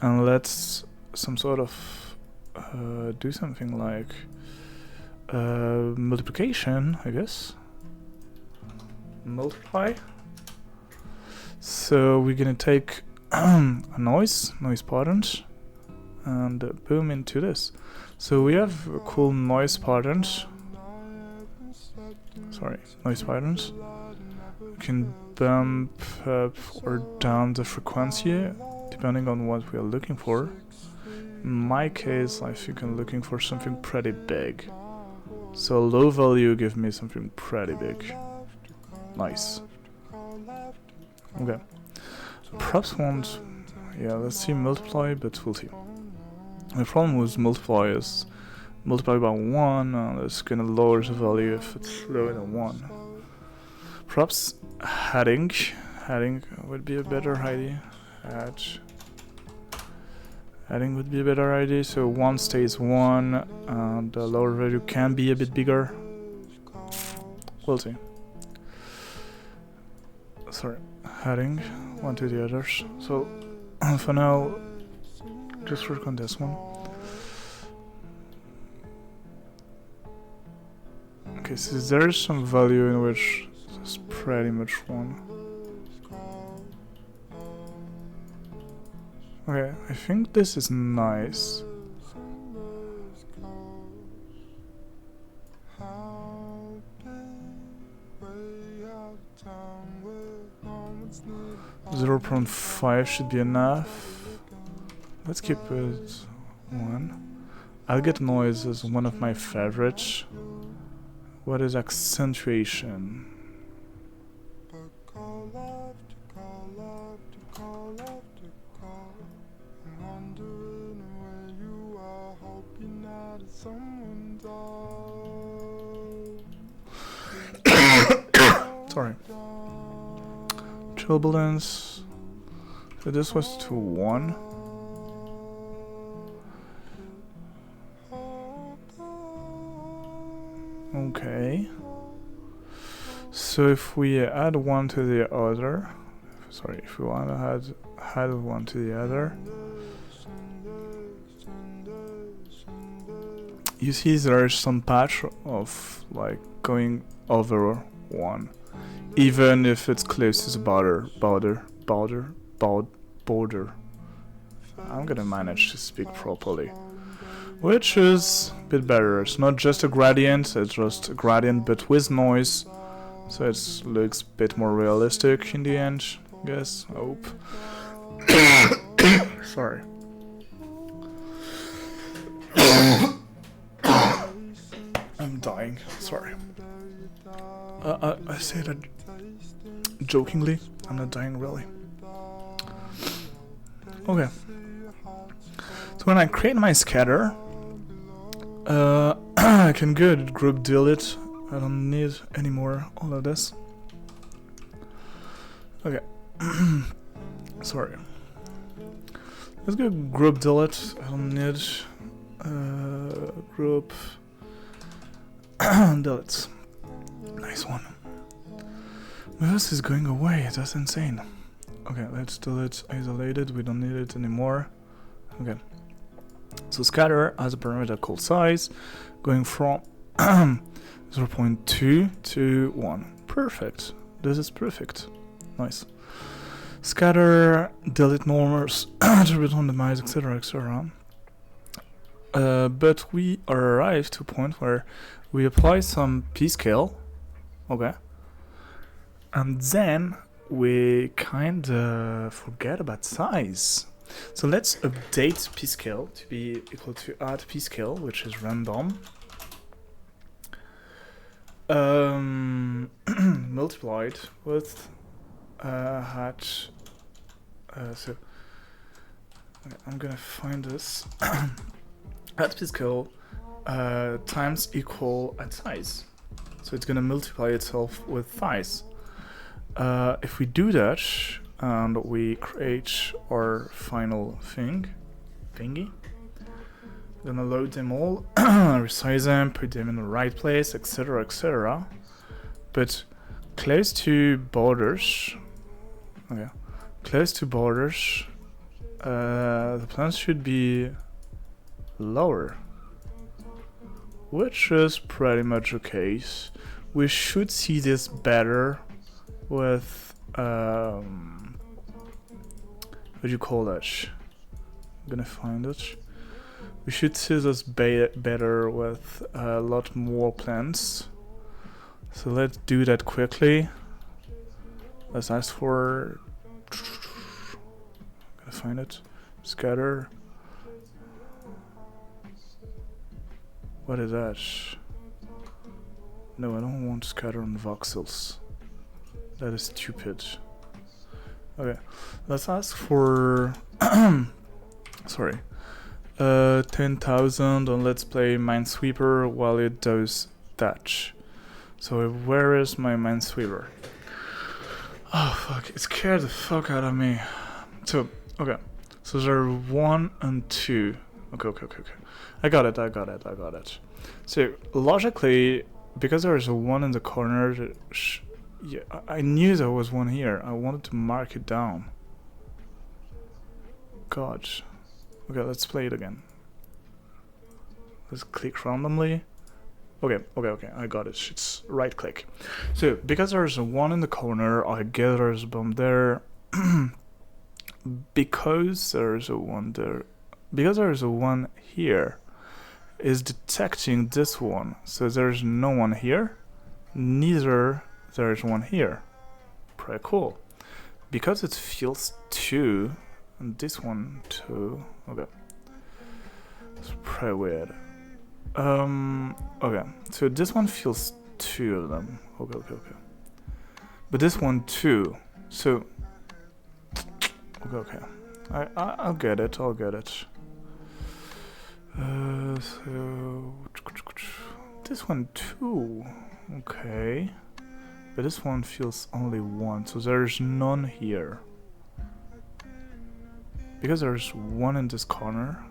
and let's some sort of do something like multiplication, I guess. Multiply. So we're gonna take a noise pattern and boom into this. So we have a cool noise patterns. Sorry, noise patterns. We can bump up or down the frequency depending on what we are looking for. In my case, I think I'm looking for something pretty big. So low value give me something pretty big. Nice. Okay. Perhaps won't. Yeah, let's see multiply, but we'll see. The problem with multiply is multiply by 1, and it's gonna lower the value if it's lower than 1. Perhaps heading would be a better idea. Heading would be a better idea. So 1 stays 1, and the lower value can be a bit bigger. We'll see. Sorry, heading one to the others. So for now, just work on this one. Okay, so there is some value in which it's pretty much 1. Okay, I think this is nice. .5 should be enough. Let's keep it 1. I'll get noise as one of my favorites. What is accentuation? Sorry. Turbulence. So this was to 1. Okay. So if we add one to the other, sorry, if we want to add one to the other, you see there is some patch of like going over 1, even if it's close to the border. I'm gonna manage to speak properly, which is a bit better. It's not just a gradient, it's just a gradient but with noise, so it looks a bit more realistic in the end, I guess, I hope. Sorry. I'm dying, sorry. I say that jokingly, I'm not dying really. Okay. So when I create my scatter, I can go to group delete. I don't need anymore all of this. Okay. Sorry. Let's go group delete. I don't need group delete. Nice one. This is going away. That's insane. Okay, let's delete isolated. We don't need it anymore. Okay. So scatter has a parameter called size, going from 0.2 to 1. Perfect. This is perfect. Nice. scatter, delete normals, attribute randomize, etc., etc. But we arrive to a point where we apply some p-scale, okay, and then we kinda forget about size. So let's update p-scale to be equal to add p-scale, which is random, multiplied with hatch. So okay, I'm gonna find this. Add p-scale times equal at size. So it's gonna multiply itself with size. If we do that and we create our final thingy, we're gonna load them all, resize them, put them in the right place, etc., etc. But close to borders, okay, close to borders, the plants should be lower, which is pretty much the case. We should see this better with what do you call that? I'm gonna find it. We should see this better with a lot more plants. So let's do that quickly. Let's ask for. Gotta find it. Scatter. What is that? No, I don't want to scatter on voxels. That is stupid. Okay, let's ask for sorry, 10,000, and let's play Minesweeper while it does that. So where is my Minesweeper? Oh fuck, it scared the fuck out of me. So okay, so there are 1 and 2. Okay. I got it. So logically, because there is a 1 in the corner, yeah, I knew there was one here. I wanted to mark it down. God. Okay, let's play it again. Let's click randomly. Okay, I got it. It's right click. So, because there's a 1 in the corner, I get there's a bomb there. Because there's a 1 there. Because there's a 1 here, is detecting this one. So there's no one here. Neither there's one here. Pretty cool. Because it feels 2, and this one 2. Okay. It's pretty weird. Okay. So this one feels 2 of them. Okay. But this one 2. So. Okay. I'll get it. So this one 2. Okay. But this one feels only 1, so there's none here. Because there's 1 in this corner.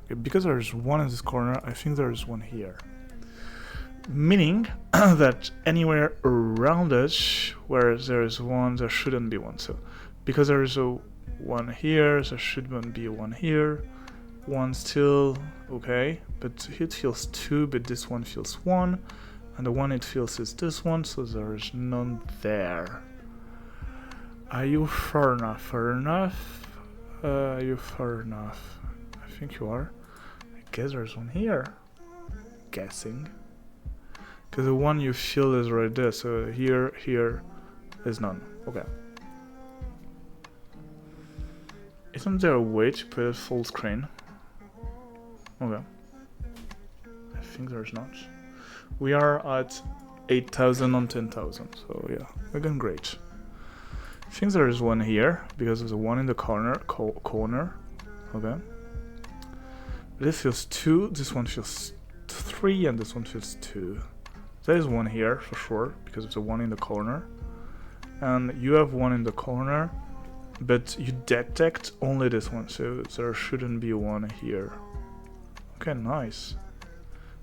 Okay, because there's 1 in this corner, I think there's 1 here. Meaning that anywhere around us where there is 1, there shouldn't be 1. So because there is a 1 here, there shouldn't be a 1 here. 1 still, okay, but it feels 2, but this one feels 1, and the one it feels is this one, so there is none there. Are you far enough? Are you far enough? I think you are. I guess there's one here. Guessing. Because the one you feel is right there, so here is none. Okay. Isn't there a way to put it full screen? Okay. I think there's not. We are at 8,000 on 10,000, so yeah, we're going great. I think there is one here, because there's a 1 in the corner, okay. This feels 2, this one feels 3, and this one feels 2. There is 1 here, for sure, because it's a 1 in the corner. And you have 1 in the corner, but you detect only this one, so there shouldn't be 1 here. Okay, nice.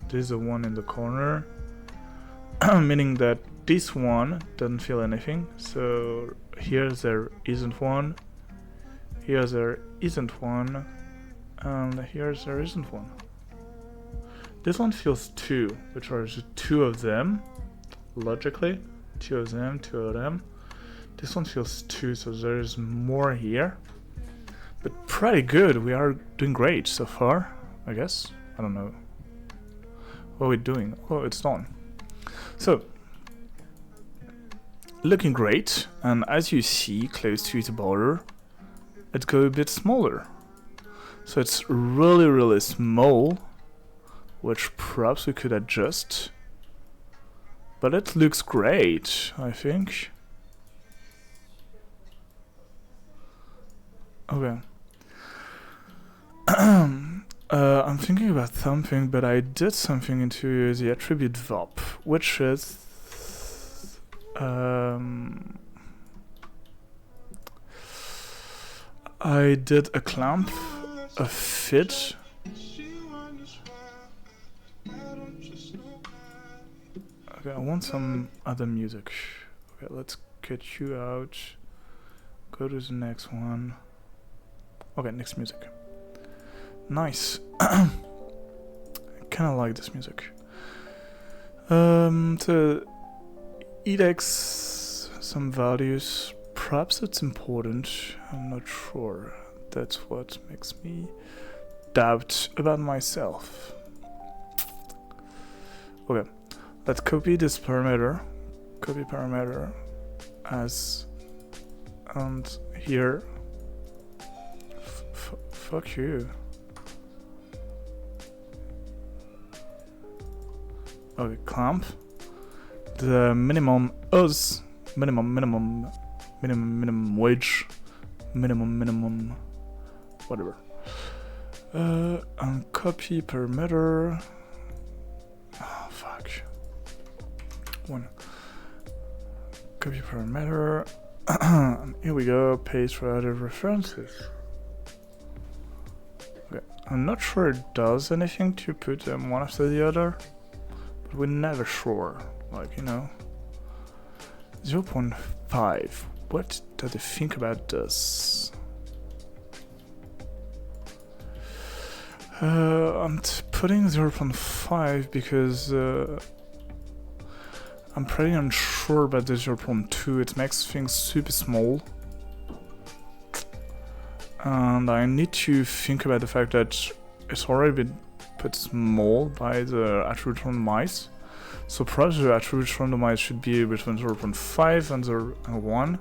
There's a 1 in the corner, meaning that this one doesn't feel anything. So here there isn't 1, here there isn't 1, and here there isn't 1. This one feels 2, which are the 2 of them, logically, Two of them, two of them. This one feels 2, so there's more here. But pretty good. We are doing great so far, I guess. I don't know. What are we doing? Oh, it's done. So, looking great. And as you see, close to the border, it goes a bit smaller. So it's really, really small, which perhaps we could adjust. But it looks great, I think. Okay. I'm thinking about something, but I did something into the attribute VOP, which is I did a clamp, a fit. Okay, I want some other music. Okay, let's get you out. Go to the next one. Okay, next music. Nice. I kinda like this music. To index some values, perhaps it's important. I'm not sure. That's what makes me doubt about myself. Okay, let's copy this parameter. Copy parameter as and here. Fuck you. Okay, clamp. The minimum is minimum wage, minimum whatever. And copy parameter. Oh fuck. One. Copy parameter. And here we go. Paste for other references. Okay, I'm not sure it does anything to put them one after the other. But we're never sure, like, you know. 0.5. What do they think about this? I'm putting 0.5 because I'm pretty unsure about the 0.2. It makes things super small. And I need to think about the fact that it's already been put small by the attribute randomize. So perhaps the attribute randomize should be between 0.5 and 1.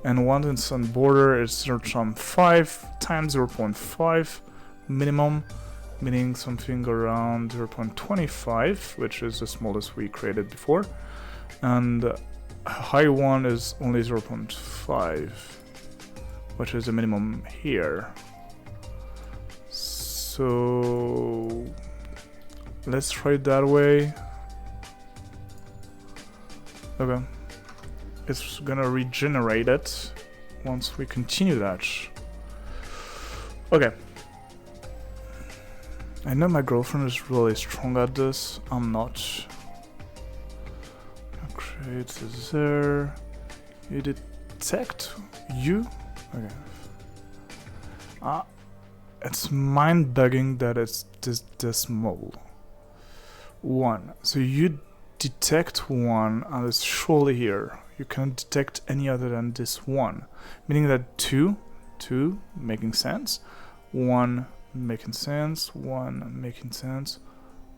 And one that's on border is 0.5 times 0.5 minimum, meaning something around 0.25, which is the smallest we created before. And high one is only 0.5, which is the minimum here. So let's try it that way. Okay, it's gonna regenerate it once we continue that. Okay, I know my girlfriend is really strong at this. I'm not. Create this there. You detect you. Okay. It's mind-bugging that it's this small. 1. So you detect 1 and it's surely here. You cannot detect any other than this 1. Meaning that 2 making sense. 1 making sense. 1 making sense.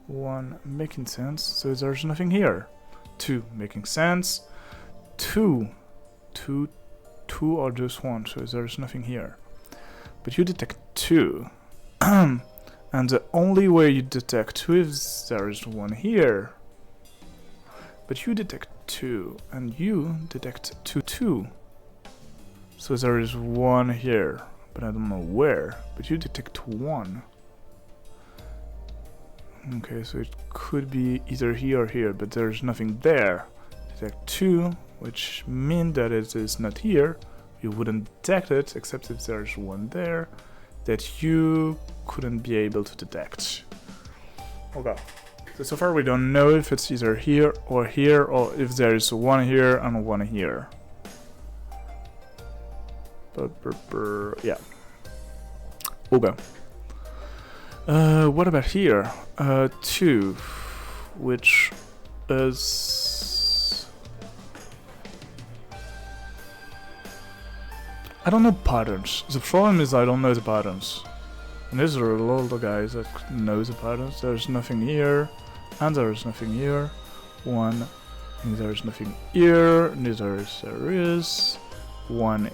1 making sense. So there's nothing here. 2 making sense. 2 or just 1. So there's nothing here. But you detect 2. And the only way you detect 2 is there is 1 here. But you detect 2, and you detect 2 too. So there is 1 here, but I don't know where. But you detect 1. Okay, so it could be either here or here, but there's nothing there. Detect 2, which means that it is not here. You wouldn't detect it, except if there's 1 there that you couldn't be able to detect. Okay. So far we don't know if it's either here, or if there is 1 here and 1 here. Yeah. Okay. What about here? 2, which is I don't know patterns. The problem is I don't know the patterns. And these are a lot of guys that know the patterns. There's nothing here, and there's nothing here. One, and there's nothing here, neither there is. One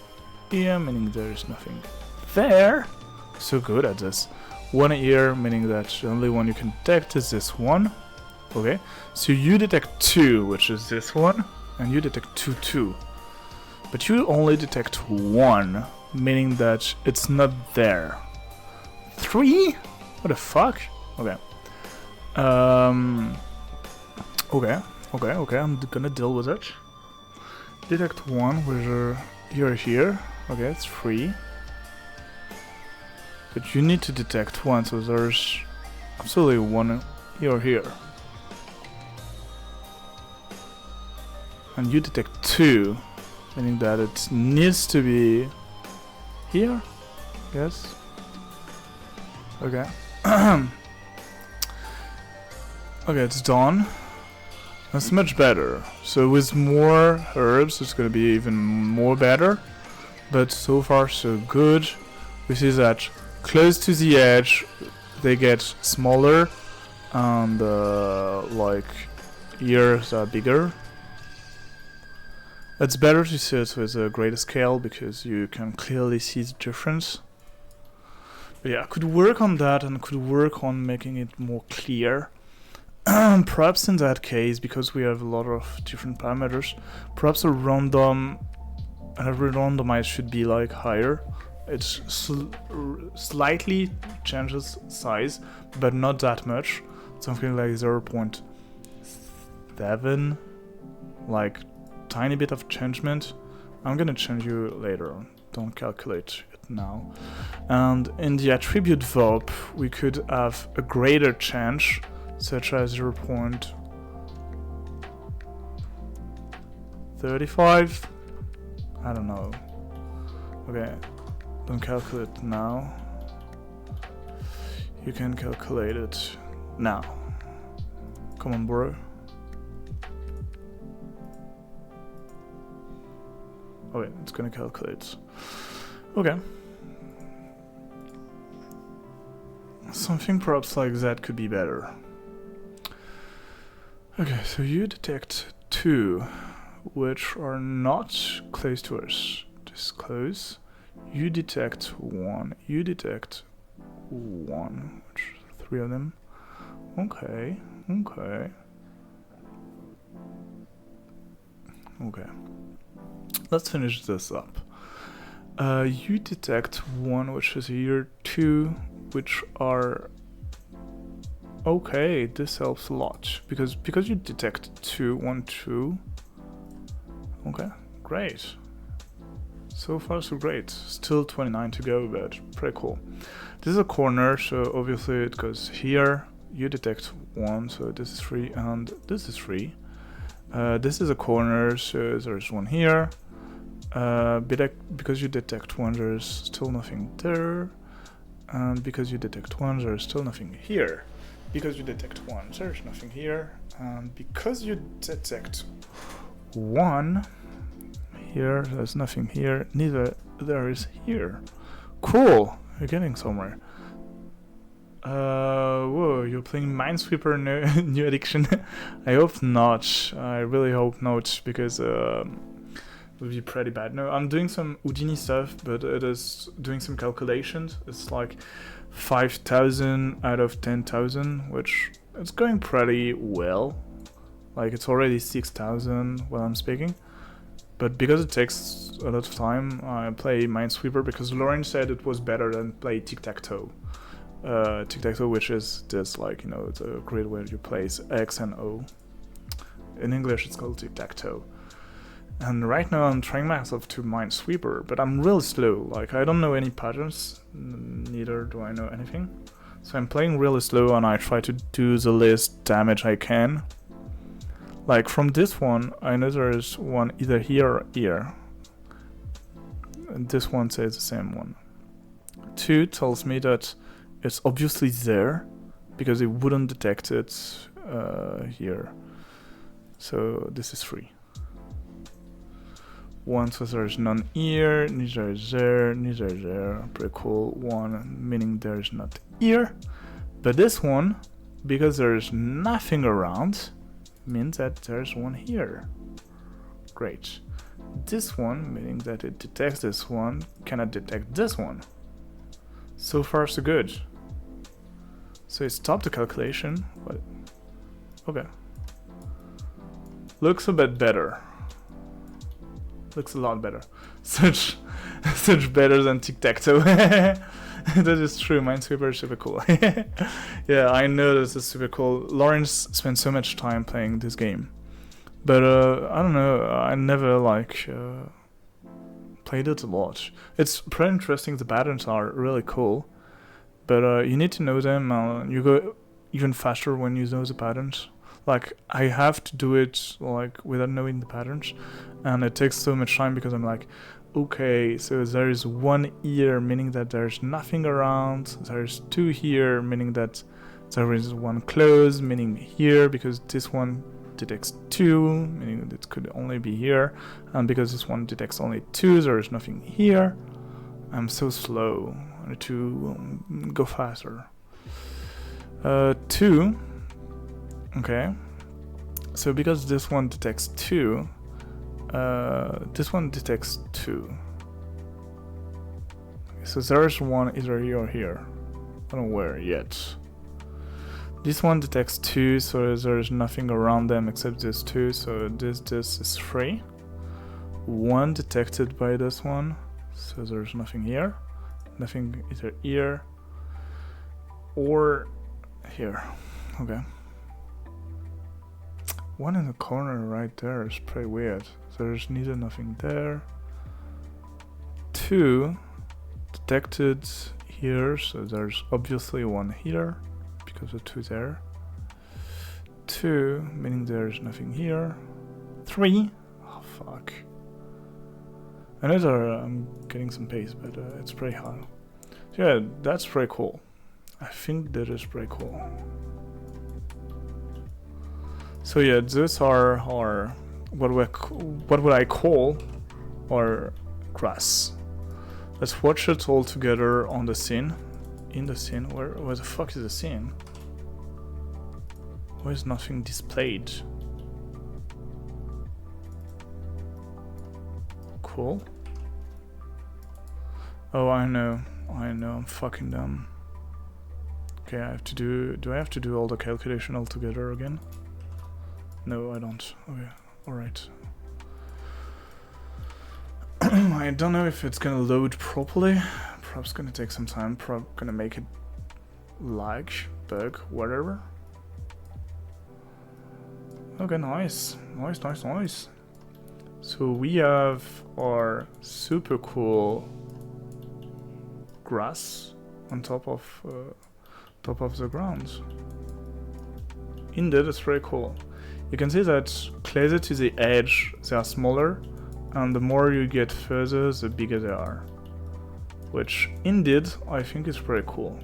here, meaning there's nothing there. So good at this. One here, meaning that the only one you can detect is this one. Okay, so you detect 2, which is this one, and you detect 2, 2. But you only detect 1, meaning that it's not there. 3? What the fuck? Okay. Okay, I'm gonna deal with it. Detect 1, whether you're here. Okay, it's 3. But you need to detect 1, so there's absolutely 1 here, here. And you detect 2, meaning that it needs to be here. Yes. Okay. Okay, it's done. That's much better. So with more herbs, it's gonna be even more better. But so far, so good. We see that close to the edge, they get smaller, and like ears are bigger. It's better to see it with a greater scale because you can clearly see the difference. But yeah, I could work on that and could work on making it more clear. Perhaps in that case, because we have a lot of different parameters, perhaps a randomized should be like higher. It slightly changes size, but not that much. Something like 0.7, like tiny bit of changement. I'm gonna change you later on. Don't calculate it now. And in the attribute verb, we could have a greater change, such as 0.35. I don't know. Okay, don't calculate now. You can calculate it now. Come on, bro. Okay, it's gonna calculate. Okay. Something perhaps like that could be better. Okay, so you detect 2, which are not close to us. Just close. You detect 1. You detect 1, which 3 of them. Okay, okay. Okay. Let's finish this up. You detect 1, which is here, 2, which are okay. This helps a lot because you detect 2, 1, 2. Okay, great. So far so great. Still 29 to go, but pretty cool. This is a corner, so obviously it goes here. You detect 1, so this is 3, and this is 3. This is a corner, so there's 1 here. Because you detect 1, there's still nothing there. And because you detect 1, there's still nothing here. Because you detect 1, there's nothing here. And because you detect 1, here, there's nothing here. Neither there is here. Cool! You're getting somewhere. Whoa, you're playing Minesweeper New Addiction? I hope not. I really hope not, because it would be pretty bad. No, I'm doing some Houdini stuff, but it is doing some calculations. It's like 5,000 out of 10,000, which it's going pretty well. Like, it's already 6,000 while I'm speaking. But because it takes a lot of time, I play Minesweeper because Lauren said it was better than play Tic-Tac-Toe. Tic-Tac-Toe, which is this, like, you know, it's a grid where you place X and O. In English, it's called Tic-Tac-Toe. And right now I'm trying myself to Minesweeper, but I'm really slow. Like, I don't know any patterns, neither do I know anything. So I'm playing really slow and I try to do the least damage I can. Like, from this one, I know there is one either here or here. And this one says the same one. 2 tells me that it's obviously there, because it wouldn't detect it here. So this is 3. 1, so there's none here, neither is there, neither is there. Pretty cool. 1, meaning there's not here. But this one, because there's nothing around, means that there's one here. Great. This one, meaning that it detects this one, cannot detect this one. So far, so good. So it stopped the calculation, but okay. Looks a bit better. Looks a lot better. Such better than tic-tac-toe. That is true. Minesweeper is super cool. Yeah, I know this is super cool. Lawrence spent so much time playing this game, but I don't know. I never like played it a lot. It's pretty interesting. The patterns are really cool, but you need to know them. You go even faster when you know the patterns. Like, I have to do it like without knowing the patterns, and it takes so much time because I'm like, okay, so there is 1 here, meaning that there's nothing around. There's 2 here, meaning that there is 1 closed, meaning here, because this one detects 2, meaning it could only be here, and because this one detects only 2, there is nothing here. I'm so slow. I need to go faster. 2. Okay. So because this one detects 2, this one detects 2. So there's one either here or here. I don't know where yet. This one detects 2, so there's nothing around them except this 2, so this is 3. 1 detected by this one, so there's nothing here. Nothing either here or here. Okay. 1 in the corner right there is pretty weird. There's neither nothing there. 2 detected here, so there's obviously 1 here because of 2 there. 2, meaning there's nothing here. 3, oh fuck. I know that I'm getting some pace, but it's pretty hard. So yeah, that's pretty cool. I think that is pretty cool. So yeah, those are what would I call our grass. Let's watch it all together on the scene. In the scene, where the fuck is the scene? Why is nothing displayed? Cool. Oh, I know, I'm fucking dumb. Okay, I have to do I have to do all the calculation all together again? No, I don't. Okay, alright. I don't know if it's gonna load properly. Perhaps gonna take some time. Probably gonna make it lag, bug, whatever. Okay, nice. Nice. So we have our super cool grass on top of the ground. Indeed, it's very cool. You can see that closer to the edge they are smaller, and the more you get further, the bigger they are. Which, indeed, I think is pretty cool.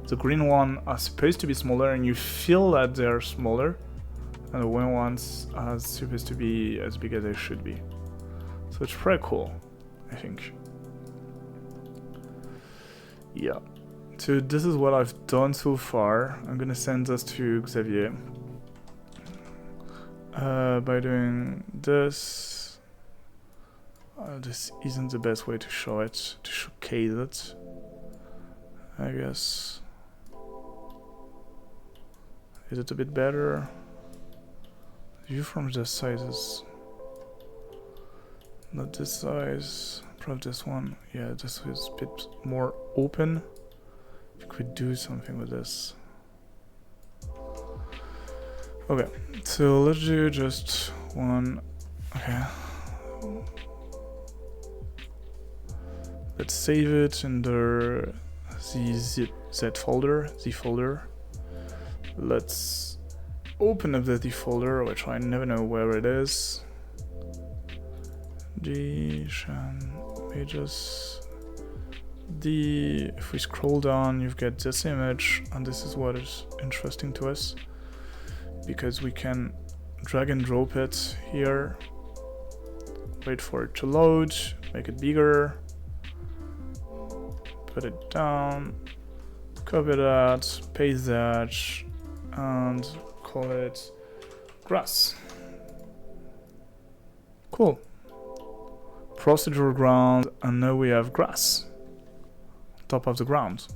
The green ones are supposed to be smaller, and you feel that they are smaller, and the white ones are supposed to be as big as they should be. So it's pretty cool, I think. Yeah. So this is what I've done so far. I'm gonna send this to Xavier. By doing this, this isn't the best way to show it, to showcase it, I guess. Is it a bit better? View from this size is not this size, probably this one. Yeah, this is a bit more open. If we could do something with this. Okay, so let's do just one. Okay. Let's save it in the Z folder. Let's open up the Z folder, which I never know where it is. Images. If we scroll down, you get this image, and this is what is interesting to us, because we can drag and drop it here wait for it to load, make it bigger, put it down, copy that, paste that, and call it grass. Cool. Procedural ground, and now we have grass. Top of the ground.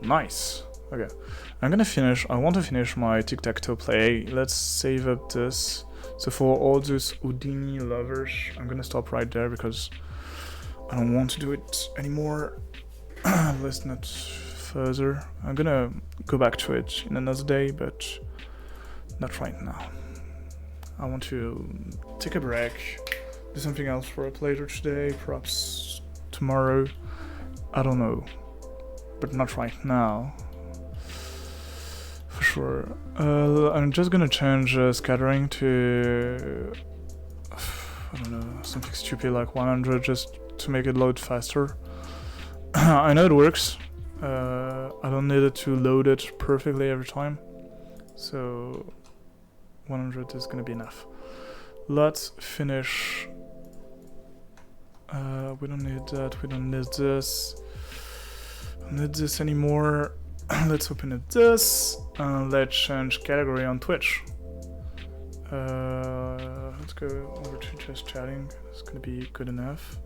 Nice. Okay. I want to finish my tic-tac-toe play. Let's save up this. So for all those Houdini lovers, I'm gonna stop right there because I don't want to do it anymore. Let's not further. I'm gonna go back to it in another day, but not right now. I want to take a break, do something else for it later today, perhaps tomorrow. I don't know, but not right now. For sure. I'm just gonna change scattering to, I don't know, something stupid like 100 just to make it load faster. I know it works. I don't need it to load it perfectly every time. So 100 is gonna be enough. Let's finish. We don't need that, we don't need this. I don't need this anymore. Let's open it this, and let's change category on Twitch. Let's go over to just chatting, it's gonna be good enough.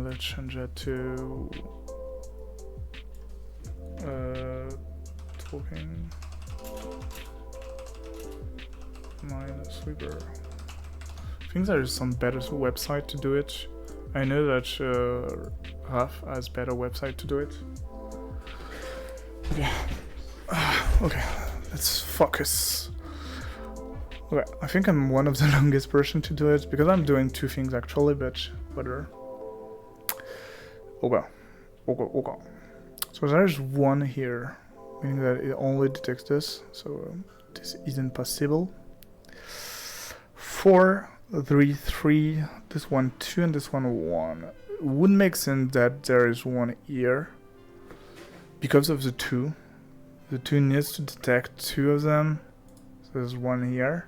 Let's change that to talking. Minus sweeper. I think there is some better website to do it. I know that Raf has better website to do it. Okay. Okay, let's focus. Okay, I think I'm one of the longest person to do it because I'm doing two things actually, but whatever. Okay. So there's one here, meaning that it only detects this, so this isn't possible. 4, 3, 3, this one 2, and this one 1. It would make sense that there is one here because of the 2. The 2 needs to detect 2 of them, so there's one here.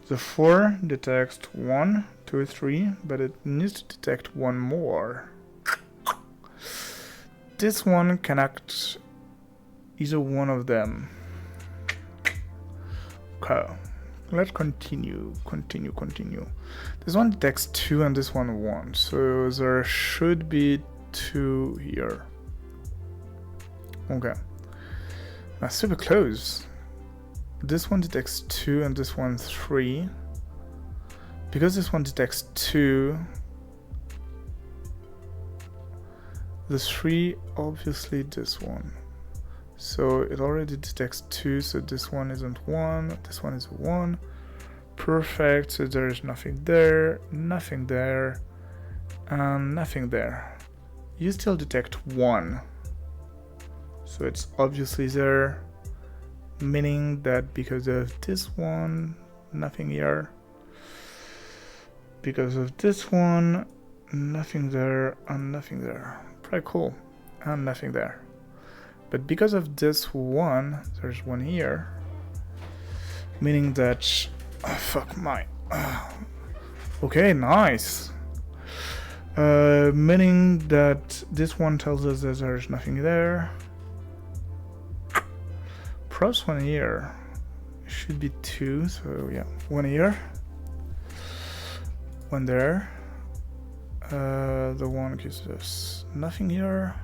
The 4 detects 1, 2, 3, but it needs to detect one more. This one can act either one of them. Okay, let's continue. This one detects 2 and this one 1, so there should be 2 here. Okay, that's super close. This one detects 2 and this one 3. Because this one detects 2, the 3 obviously this one. So it already detects 2, so this one isn't 1, this one is 1. Perfect, so there is nothing there, nothing there, and nothing there. You still detect 1. So it's obviously there, meaning that because of this one, nothing here. Because of this one, nothing there, and nothing there. Pretty cool, and nothing there. But because of this one, there's one here, meaning that, okay, nice. Meaning that this one tells us that there's nothing there. Plus one here should be 2, so yeah, 1 here, 1 there. The one gives us nothing here.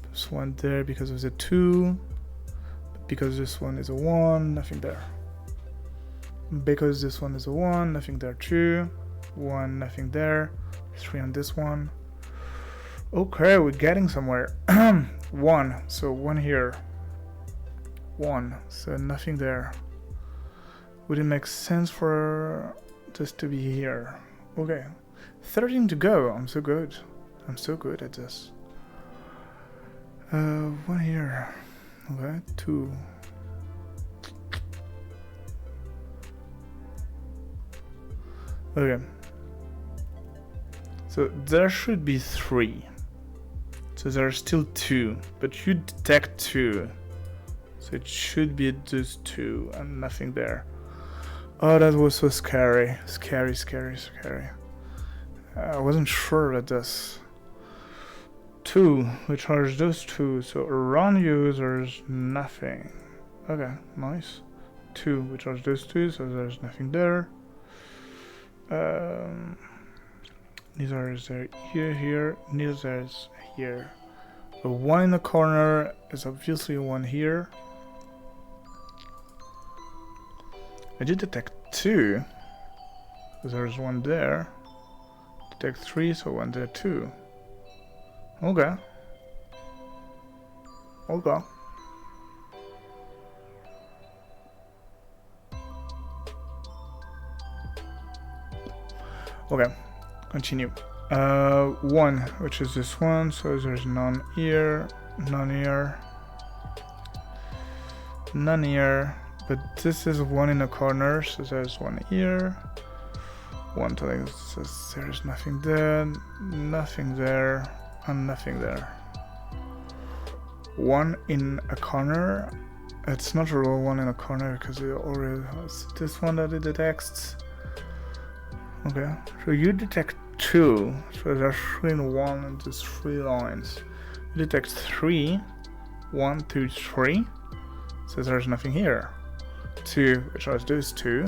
This one there because of the 2. Because this one is a 1, nothing there. Because this one is a 1, nothing there too. 1, nothing there. 3 on this one. Okay, we're getting somewhere. 1, so 1 here. 1, so nothing there. Would it make sense for this to be here? Okay, 13 to go. I'm so good. I'm so good at this. 1 here. Okay, 2. Okay. So there should be 3. So there are still 2, but you detect 2. So it should be just 2 and nothing there. Oh, that was so scary. Scary. I wasn't sure about this. 2, we charge those 2, so around you there's nothing. Okay, nice. 2, we charge those 2, so there's nothing there. Neither is there here, neither is here. The 1 in the corner is obviously 1 here. I did detect 2, so there's 1 there. Detect 3, so 1 there too. Okay. Okay. Okay, continue. 1, which is this one, so there's none here, none here, none here, but this is 1 in the corner, so there's 1 here. 1 telling us there's nothing there, nothing there, and nothing there. 1 in a corner. It's not a real 1 in a corner because it already has this one that it detects. Okay, so you detect 2, so there's 3 in 1 and there's 3 lines. You detect 3, 1, 2, 3, so there's nothing here. 2, which are those 2.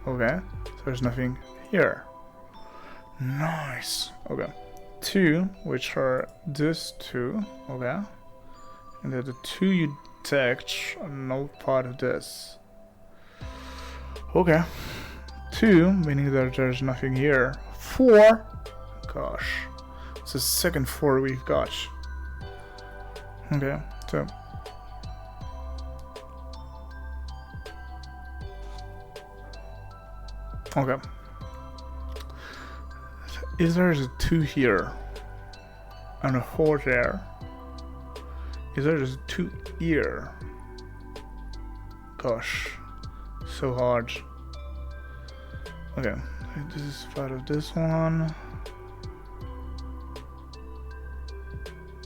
Okay, so there's nothing here. Nice. Okay. 2, which are these 2. Okay. And then the 2 you detect are not part of this. Okay. 2, meaning that there's nothing here. 4. Gosh. It's the second 4 we've got. Okay, so. Okay. If there's a 2 here and a 4 there, if there's a 2 here, gosh, so hard. Okay, this is part of this one.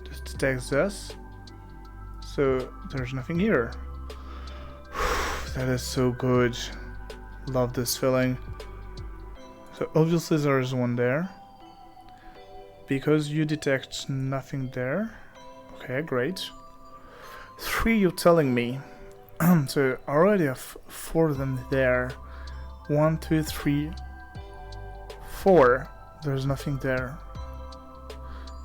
This detects this, so there's nothing here. That is so good. Love this feeling. So obviously there is 1 there. Because you detect nothing there. Okay, great. 3, you're telling me. So I already have 4 of them there. 1, 2, 3, 4. There's nothing there.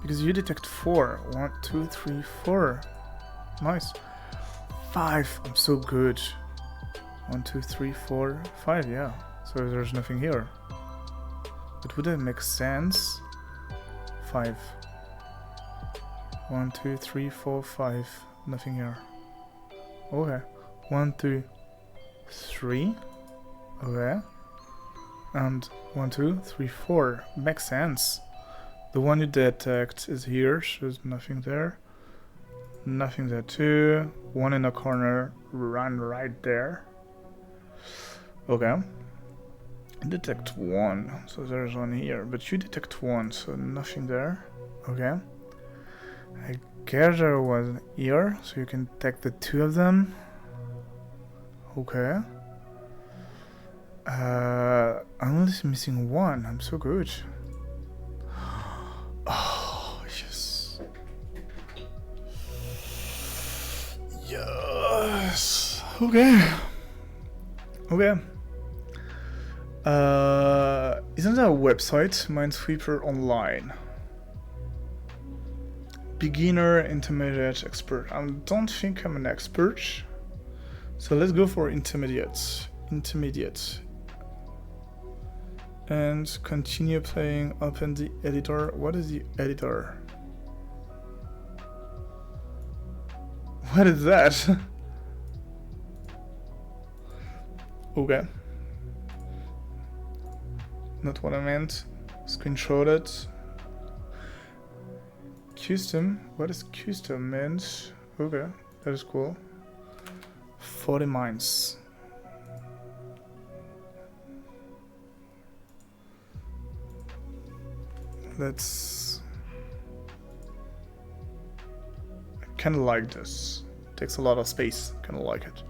Because you detect 4. 1, 2, 3, 4. Nice. 5. I'm so good. 1, 2, 3, 4, 5. Yeah. So there's nothing here. But would that make sense? 5. 1, 2, 3, 4, 5. Nothing here. Okay. 1, 2, 3. Okay. And 1, 2, 3, 4. Makes sense. The one you detect is here, so there's nothing there. Nothing there too. 1 in a corner, run right there. Okay. Detect 1, so there's 1 here, but you detect 1, so nothing there. Okay. I guess there was here, so you can detect the 2 of them. Okay. I'm only missing 1. I'm so good. Oh, yes. Yes. Okay. Okay. Isn't there a website, Minesweeper Online? Beginner, intermediate, expert. I don't think I'm an expert. So let's go for intermediate. Intermediate. And continue playing, open the editor. What is the editor? What is that? Okay. Not what I meant. Screenshot it. Custom? What is custom meant? Okay, that is cool. 40 mines. Let's... I kinda like this. Takes a lot of space. Kinda like it.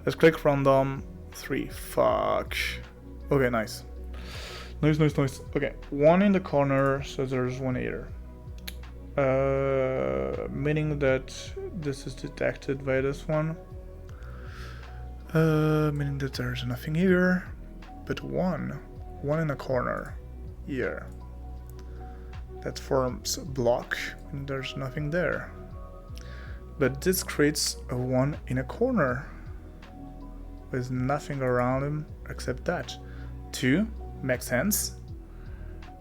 Let's click random 3. Fuck. Okay, nice. Nice. Okay, 1 in the corner, so there's 1 here. Meaning that this is detected by this one. Meaning that there's nothing here. But 1 in a corner here. That forms a block, and there's nothing there. But this creates a 1 in a corner with nothing around him except that. 2 makes sense.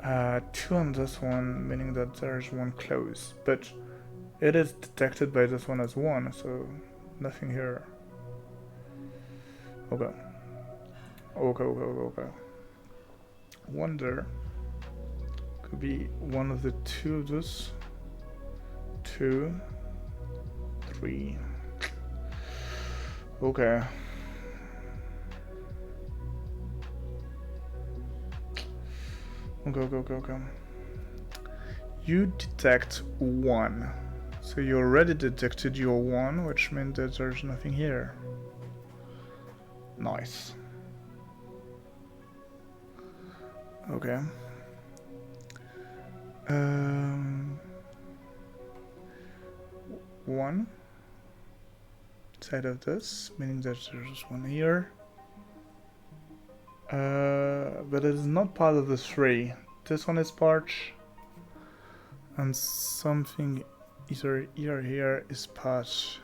2 on this one, meaning that there's 1 close, but it is detected by this one as 1, so nothing here. Okay. 1 there. Could be one of the 2 of this. 2, 3. Okay. Okay. You detect 1. So you already detected your 1, which means that there's nothing here. Nice. Okay. 1 side of this, meaning that there's 1 here. But it is not part of the 3. This one is part, and something either here is part.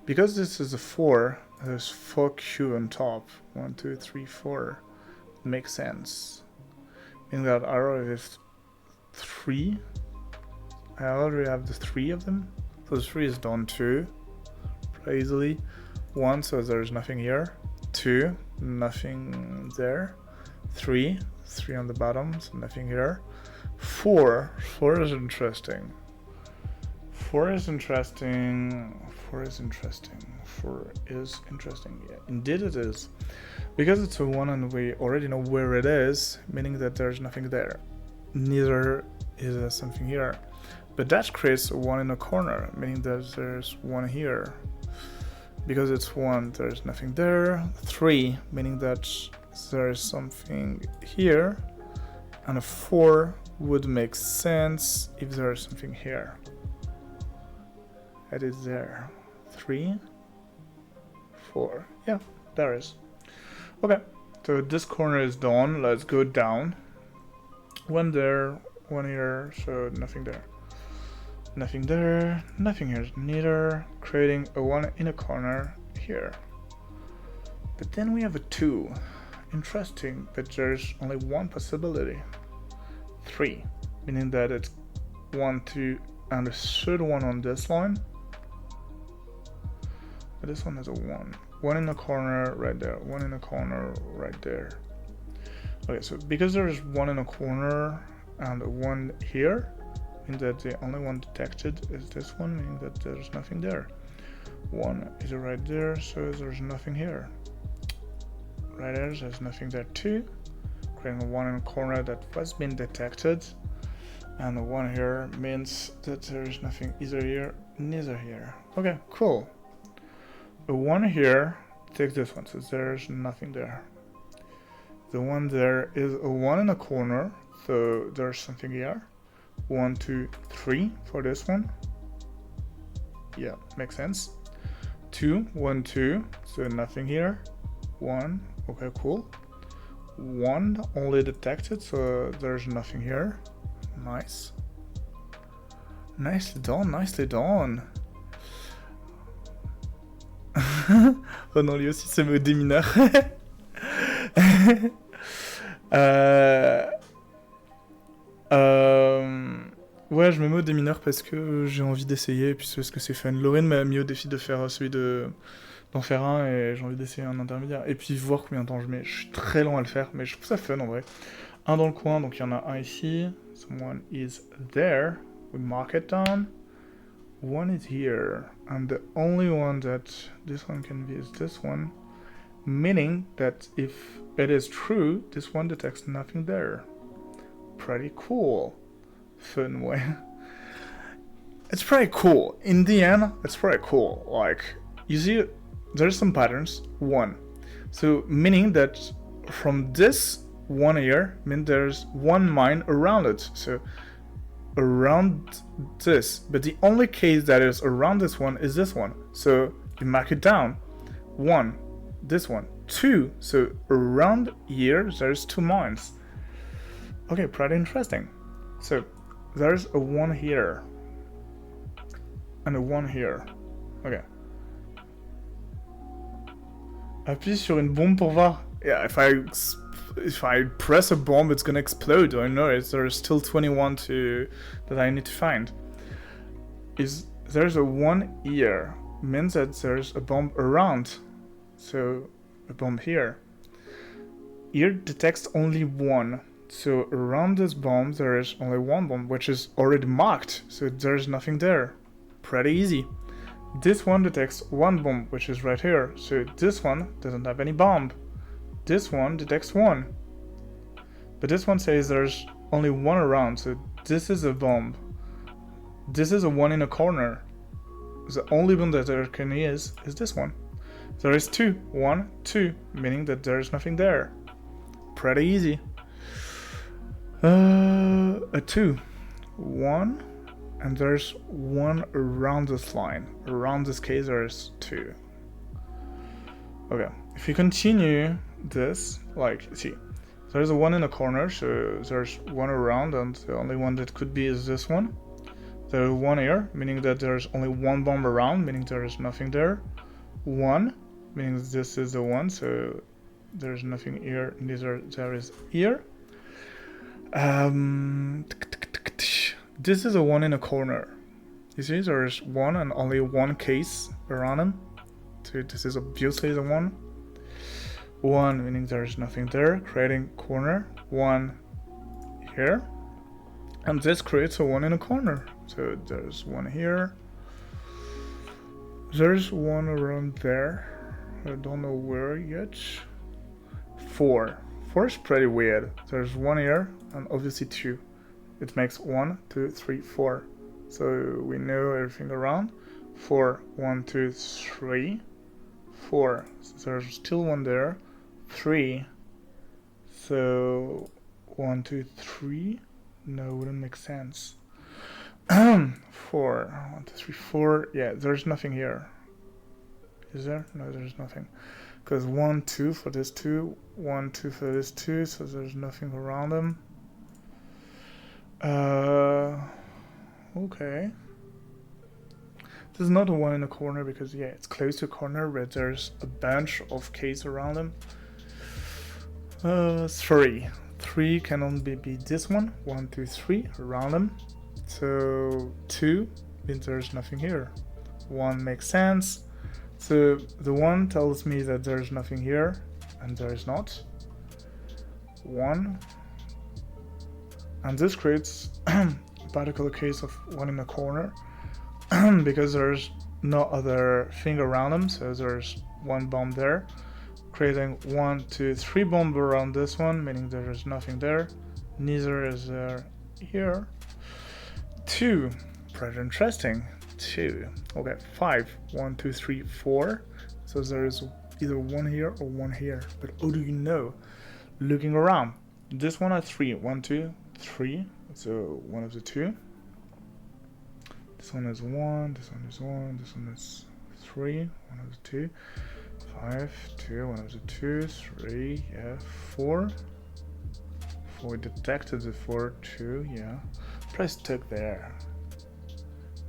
Because this is a 4, there's 4Q on top. 1, 2, 3, 4. Makes sense. Meaning that arrow is 3. I already have the 3 of them. So the 3 is done 2. Pretty easily. 1, so there's nothing here. 2, nothing there. 3 on the bottom, so nothing here. 4 is interesting. 4 is interesting. Yeah, indeed it is. Because it's a 1 and we already know where it is, meaning that there's nothing there. Neither is there something here. But that creates a 1 in a corner, meaning that there's 1 here. Because it's 1, there's nothing there. 3, meaning that there's something here. And a 4 would make sense if there's something here. That is there. 3, 4. Yeah, there is. Okay, so this corner is done. Let's go down. 1 there, 1 here, so nothing there. Nothing there, nothing here neither, creating a 1 in a corner here. But then we have a 2. Interesting, but there's only 1 possibility. 3, meaning that it's 1, 2, and a third 1 on this line. But this one has a 1. 1 in the corner right there, 1 in the corner right there. Okay, so because there's 1 in a corner and a 1 here, means that the only one detected is this one, meaning that there's nothing there. 1 is right there, so there's nothing here. Right there's nothing there too. Creating a 1 in a corner that was being detected. And the 1 here means that there's nothing either here, neither here. Okay, cool. The 1 here takes this one, so there's nothing there. The 1 there is a 1 in a corner, so there's something here. 1, 2, 3 for this one. Yeah, makes sense. 2, 1, 2, so nothing here. 1, okay, cool. 1 only detected, so there's nothing here. Nice. Nicely done. Renan lui aussi se met au dé mineur. Ouais, je me mets au dé mineur parce que j'ai envie d'essayer et puis c'est parce que c'est fun. Laurine m'a mis au défi de faire celui d'en faire un et j'ai envie d'essayer un intermédiaire. Et puis voir combien de temps je mets. Je suis très lent à le faire, mais je trouve ça fun en vrai. Un dans le coin, donc il y en a un ici. Someone is there. We mark it down. 1 is here. And the only one that this one can be is this one. Meaning that if it is true, this one detects nothing there. Pretty cool. Fun way. It's pretty cool. In the end, it's pretty cool. Like, you see, there's some patterns. 1. So meaning that from this one here, means there's one mine around it. So around this, but the only case that is around this one is this one. So you mark it down. 1, this one. 2, so around here there's 2 mines. Okay, pretty interesting. So there's a 1 here and a 1 here. Okay. Appuie sur une bombe pour voir. Yeah, if I press a bomb, it's gonna explode. I know it. There's still 21 that I need to find. There's a 1 here means that there's a bomb around. So a bomb here. Here detects only 1. So around this bomb there is only 1 bomb, which is already marked. So there's nothing there. Pretty easy. This one detects 1 bomb, which is right here. So this one doesn't have any bomb. This one detects 1. But this one says there's only 1 around, so this is a bomb. This is a 1 in a corner. The only one that there can is this one. There is 2. 1, 2, meaning that there's nothing there. Pretty easy. A 2. 1, and there's 1 around this line. Around this case there's 2. Okay, if you continue this, like, see, there's a 1 in a corner, so there's 1 around, and the only one that could be is this one. There's 1 here, meaning that there's only 1 bomb around, meaning there is nothing there. 1, meaning this is the 1, so there's nothing here, neither there is here. This is a 1 in a corner. You see, there's 1 and only 1 case around him. So this is obviously the 1. 1, meaning there's nothing there, creating corner. 1 here. And this creates a 1 in a corner. So there's 1 here. There's 1 around there. I don't know where yet. 4. 4 is pretty weird. There's 1 here and obviously 2. It makes 1, 2, 3, 4. So we know everything around. 4, 1, 2, 3. 4. So there's still 1 there. 3. So 1, 2, 3. No, it wouldn't make sense. 4. 1, 2, 3, 4. Yeah, there's nothing here. Is there? No, there's nothing. Because 1, 2 for this 2. 1, 2 for this 2. So there's nothing around them. Okay. There's not a 1 in the corner because, yeah, it's close to a corner, but there's a bunch of cases around them. 3. 3 can only be this one. 1, 2, 3 around them. So 2 means there's nothing here. 1 makes sense. So the 1 tells me that there's nothing here, and there is not. 1. And this creates a particular case of 1 in a corner. Because there's no other thing around them, so there's 1 bomb there, creating 1, 2, 3 bomb around this one, meaning there is nothing there, neither is there here. 2, pretty interesting. 2, okay. 5, 1, 2, 3, 4, so there is either 1 here or 1 here, but how do you know? Looking around, this one has 3, 1, 2, 3, so 1 of the 2. This one is 1, this one is 1, this one is 3, 1 of the 2, 5, 2, 1 of the 2, 3, yeah, 4. 4 detected the 4, 2, yeah. Probably stuck there.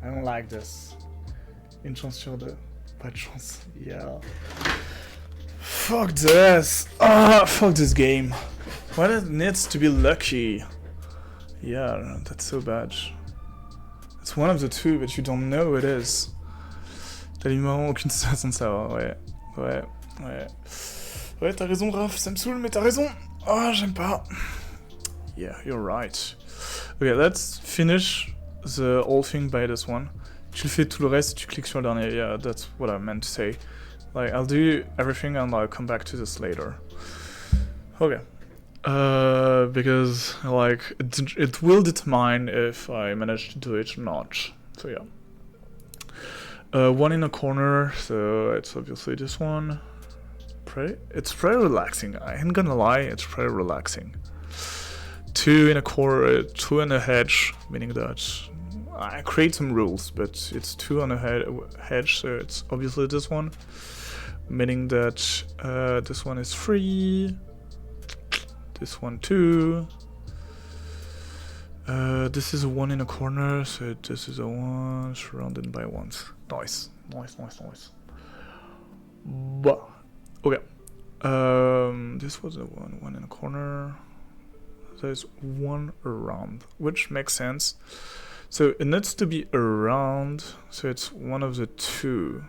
I don't like this. Une chance sur 2. Pas de chance, yeah. Fuck this! Fuck this game. Why does it needs to be lucky? Yeah, that's so bad. It's 1 of the 2, but you don't know who it is. T'as vraiment aucune façon de savoir, ouais. Ouais, t'as raison, Raph, ça me saoule, mais t'as raison. Oh, j'aime pas. Yeah, you're right. Okay, let's finish the whole thing by this one. Tu fais tout le reste, tu cliques sur le dernier. Yeah, that's what I meant to say. Like, I'll do everything and I'll come back to this later. Okay. Because, like, it will determine if I manage to do it or not. So, yeah. 1 in a corner, so it's obviously this one. It's pretty relaxing. I ain't gonna lie, it's pretty relaxing. 2 in a core, 2 in a hedge, meaning that I create some rules, but it's 2 on a hedge, so it's obviously this one, meaning that this one is 3, this one 2, this is a 1 in a corner, so this is a 1 surrounded by 1s. Nice. But okay, this was a 1 in a corner. There's 1 around, which makes sense. So it needs to be around, so it's one of the 2.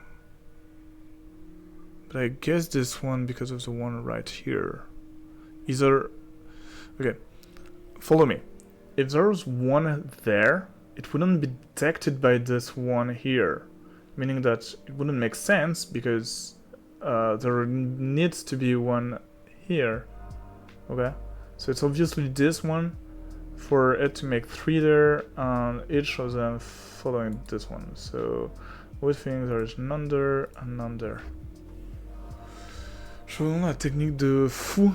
But I guess this one because of the 1 right here. Either, okay, follow me. If there's 1 there, it wouldn't be detected by this 1 here. Meaning that it wouldn't make sense because there needs to be 1 here. Okay? So it's obviously this one for it to make 3 there and each of them following this one. So we think there's none there and none there. Je vous demande la technique de fou.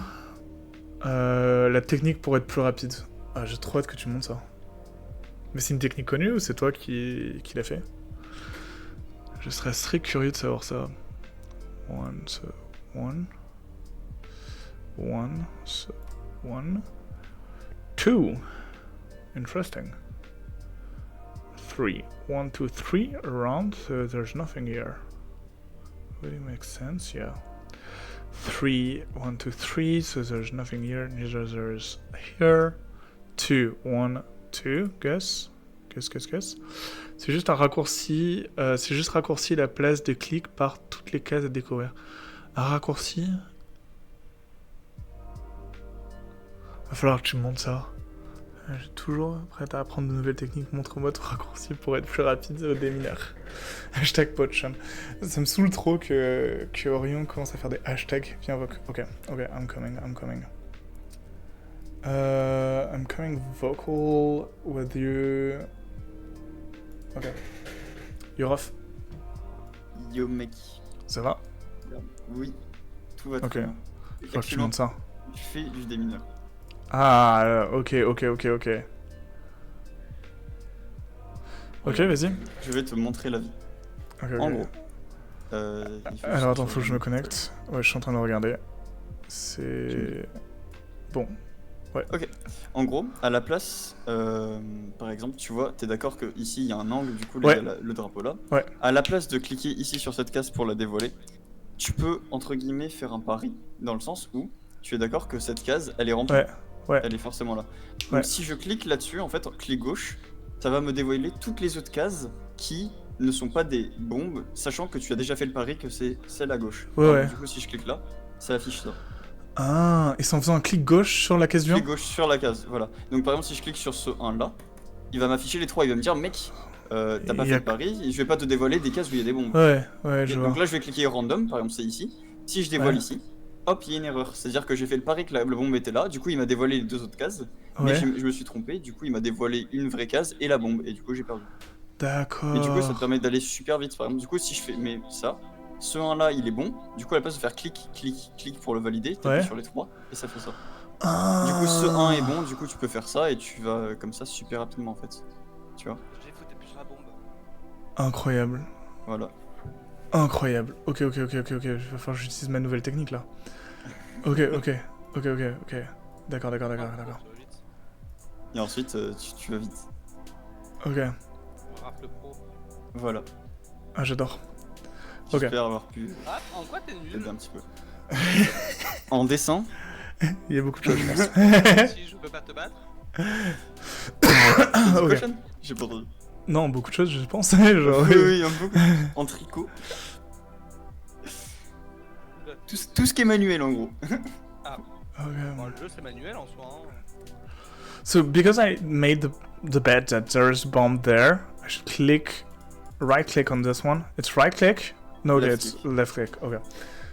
La technique pour être plus rapide. Ah, j'ai trop hâte que tu montes ça. Mais c'est une technique connue ou c'est toi qui l'as fait? Je serais très curieux de savoir ça. 1, so 1. 1, so 1. 2. Interesting. 3. 1, 2, 3 around, so there's nothing here. Really makes sense, yeah. 3, 1, 2, 3, so there's nothing here, neither there's here. 2, 1, 2, guess. C'est juste un raccourci, c'est juste raccourci la place de clic par toutes les cases à découvrir. Un raccourci. Va falloir que tu me montres ça. J'ai toujours prêt à apprendre de nouvelles techniques. Montre-moi ton raccourci pour être plus rapide au démineur. Hashtag Pocham. Ça me saoule trop que Orion commence à faire des hashtags. Viens, ok, I'm coming. I'm coming vocal with you. Ok. You're off. Yo mec. Ça va? Oui, tout va très bien. Faut que tu montes ça. Je fais du démineur. Ah, ok. Ok, vas-y. Je vais te montrer la vie. Ok. En gros. Alors attends, faut que je me connecte. Ouais, je suis en train de regarder. C'est... Bon. Ouais. Ok. En gros, à la place, par exemple, tu vois, t'es d'accord que ici il y a un angle, du coup, il y a le drapeau là. Ouais. À la place de cliquer ici sur cette case pour la dévoiler, tu peux, entre guillemets, faire un pari, dans le sens où tu es d'accord que cette case, elle est remplie. Ouais. Elle est forcément là. Donc si je clique là-dessus, en fait, clic gauche, ça va me dévoiler toutes les autres cases qui ne sont pas des bombes, sachant que tu as déjà fait le pari que c'est celle à gauche. Ouais. Du coup, si je clique là, ça affiche ça. Ah, et c'est en faisant un clic gauche sur la case du 1 Clic gauche sur la case, voilà. Donc par exemple, si je clique sur ce 1 là, il va m'afficher les 3. Il va me dire, mec, t'as pas fait le pari, je vais pas te dévoiler des cases où il y a des bombes. Ouais, je vois. Donc là, je vais cliquer random, par exemple, c'est ici. Si je dévoile ici, hop, il y a une erreur. C'est-à-dire que j'ai fait le pari que la bombe était là, du coup, il m'a dévoilé les 2 autres cases. Mais je me suis trompé, du coup, il m'a dévoilé une vraie case et la bombe, et du coup, j'ai perdu. D'accord. Et du coup, ça te permet d'aller super vite. Par exemple, du coup, si je fais ça, ce 1 là, il est bon. Du coup, à la place de faire clic pour le valider, t'appuies sur les 3 et ça fait ça. Du coup, ce 1 est bon, du coup, tu peux faire ça et tu vas comme ça super rapidement en fait. Tu vois? J'ai foutu plus la bombe. Incroyable. Voilà. Incroyable. Ok. Il va falloir que j'utilise ma nouvelle technique là. Ok. D'accord. Et ensuite, tu vas vite. Ok. On rafle le pro. Voilà. Ah, j'adore. J'espère avoir pu Ah, en quoi t'es nul? aider un petit peu. En dessin. Il y a beaucoup de choses, je pense. Si je peux pas te battre. Ok. J'ai pas entendu. Non, beaucoup de choses, je pense. Genre, Oui, beaucoup. En tricot. Tout ce qui est manuel en gros. Bon, le jeu c'est manuel en soi. Hein. So, because I made the bet that there's a bomb there, I should right click on this one. It's right click? No, it's left click. Okay.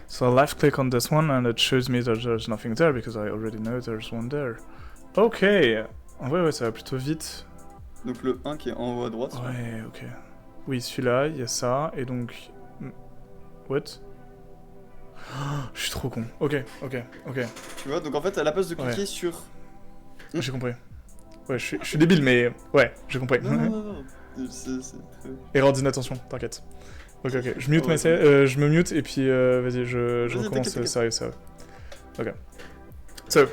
So left click on this one and it shows me that there's nothing there because I already know there's one there. Ok. En vrai, ouais, ça va plutôt vite. Donc le 1 qui est en haut à droite. Ouais, ok. Oui, celui-là, il y a ça, et donc... What? Je suis trop con. Ok. Tu vois, donc en fait, à la place de cliquer Ouais. sur. J'ai compris. Ouais, je suis débile, mais ouais, j'ai compris. Non. C'est très. Erreur d'inattention, t'inquiète. Ok. Je mute Oh, ouais, je me mute et puis vas-y, je Vas-y, recommence t'inquiète. sérieux. Ok. So,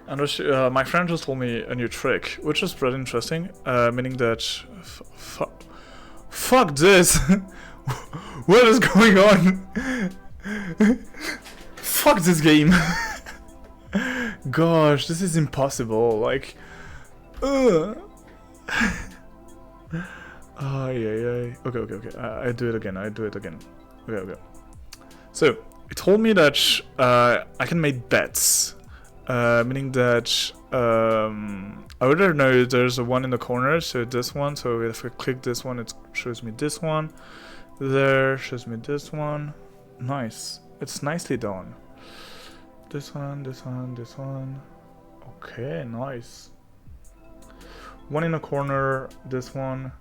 my friend just told me a new trick, which is pretty interesting, meaning that fuck this. What is going on? Fuck this game. Gosh, this is impossible. Like, yeah. Okay. I do it again. Okay. So, it told me that I can make bets, meaning that I already know there's a one in the corner, so this one. So if I click this one, it shows me this one. There shows me this one. Nice. It's nicely done. This one. Okay, nice. One in a corner, this one.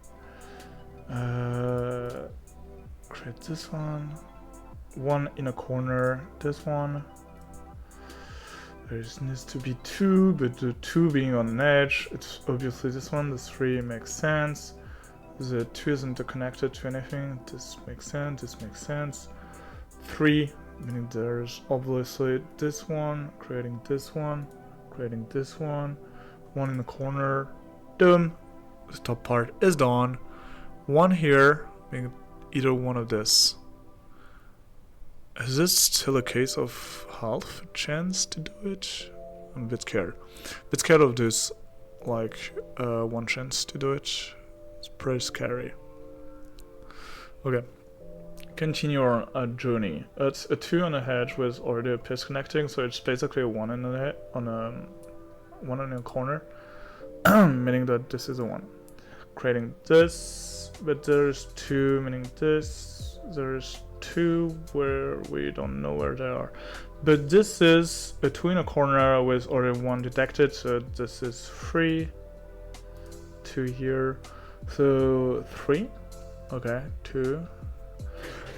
Create this one. One in a corner, this one. There needs to be two, but the two being on an edge, it's obviously this one. The three makes sense. The two isn't connected to anything. This makes sense. Three, meaning there's obviously this one, creating this one. One in the corner, done. The top part is done. One here, being either one of this. Is this still a case of half a chance to do it? I'm a bit scared. Of this, like, one chance to do it. It's pretty scary. Okay. Continue our journey. It's a 2 on a hedge with already a piece connecting, so it's basically a 1 in a one in a corner, meaning that this is a 1. Creating this, but there's 2, meaning this. There's 2 where we don't know where they are. But this is a 2 in a corner with already 1 detected, so this is 3. 2 here. So 3. Okay, 2.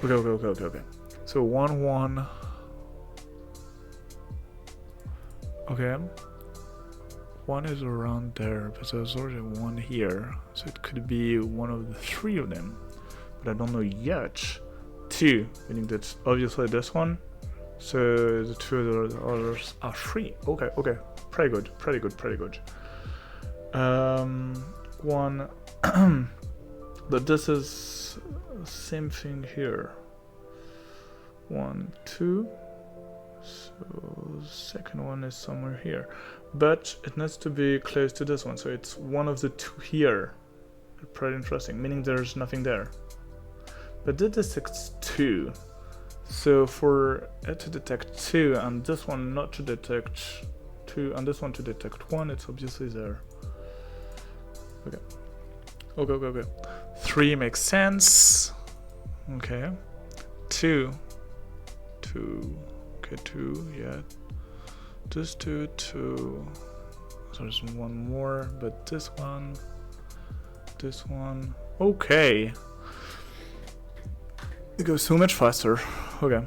Okay. So 1, 1. Okay. 1 is around there, but there's already 1 here. So it could be one of the 3 of them. But I don't know yet. 2, meaning that's obviously this one. So the 2 of the others are 3. Okay. Pretty good. 1. But this is same thing here. 1, 2. So second one is somewhere here, but it needs to be close to this one, so it's one of the 2 here. Pretty interesting, meaning there's nothing there. But it detects 2, so for it to detect 2 and this one not to detect 2 and this one to detect 1, it's obviously there. Okay. 3 makes sense. Okay. 2. Okay, 2, yeah. This 2. There's one more, but this one. Okay. It goes so much faster. Okay.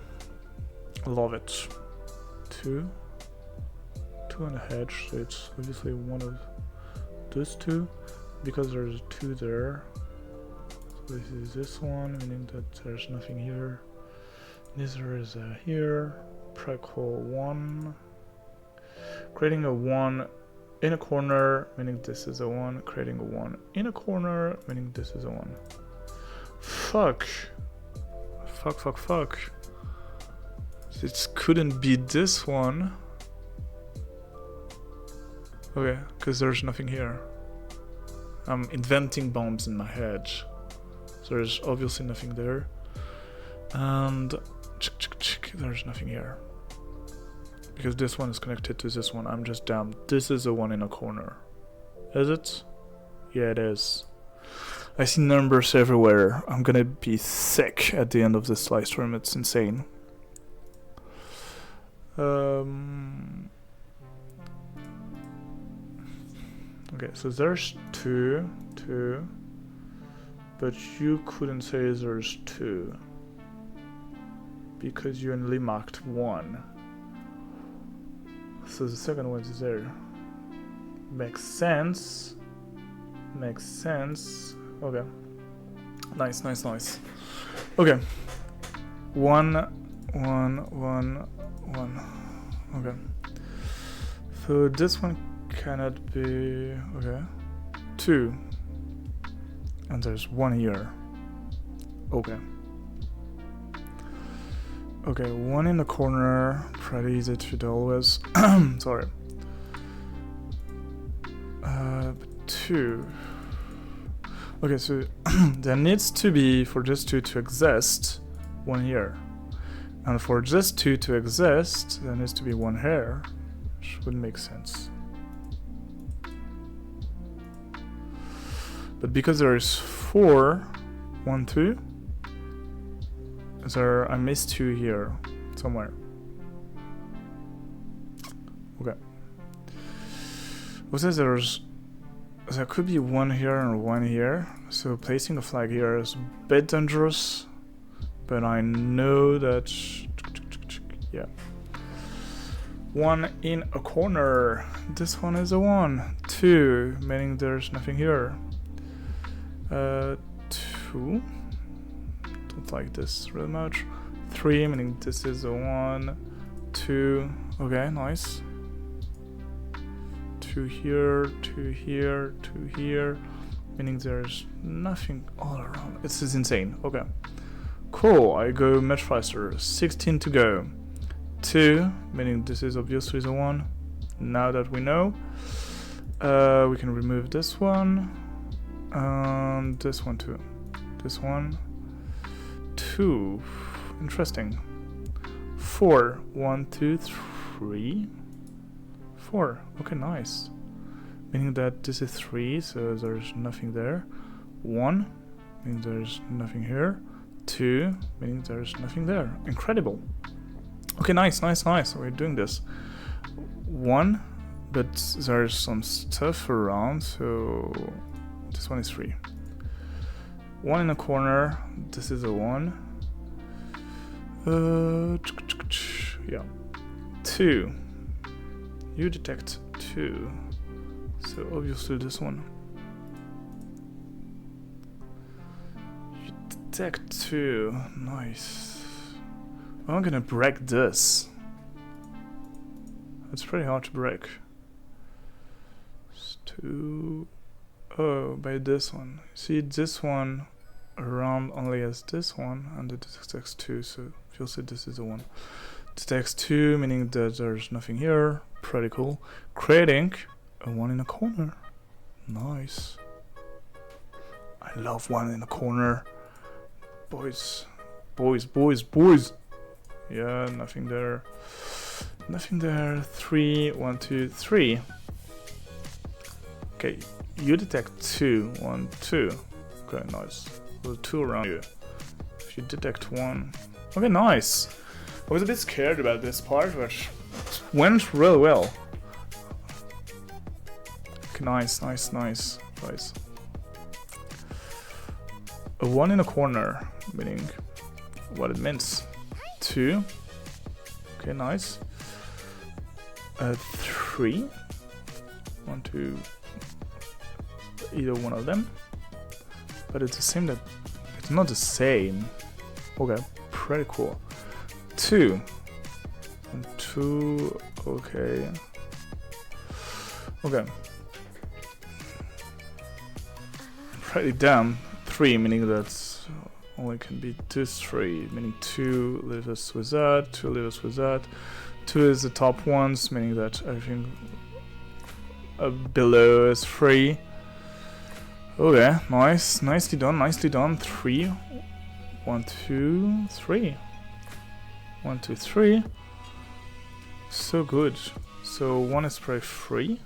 Love it. 2 on the hedge, so it's obviously one of those 2, because there's 2 there. So this is this one, meaning that there's nothing here. Neither is here. Prequel 1. Creating a 1 in a corner, meaning this is a 1. Creating a 1 in a corner, meaning this is a 1. Fuck. It couldn't be this one. Okay, because there's nothing here. I'm inventing bombs in my head. So there's obviously nothing there. And there's nothing here. Because this one is connected to this one. I'm just dumb. This is the one in a corner. Is it? Yeah, it is. I see numbers everywhere. I'm gonna be sick at the end of this live stream. It's insane. Okay, so there's 2, but you couldn't say there's 2. because you only marked one. So the second one is there. Makes sense. Makes sense. Okay. Nice, nice, nice. Okay. 1, 1, 1, 1. Okay. So this one cannot be. Okay. 2. And there's 1 here. Okay. Okay, 1 in the corner. Pretty easy to do always. Sorry. 2. Okay, so there needs to be, for this 2 to exist, 1 here. And for this 2 to exist, there needs to be 1 here. Which would make sense. But because there is 4, 1, 2, I missed 2 here, somewhere. Okay. Also, there could be 1 here and 1 here, so placing a flag here is a bit dangerous, but I know that, yeah. 1 in a corner, this one is a 1. 2, meaning there's nothing here. 2, don't like this really much. 3, meaning this is a 1. 2, okay, nice. 2 here, 2 here, 2 here, meaning there's nothing all around. This is insane. Okay, cool. I go much faster. 16 to go. 2, meaning this is obviously the 1. Now that we know, we can remove this one and this one too. This one, 2. Interesting. 4, 1, 2, 3. 4. Okay, nice. Meaning that this is 3, so there's nothing there. 1, meaning there's nothing here. 2, meaning there's nothing there. Incredible. Okay, nice, nice, nice. We're doing this. 1, but there's some stuff around, so this one is 3. 1 in a corner. This is a 1. Yeah. 2. You detect 2, so obviously this one. You detect 2, nice. I'm gonna break this. It's pretty hard to break. It's 2. Oh, by this one. See, this one around only as this one, and it detects 2, so obviously this is the one. Detects 2, meaning that there's nothing here. Pretty cool. Creating a 1 in a corner. Nice. I love 1 in a corner. Boys. Boys, boys, boys. Yeah, nothing there. Nothing there. 3, 1, 2, 3. Okay, you detect 2, 1, 2. Okay, nice. There's 2 around you. If you detect 1. Okay, nice. I was a bit scared about this part, but went really well. Okay, nice, nice, nice, nice. A 1 in a corner, meaning what it means. 2. Okay, nice. 3. 1, 2. Either one of them. But it's the same that it's not the same. Okay, pretty cool. 2. 1, 2. Okay. Okay. Pretty dumb. 3, meaning that only can be this 3, meaning 2 leaves us with that, 2 leaves us with that. 2 is the top ones, meaning that everything below is 3. Okay, nice, nicely done, nicely done. 3, 1, 2, 3. 1, 2, 3. So good. So 1 is probably 3,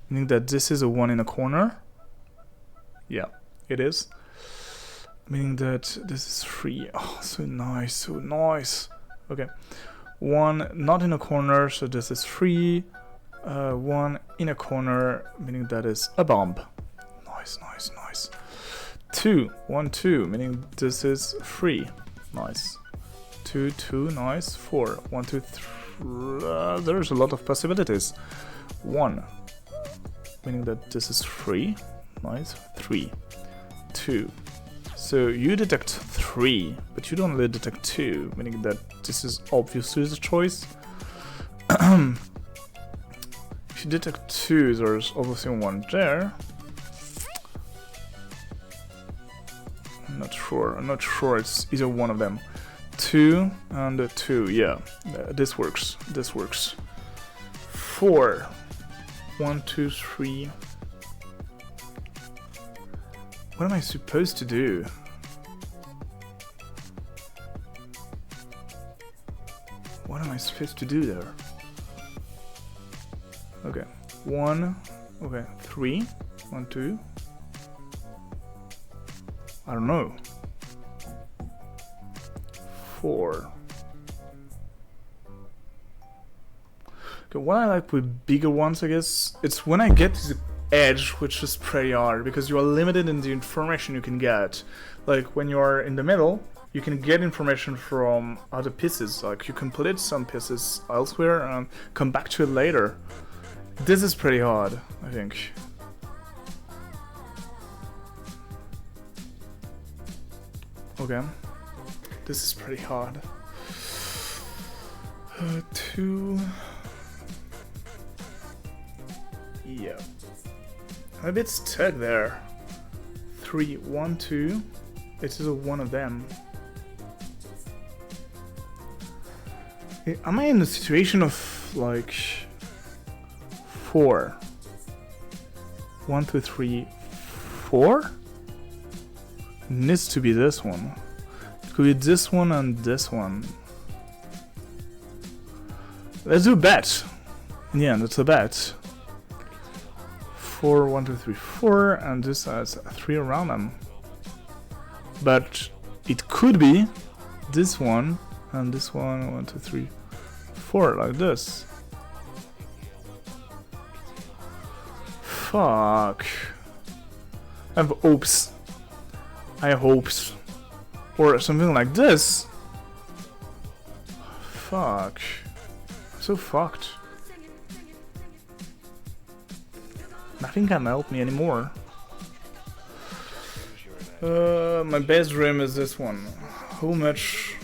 meaning that this is a 1 in a corner. Yeah, it is. Meaning that this is 3. Oh, so nice, so nice. Okay, 1 not in a corner, so this is 3. 1 in a corner, meaning that is a bomb. Nice, nice, nice. 2, 1, 2, meaning this is 3. Nice. 2, 2, nice. 4, 1, 2, 3. There's a lot of possibilities. 1, meaning that this is 3. Nice. 3, 2. So you detect 3, but you don't really detect 2, meaning that this is obviously the choice. If you detect 2, there's obviously 1 there. I'm not sure it's either one of them. 2 and 2, yeah. This works. 4. 1, 2, 3. What am I supposed to do? What am I supposed to do there? Okay. 1. Okay. 3. 1, 2. I don't know. 4. Okay, what I like with bigger ones, I guess, it's when I get to the edge, which is pretty hard, because you are limited in the information you can get. Like, when you are in the middle, you can get information from other pieces, like you complete some pieces elsewhere and come back to it later. This is pretty hard, I think. Okay. This is pretty hard. 2... Yeah. I'm a bit stuck there. 3, 1, 2. It is one of them. Am I in a situation of like 4? 1, 2, 3, 4? It needs to be this one. It could be this one and this one. Let's do a bet. Yeah, that's a bet. 4, 1, 2, 3, 4, and this has 3 around them. But it could be this one and this one, 1, 2, 3, 4, like this. Fuck. I have hopes. Or something like this. Fuck. I'm so fucked. Nothing can help me anymore. My best dream is this one. How much?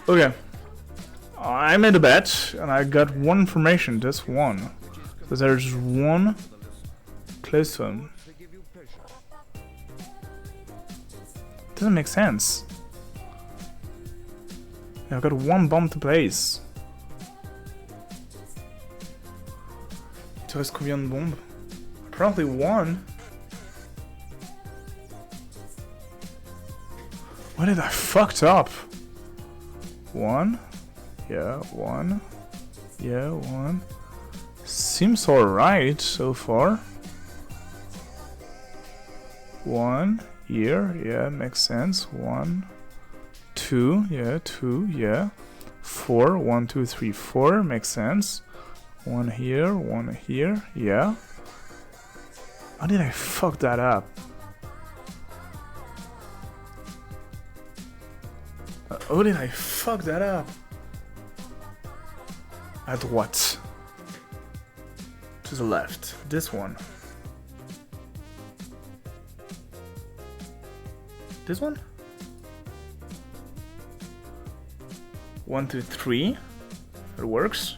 Okay. I made a bet and I got one information, just one. So there's one close to him. Doesn't make sense. I've got one bomb to place. Il te reste combien de bombes? Apparently one. What did I fucked up? 1. Yeah, 1. Yeah, 1. Seems alright so far. 1 here, yeah, makes sense. 1, 2, yeah, 2, yeah. 4, 1, 2, 3, 4, makes sense. 1 here, yeah. How did I fuck that up? How did I fuck that up? At what? To the left. This one. This one? 1, 2, 3. It works.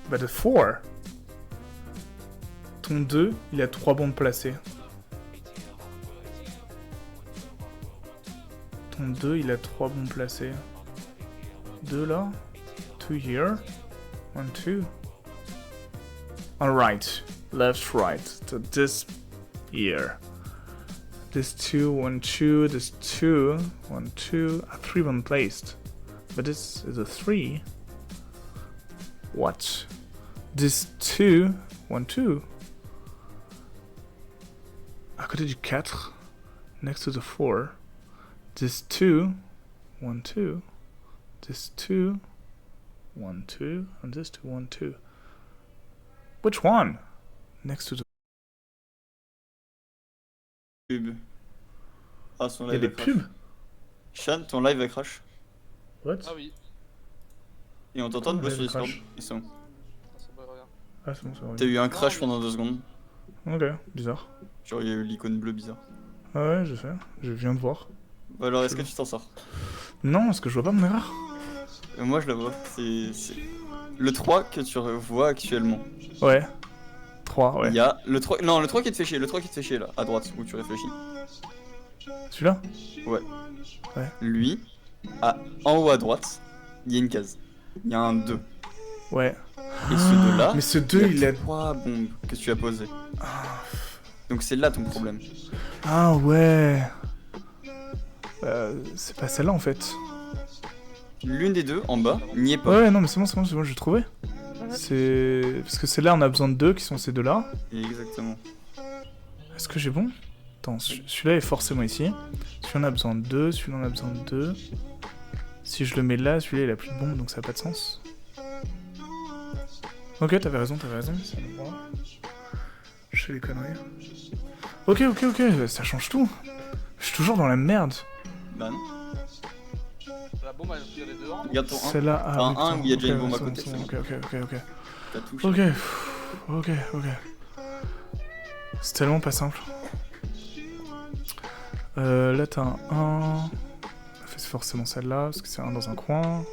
But the 4. Ton 2, il a 3 bombes placées. Ton 2, il a 3 bombes placées. 2 là. 2 here. 1, 2. Alright. Left, right. So this here. This 2, 1, 2. This 2, 1, 2. 3 bombs placed. But this is a 3. What? This 2, 1, 2. À côté du 4. Next to the 4. This 2, 1, 2. This 2, 1, 2. And this 2, 1, 2. Which one? Next to the Pub. Ah, son Il y a live des a crash. pubs. Shan, ton live a crash. What? Ah oui. Et on t'entend de Comment bosser sur live Discord. crash Ils sont. Ah, ça me revient. Ah, c'est bon, c'est T'as vrai. eu un Non, crash mais- pendant 2 secondes. Ok, bizarre. Genre, il y a eu l'icône bleue bizarre. Ah ouais, je sais. Je viens de voir. Bah alors, est-ce que Chelou. tu t'en sors? Non, parce que je vois pas mon erreur. Moi, je la vois. C'est le 3 que tu vois actuellement. Ouais. 3, ouais. Il y a le 3. Non, le 3 qui te fait chier. Le 3 qui te fait chier là, à droite, où tu réfléchis. Celui-là? Ouais. Ouais. Lui, en haut à droite, il y a une case. Il y a un 2. Ouais. Et ce 2 là, Mais ce 2, il il y a... a 3 bombes que tu as posées. Donc c'est là ton problème. Ah ouais. C'est pas celle-là en fait. L'une des deux, en bas, n'y est pas. Ouais, non, mais c'est bon, j'ai trouvé. C'est... Parce que celle-là, on a besoin de 2 qui sont ces deux-là. Exactement. Est-ce que j'ai bon? Attends, celui-là est forcément ici. Celui-là, on a besoin de 2, celui-là, on a besoin de 2. Si je le mets là, celui-là, il a plus de bombe, donc ça n'a pas de sens. Ok, t'avais raison, ça me va. Je fais les conneries. Ok, ça change tout. Je suis toujours dans la merde. Bah non. La bombe, elle tire les deux ans. Regarde ton 1. Celle-là, ah, Enfin, oui, un putain, où il y a déjà ok, une bombe à c'est côté, bon, c'est ok. T'as touché. Ok. C'est tellement pas simple. Là, t'as un 1. C'est forcément celle-là, parce que c'est un dans un coin.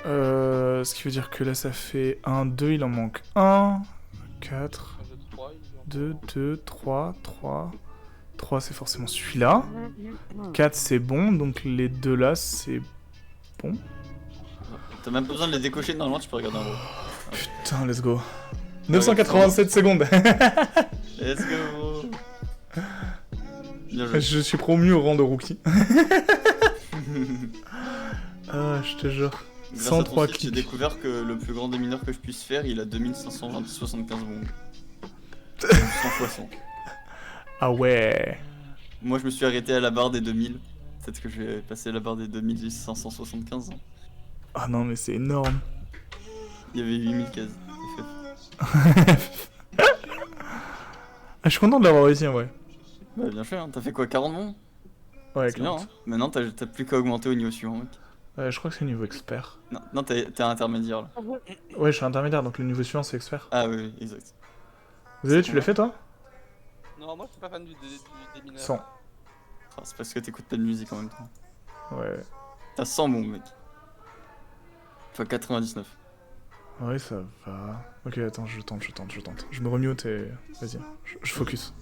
Ce qui veut dire que là, ça fait 1, 2, il en manque 1. 4, 2, 3. 3, c'est forcément celui-là. 4, c'est bon, donc les deux là, c'est bon. T'as même pas besoin de les décocher, normalement tu peux regarder en haut. Putain, let's go. 987 secondes. Let's go. Bien joué. Je suis promu au rang de rookie. Ah, je te jure. Grâce à 103 ton site, j'ai clics. découvert que le plus grand démineur que je puisse faire, il a 2575 bombes. 100 fois 100. Ah ouais. Moi je me suis arrêté à la barre des 2000. Peut-être que je vais passer la barre des 2575. Ah non, mais c'est énorme. Il y avait 8000 cases. Ah, je suis content de l'avoir réussi en vrai. Bah bien fait, hein. T'as fait quoi, 40 bombes? Ouais, C'est bien, clairement. hein. Maintenant t'as plus qu'à augmenter au niveau suivant, mec. Je crois que c'est niveau expert. Non, t'es intermédiaire là. Ouais, je suis intermédiaire, donc le niveau suivant c'est expert. Ah oui, exact. Vous avez, tu l'as fait toi? Non, moi je suis pas fan des mineurs. 100. Ah, c'est parce que t'écoutes pas de musique en même temps. Ouais. T'as 100 bombes, mec. Enfin 99. Ouais, ça va. Ok, attends, je tente. Je me remute et... Vas-y, je focus.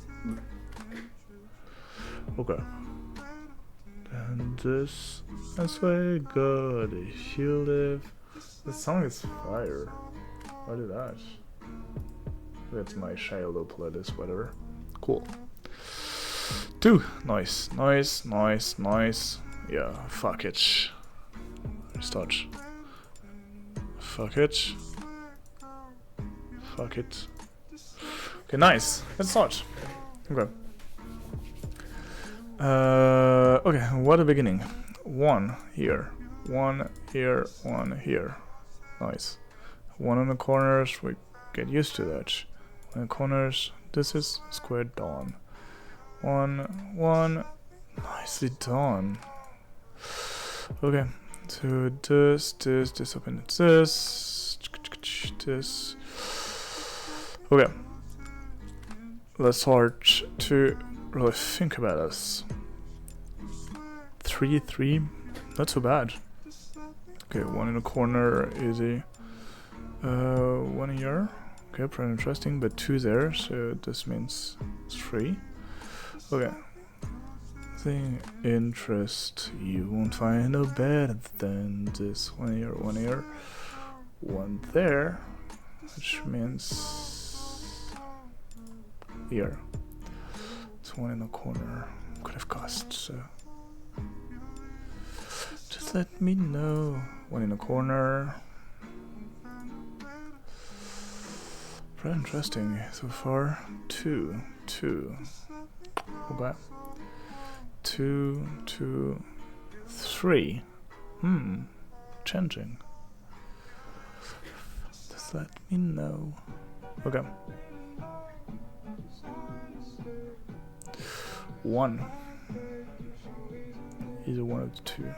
Ok. And this, I swear to God, if you live... The song is fire. What is that? That's my Shiloh playlist, whatever. Cool. 2. Nice. Yeah, fuck it. Restart. Fuck it. Okay, nice. Let's start. Okay. Okay, what a beginning. 1 here. 1 here, 1 here. Nice. 1 on the corners, we get used to that. 1 on the corners, this is squared down. 1. Nicely done. Okay, so this open this. Okay. Let's start to really think about this. 3, not so bad. Okay, 1 in a corner, easy. 1 here. Okay, pretty interesting, but 2 there, so this means 3. Okay. Thing interest, you won't find no better than this. 1 here, 1 here. 1 there, which means here. It's 1 in the corner. Could have cost, so just let me know. 1 in the corner. Pretty interesting so far. 2. Okay. 2, 3. Changing. Just let me know. Okay. 1. Either one of the two.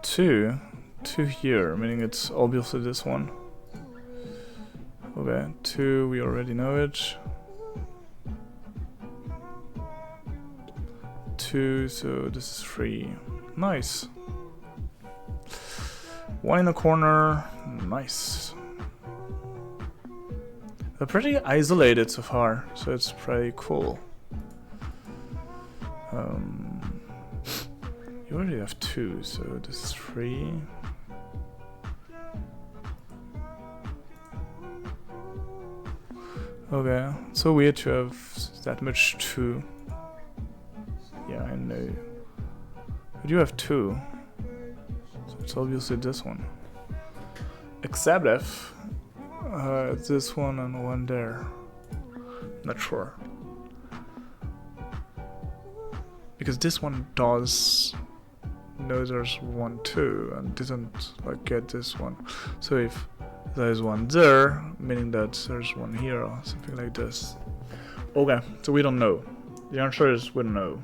2. 2 here, meaning it's obviously this one. Okay, 2, we already know it. 2, so this is 3. Nice. 1 in the corner. Nice. They're pretty isolated so far, so it's pretty cool. You already have 2, so this is 3. Okay, so weird to have that much 2. Yeah, I know. But you have 2. So it's obviously this one. Except if this one and one there. Not sure. Because this one does know there's 1 too and didn't like get this one. So if there's 1 there, meaning that there's 1 here or something like this. Okay, so we don't know. The answer is we don't know.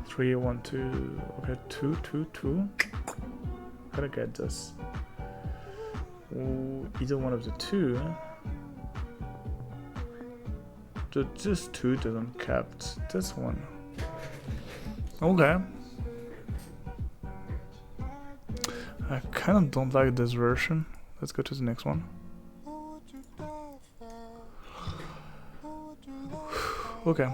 3, 1, 2. Okay, 2, 2, 2. Gotta get this. Ooh, either one of the 2. This 2 doesn't kept this one. Okay. I kind of don't like this version. Let's go to the next one. Okay.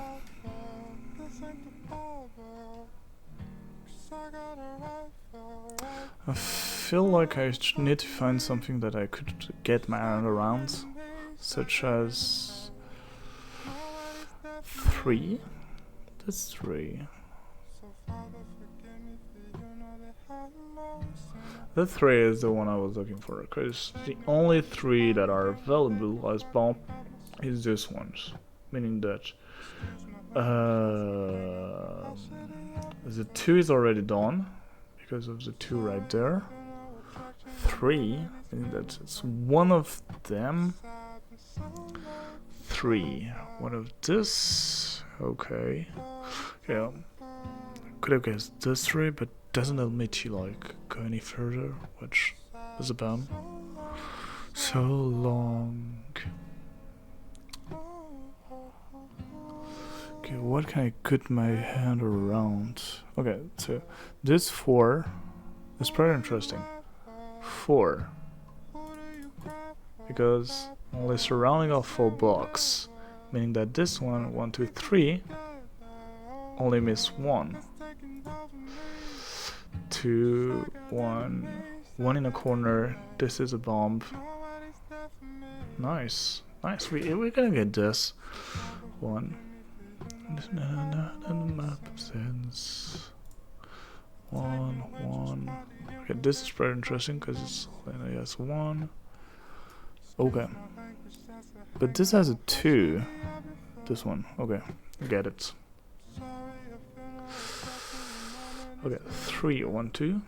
I feel like I need to find something that I could get my hand around, such as 3. That's 3. The 3 is the one I was looking for, because the only 3 that are available as bomb is this ones, meaning that the 2 is already done because of the 2 right there. 3, meaning that it's one of them. 3, one of this. Okay. Yeah. Could have guessed this 3, but doesn't admit you like go any further, which is a bum. So long. Okay, what can I get my hand around? Okay, so this 4 is pretty interesting. 4. Because only surrounding of 4 blocks, meaning that this one, 1, 2, 3, only miss 1. 2, 1, 1 in a corner. This is a bomb. Nice, nice. We're gonna get this 1. Map sense. 1, 1. Okay, this is pretty interesting because it's only has 1. Okay, but this has a 2. This one. Okay, get it. Okay, 3, 1, 2.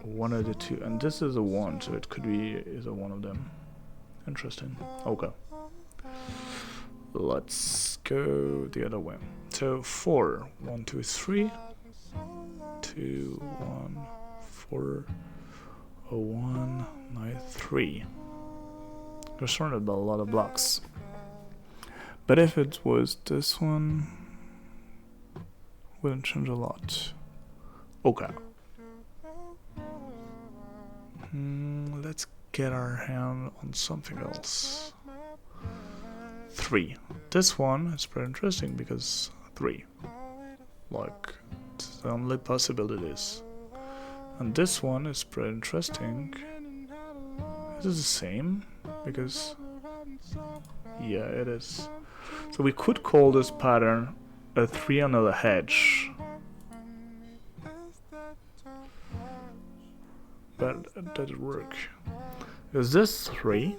1 of the 2, and this is a 1, so it could be either one of them. Interesting. Okay. Let's go the other way. So 4, 1, 2, 3. 2, 1, 4, 1, 9, 3. We're surrounded by a lot of blocks. But if it was this one, wouldn't change a lot. Okay. Let's get our hand on something else. 3. This one is pretty interesting because 3. Like, it's the only possibilities. And this one is pretty interesting. Is it the same? Because, yeah, it is. So we could call this pattern a 3 under the hedge. But that doesn't work. Because this 3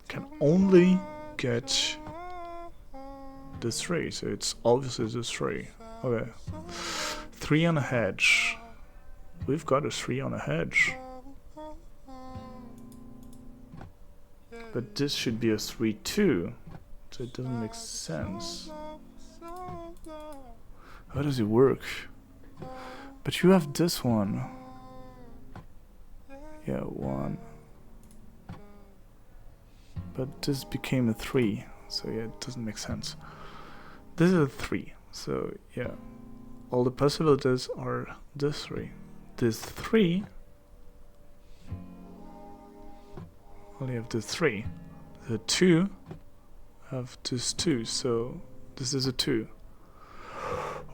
can only get this 3, so it's obviously this 3. Okay. 3 on a hedge. We've got a 3 on a hedge. But this should be a 3 too. So it doesn't make sense. How does it work? But you have this one. Yeah, 1. But this became a 3. So yeah, it doesn't make sense. This is a 3. So yeah. All the possibilities are this 3. This 3. Only have this 3. The 2 have this 2. So this is a 2.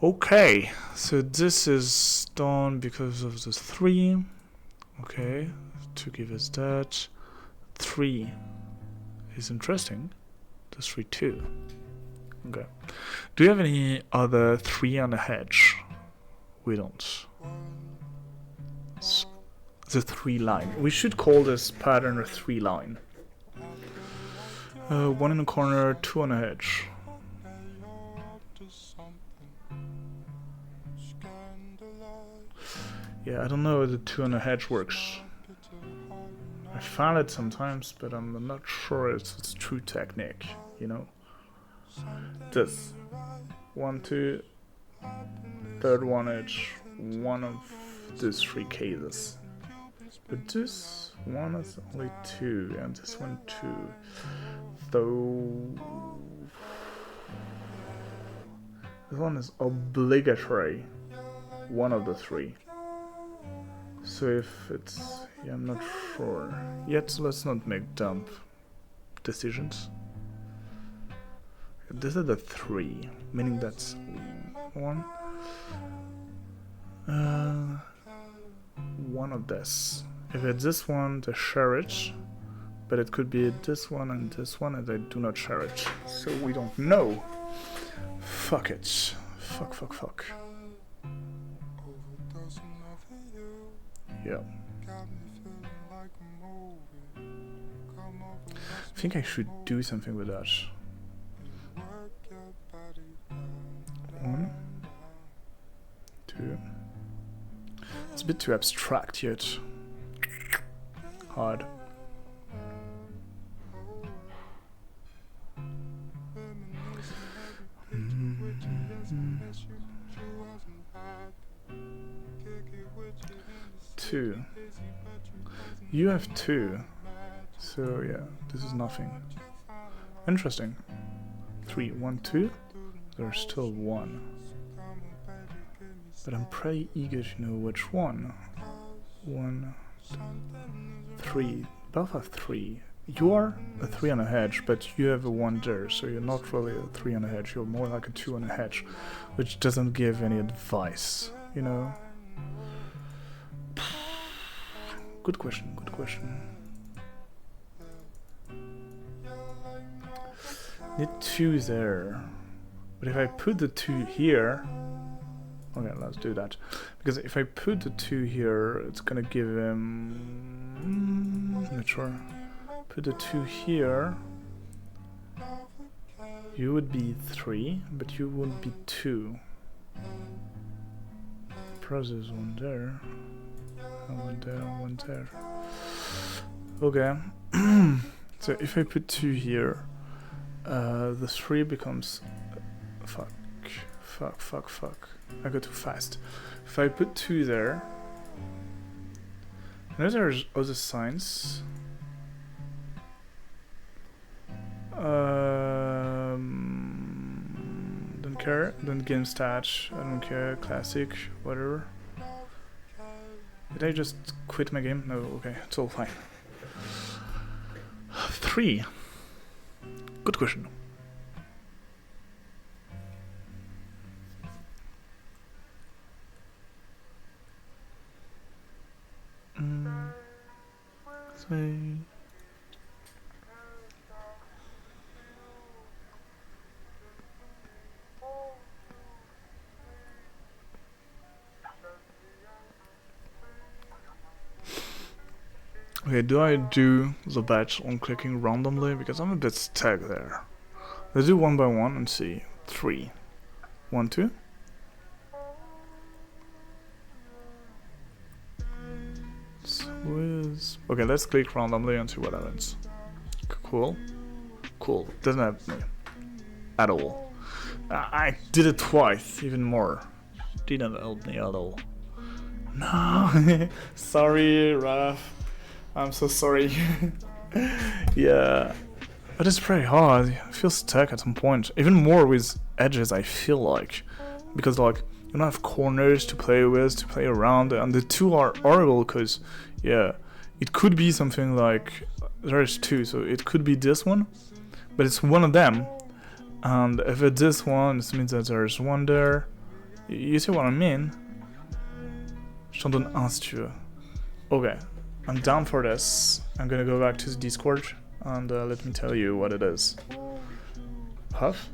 Okay. So this is done because of this 3. Okay. To give us that. 3 is interesting. This 3 2. Okay. Do you have any other 3 on the hedge? We don't. The 3 line. We should call this pattern a 3 line. 1 in the corner, 2 on the hedge. Yeah, I don't know how the 2 on the hedge works. I found it sometimes, but I'm not sure it's a true technique, you know? This. 1, 2, third one edge, one of these 3 cases. But this one is only 2, and this one 2. So this one is obligatory. One of the 3. So if it's, yeah, I'm not sure. Yet let's not make dumb decisions. This is the 3, meaning that's 1. One of this. If it's this one, they share it, but it could be this one, and they do not share it. So we don't know. Fuck it. Fuck. Yeah. I think I should do something with that. 1, 2. It's a bit too abstract yet. Hard. Two. You have 2. So yeah, this is nothing. Interesting. 3, 1, 2. There's still 1. But I'm pretty eager to know which one. 1, 3. Both have 3. You are a 3 on a hedge, but you have a 1 there, so you're not really a 3 on a hedge. You're more like a 2 on a hedge, which doesn't give any advice, you know? Good question. Need 2 there. But if I put the 2 here... Okay, let's do that. Because if I put the 2 here, it's gonna give him... not sure. Put the 2 here. You would be 3, but you would be 2. Plus there's 1 there. And 1 there, 1 there. Okay. So if I put 2 here, the 3 becomes... Fuck. I go too fast. If I put 2 there... I know there's other signs. Don't care. Don't game stats. I don't care. Classic. Whatever. Did I just quit my game? No, okay. It's all fine. 3. Good question. Okay, do I do the batch on clicking randomly? Because I'm a bit stuck there. Let's do 1 by 1 and see. 3. 1, 2. Okay, let's click randomly and see what happens. Cool. Doesn't have me. at all. I did it twice, even more. Didn't help me at all. No, sorry, Raph. I'm so sorry. Yeah, but it's pretty hard. I feel stuck at some point. Even more with edges, I feel like, because like you don't have corners to play with, to play around, and the two are horrible. Cause yeah, it could be something like there's two, so it could be this one, but it's one of them. And if it's this one, it means that there's one there. You see what I mean? Je t'en donne un si tu veux. Okay, I'm down for this. I'm gonna go back to the Discord and let me tell you what it is. Huff?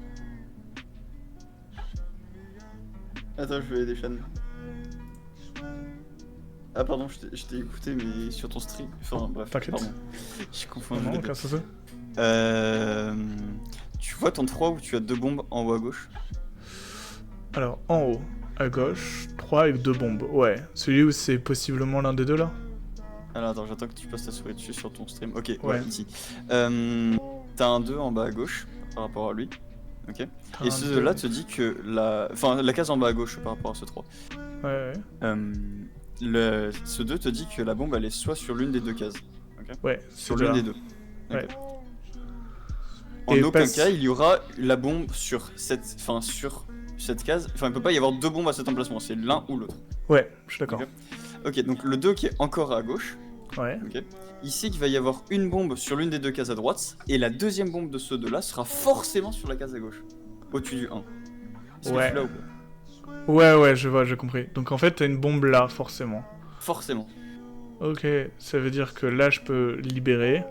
Attends, je vais les chaînes. Ah pardon, je t'ai écouté mais sur ton stream. Enfin bref, T'inquiète. pardon. Je confonds Non, les aucun deux. souci. Tu vois ton 3 où tu as 2 bombes en haut à gauche? Alors, en haut, à gauche, 3 avec 2 bombes. Ouais, celui où c'est possiblement l'un des deux là. Alors attends, j'attends que tu passes ta souris dessus sur ton stream. Ok, Ouais. ouais, ici. T'as un 2 en bas à gauche par rapport à lui. Ok. Et ce 2 là te dit que la case en bas à gauche par rapport à ce 3. Ouais, ouais. Ce 2 te dit que la bombe elle est soit sur l'une des deux cases. Ok. Ouais, Sur c'est l'une là. des deux. Ok. Ouais. En Et aucun passe- cas il y aura la bombe sur cette case. Enfin il peut pas y avoir 2 bombes à cet emplacement, c'est l'un ou l'autre. Ouais, je suis d'accord. Ok. Ok, donc le 2 qui est encore à gauche. Ouais. Ok. Il sait qu'il va y avoir une bombe sur l'une des deux cases à droite, et la deuxième bombe de ce 2 là sera forcément sur la case à gauche, au-dessus du 1. Est-ce que Ouais. tu l'as ou pas? Ouais, je vois, j'ai compris. Donc en fait, t'as une bombe là, forcément. Forcément. Ok, ça veut dire que là, je peux libérer.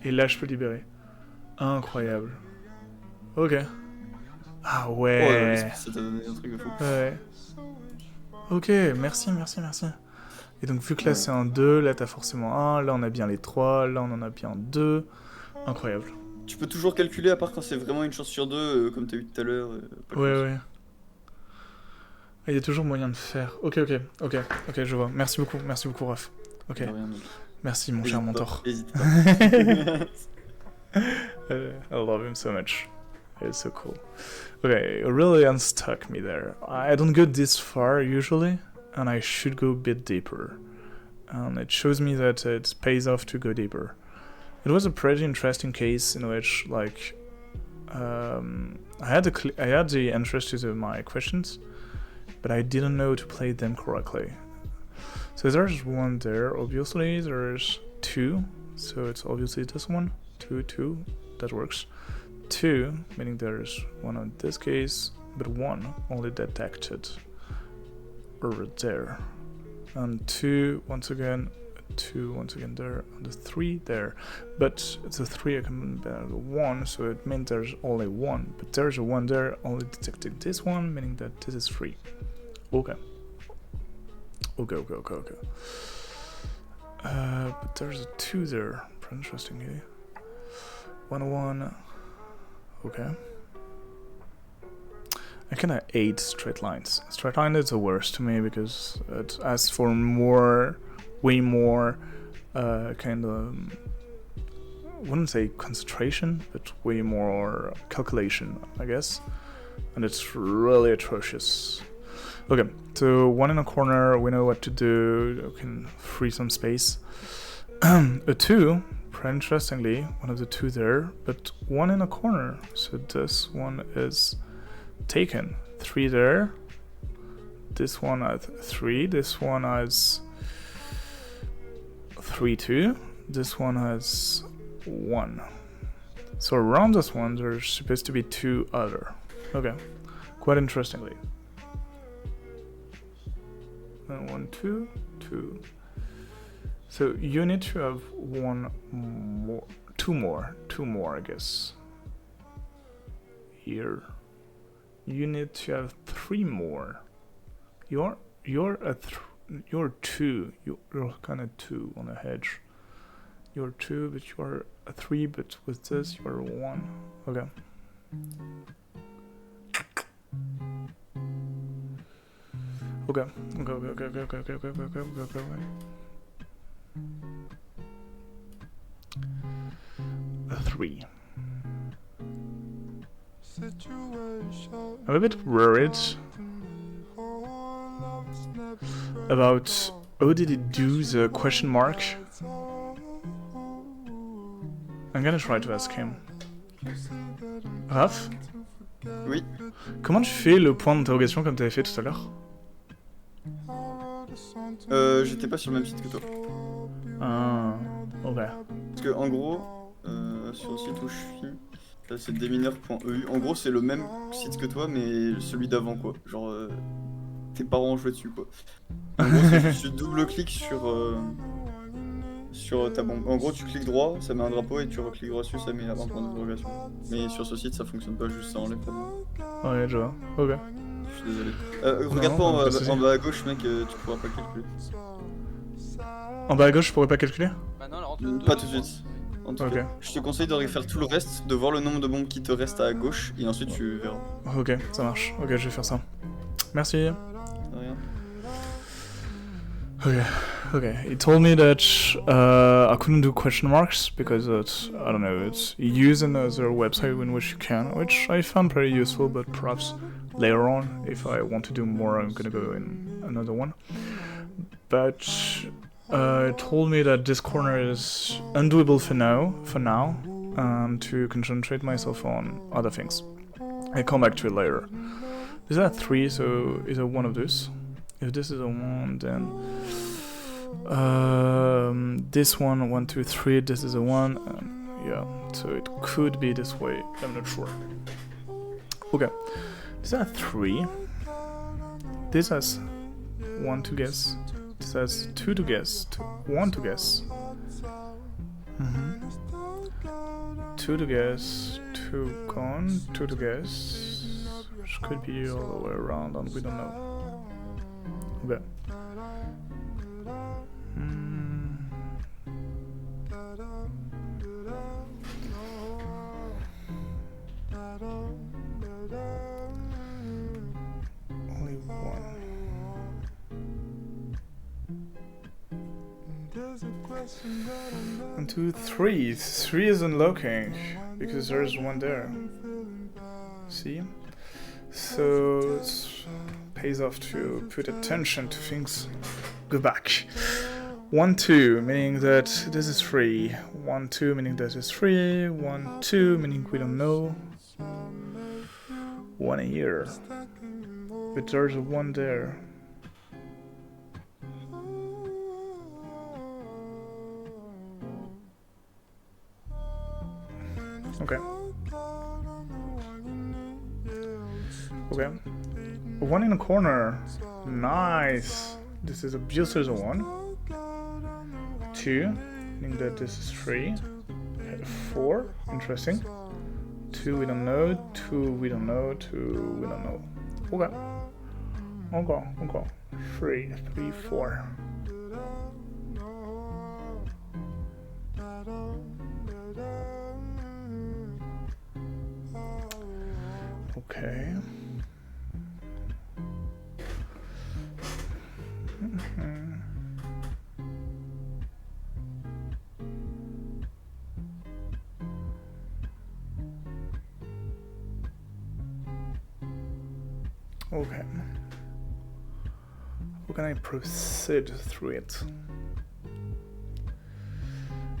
Et là, je peux libérer. Incroyable. Ok. Ah ouais. Ça t'a donné un truc de fou. Ouais. Ok, merci. Et donc vu que là c'est un 2, là t'as forcément un, là on a bien les 3, là on en a bien 2. Incroyable. Tu peux toujours calculer, à part quand c'est vraiment une chance sur 2, comme t'as eu tout à l'heure. Ouais. Il y a toujours moyen de faire. Ok, je vois. Merci beaucoup, Raph. Ok. Merci mon cher mentor. Hésite pas. I love him so much. It's so cool. Okay, it really unstuck me there. I don't go this far usually, and I should go a bit deeper. And it shows me that it pays off to go deeper. It was a pretty interesting case in which, like, I had the answers to my questions, but I didn't know to play them correctly. So there's one there, obviously, there's 2, so it's obviously this one, 2, that works. 2, meaning there's 1 in this case, but 1 only detected over there. And 2 once again, 2 once again there, and the 3 there. But the 3 I can better the 1, so it means there's only 1. But there's a 1 there, only detected this one, meaning that this is 3. Okay. But there's a 2 there, interestingly. 1. Okay. I kinda hate straight lines. Straight line is the worst to me because it asks for way more, kind of, I wouldn't say concentration, but way more calculation, I guess. And it's really atrocious. Okay, so 1 in a corner, we know what to do, we can free some space. A 2, pretty interestingly, one of the 2 there, but 1 in a corner, so this one is taken. 3 there, this one has 3, this one has 3 2, this one has 1. So around this one there's supposed to be 2 other. Okay, quite interestingly. 1 2 2. So you need to have 2 more, I guess. Here, you need to have 3 more. You're 2. You're kind of 2 on the edge. You're 2, but you're a 3. But with this, you're 1. Okay. Okay. A 3. I'm a bit worried about how did he do the question mark. I'm gonna try to ask him. Raph, Oui. comment tu fais le point d'interrogation comme tu avais fait tout à l'heure? J'étais pas sur le même site que toi. Ah, ok. Parce que en gros, sur le site où je suis, là c'est démineur.eu. En gros, c'est le même site que toi, mais celui d'avant quoi. Genre, tes parents ont joué dessus quoi. En gros, c'est juste tu double-cliques sur ta bombe. En gros, tu cliques droit, ça met un drapeau et tu recliques droit dessus, ça met un point d'interrogation. Mais sur ce site, ça fonctionne pas, juste ça enlève ta bombe. Ouais, je vois. Ok. Je suis désolé. Regarde pas non, pas de soucis. en bas à gauche, mec, tu pourras pas calculer. En bas à gauche, je pourrais pas calculer? Bah non, alors Pas tout de suite. En tout Ok. cas, je te conseille de refaire tout le reste, de voir le nombre de bombes qui te restent à gauche, et ensuite tu verras. Ok, ça marche. Ok, je vais faire ça. Merci. De rien. Okay. He told me that I couldn't do question marks because I don't know, it's use another website in which you can, which I found pretty useful, but perhaps later on, if I want to do more, I'm gonna go in another one. But it told me that this corner is undoable for now, and to concentrate myself on other things. I'll come back to it later. Is that 3, so is it one of those? If this is a 1, then this one, 1, 2, 3, this is a 1, yeah, so it could be this way, I'm not sure. Okay, is that 3? This has 1 to guess, this has 2 to guess, 1 to guess. 2 to guess, 2 gone, 2 to guess, which could be all the way around and we don't know. Okay. Only 1. 1, 2, 3. 3 is unlocking because there's 1 there. See? So it pays off to put attention to things. Go back. 1, 2, meaning that this is 3. 1, 2, meaning that is 3. 1, 2, meaning we don't know. 1 here. But there's a 1 there. Okay. Okay. 1 in a corner. Nice. This is a beautiful 1. 2, meaning that this is 3. 4, interesting. 2 we don't know. 2 we don't know. 2 we don't know. Okay. Okay. 3, 4. Okay. Okay. How can I proceed through it?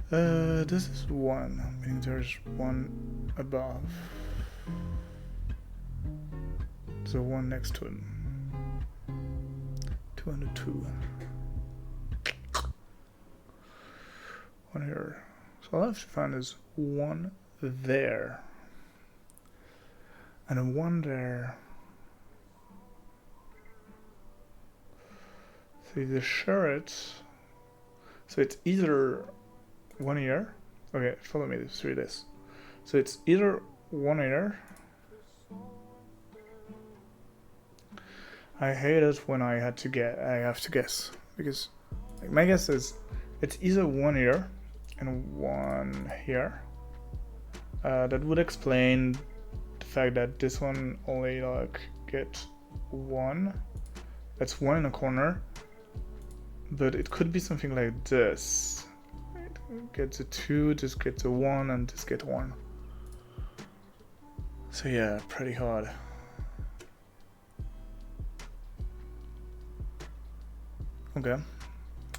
This is 1, meaning there's 1 above. The 1 next to him. 2 and a 2. 1 here. So all I have to find is 1 there. And a 1 there. So the shirt. So it's either 1 here. Okay, follow me through this. So it's either 1 here. I hate it when I have to guess, because like, my guess is it's either 1 here and 1 here. That would explain the fact that this one only like get 1. That's 1 in a corner, but it could be something like this. It gets a 2, this gets a 1, and this gets 1. So yeah, pretty hard. Okay.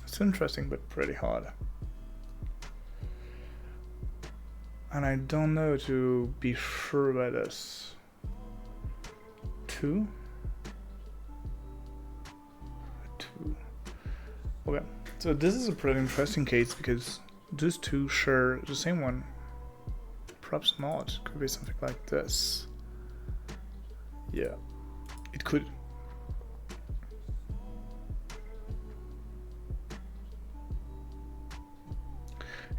It's interesting, but pretty hard. And I don't know to be sure about this. 2? 2. Okay. So this is a pretty interesting case because those two share the same one. Perhaps not. Could be something like this. Yeah. It could.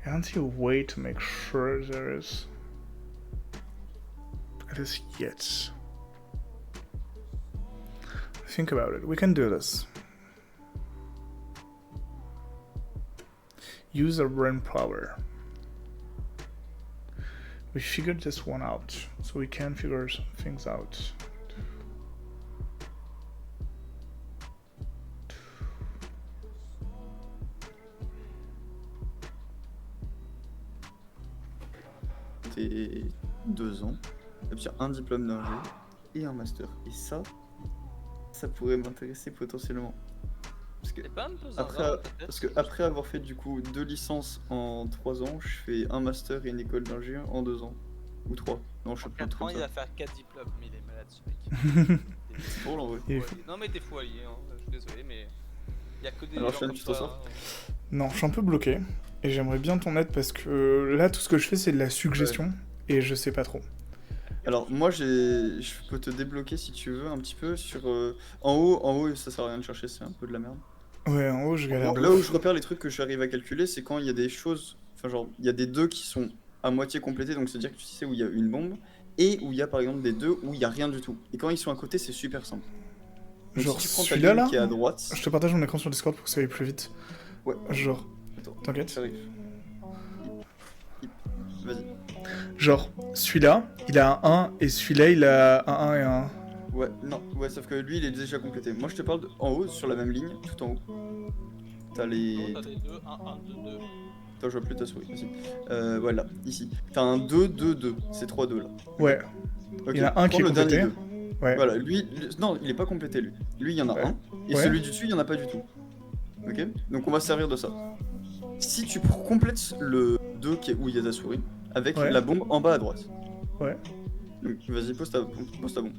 I don't see a way to make sure there is. It is yet. Think about it. We can do this. Use our brain power. We figured this one out, so we can figure some things out. T'es 2 ans, t'obtiens un diplôme d'ingé et un master. Et ça pourrait m'intéresser potentiellement. Parce que C'est pas un peu après avoir fait du coup 2 licences en 3 ans, je fais un master et une école d'ingé en 2 ans. Ou 3. Non, je sais En pas. 4 ans, il va faire 4 diplômes, mais il est malade ce mec. C'est drôle en vrai. Il est Fou allié. Non, mais t'es fou allié, hein. Je suis désolé, mais il y a que des Alors, gens Sean, comme tu t'en ça, sors hein. Non, je suis un peu bloqué et j'aimerais bien ton aide parce que là, tout ce que je fais, c'est de la suggestion et je sais pas trop. Alors moi je peux te débloquer si tu veux un petit peu sur en haut ça sert à rien de chercher, c'est un peu de la merde. Ouais, en haut, je galère. Là où je repère les trucs que j'arrive à calculer, c'est quand il y a des choses, enfin genre il y a des 2 qui sont à moitié complétés, donc c'est-à-dire que tu sais où il y a une bombe et où il y a par exemple des 2 où il y a rien du tout. Et quand ils sont à côté, c'est super simple. Donc, Genre si tu prends ta celui-là ligne là, qui est à droite, je te partage mon écran sur Discord pour que ça aille plus vite. ouais. Genre, Attends, t'inquiète. j'arrive. Vas-y. Genre, celui-là, il a un 1 et celui-là, il a un 1 et un 1. Ouais, non, ouais, sauf que lui il est déjà complété. Moi je te parle en haut, sur la même ligne, tout en haut. T'as les. T'as des 2, 1, 1, 2, 2. Attends, je vois plus ta souris. Ici. Voilà, ici. T'as un 2, 2, 2. C'est 3, 2 là. Ouais, Ok, il y en a un prends qui est le dernier complété. 2. Ouais. Voilà, non, il est pas complété lui. Lui, il y en a Ouais. un. Et Ouais. celui du dessus, il y en a pas du tout. Ok, donc on va se servir de ça. Si tu complètes le 2 où il y a ta souris, avec Ouais. la bombe en bas à droite. Ouais. Donc vas-y, pose ta bombe.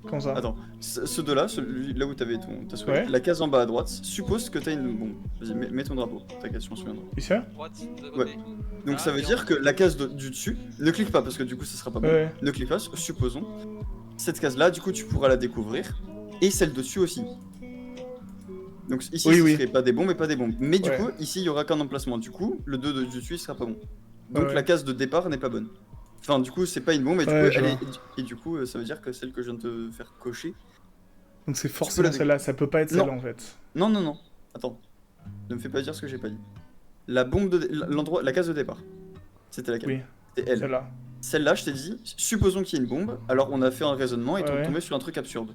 Comme ça. Attends, ce 2 là, celui là où t'avais ta souris, Ouais. la case en bas à droite, suppose que t'as une bombe. Vas-y, mets ton drapeau, t'inquiète, je m'en souviendrai. Ici? Droite, Ouais. ok. Donc ça veut dire que la case du dessus, ne clique pas parce que du coup ça sera pas bon. Ouais. Ne clique pas, supposons. Cette case là, du coup tu pourras la découvrir. Et celle dessus aussi. Donc ici Oui, ce oui. serait pas des bombes et pas des bombes. Mais du Ouais. coup, ici il y aura qu'un emplacement. Du coup, le 2 du dessus il sera pas bon. Donc Ouais. la case de départ n'est pas bonne. Enfin du coup c'est pas une bombe et du Ouais, coup, je vois. et du coup ça veut dire que celle que je viens de te faire cocher. Donc c'est la forcément dé- celle-là, ça peut pas être Non. celle-là en fait. Non, non, non. Attends. Ne me fais pas dire ce que j'ai pas dit. La bombe de l'endroit, la case de départ. C'était laquelle? Oui, C'était elle. celle-là. Celle-là, je t'ai dit, supposons qu'il y ait une bombe, alors on a fait un raisonnement et Ouais, on est ouais. tombé sur un truc absurde.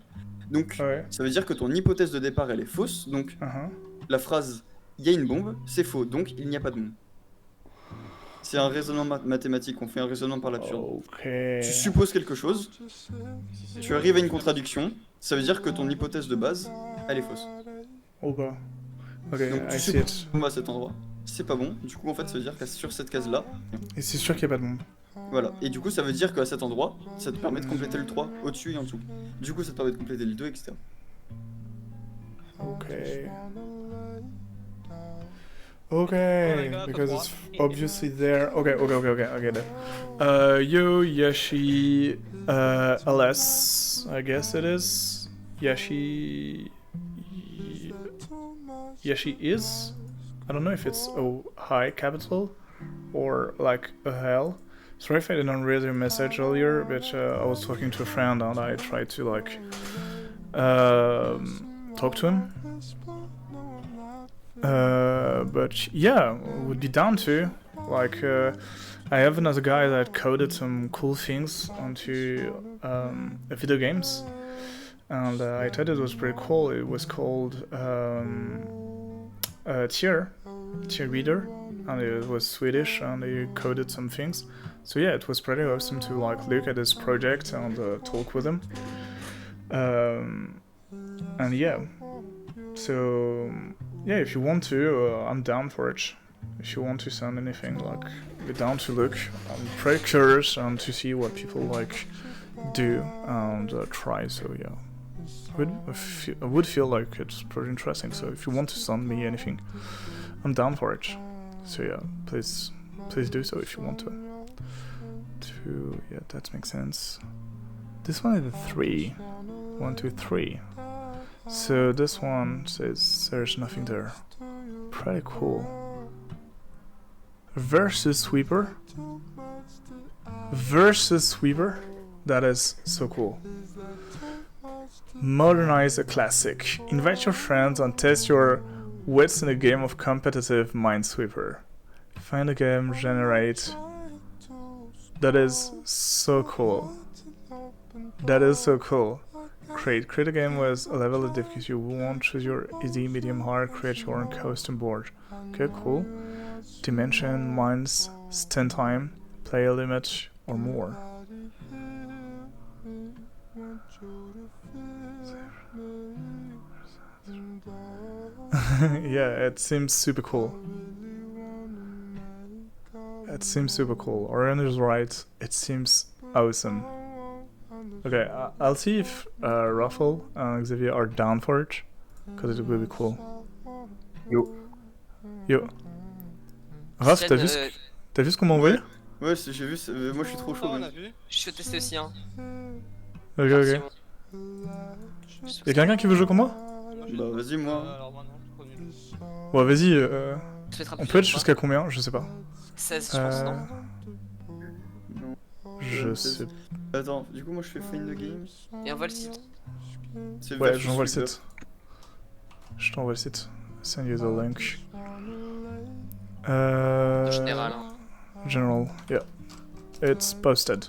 Donc, Ouais. ça veut dire que ton hypothèse de départ, elle est fausse, donc Uh-huh. la phrase « il y a une bombe », c'est faux, donc il n'y a pas de bombe. C'est un raisonnement mathématique, on fait un raisonnement par l'absurde. Ok. Tu supposes quelque chose, tu arrives à une contradiction, ça veut dire que ton hypothèse de base, elle est fausse. Ok. Ok, Donc tu I see supposes it. qu'on va à cet endroit, c'est pas bon, du coup en fait ça veut dire que sur cette case-là, Et c'est sûr qu'il y a pas de bombe. voilà, et du coup ça veut dire qu'à cet endroit, ça te permet de compléter le 3 au-dessus et en dessous. Du coup ça te permet de compléter le 2, etc. Ok. Oh Okay, my God, because that's it's obviously there. Okay, I get it. Yo, Yashi, LS, I guess it is. Yashi is? I don't know if it's a high capital or like a hell. Sorry if I didn't read your message earlier, but I was talking to a friend and I tried to like talk to him. But yeah, would be down to. Like, I have another guy that coded some cool things onto video games, and I thought it was pretty cool. It was called Tier Reader, and it was Swedish, and he coded some things. So yeah, it was pretty awesome to like look at his project and talk with him. And yeah, so yeah, if you want to, I'm down for it. If you want to send anything, like, be down to look. I'm pretty curious and to see what people like do and try. So yeah, I would feel like it's pretty interesting. So if you want to send me anything, I'm down for it. So yeah, please do so if you want to. Yeah, that makes sense. This one is a 3. 1, 2, 3. So this one says there's nothing there. Pretty cool. Versus sweeper. Versus sweeper. That is so cool. Modernize a classic. Invite your friends and test your wits in a game of competitive Minesweeper. Find a game, generate. That is so cool. That is so cool. Create a game with a level of difficulty you want. Choose your easy, medium, hard. Create your own custom board. Okay, cool. Dimension, mines, stand time, player limit, or more. Yeah, it seems super cool. It seems super cool. Orion is right. It seems awesome. Okay, I'll see if Ruffle and Xavier are down for it, because it will be cool. Yo. Raph, t'as vu ce qu'on m'a envoyé? Ouais, j'ai vu, moi je suis trop chaud. On a vu. Je suis testé aussi, hein. Ok, ok. Y'a quelqu'un qui veut jouer comme moi? Bah vas-y, moi. Alors moi non, je suis trop nul. Ouais, vas-y. Tu mettras On plus peut être ou pas jusqu'à combien? Je sais pas. 16, je pense, non? Non. Je sais. Attends, du coup, moi je fais find the game. Et on voit le site. C'est Ouais, versus j'envoie le sweeper. site. Je t'envoie le site. Send you the link. En général, hein. General, yeah. It's posted.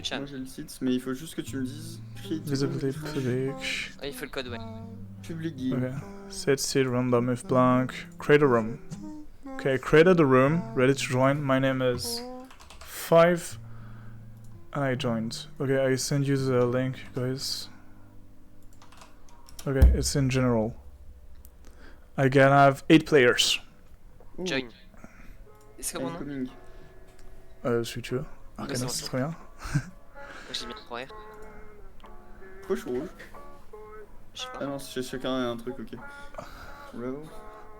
Chan. Moi j'ai le site, mais il faut juste que tu me dises. Visibility public. Ah, il faut le code, ouais. Public game. Okay. Set seed random if blank. Create a room. Okay, created a room. Ready to join. My name is 5. And I joined. Okay, I send you the link, guys. Okay, it's in general. I can have 8 players. Ouh. Join. C'est comment, non? Incoming. Si tu veux. Arcana, c'est c'est bon. très bien. Moi, j'ai mis pour rire. Pourquoi je suis rouge? Je sais Ah pas. non, chez chacun a un truc, ok. Row,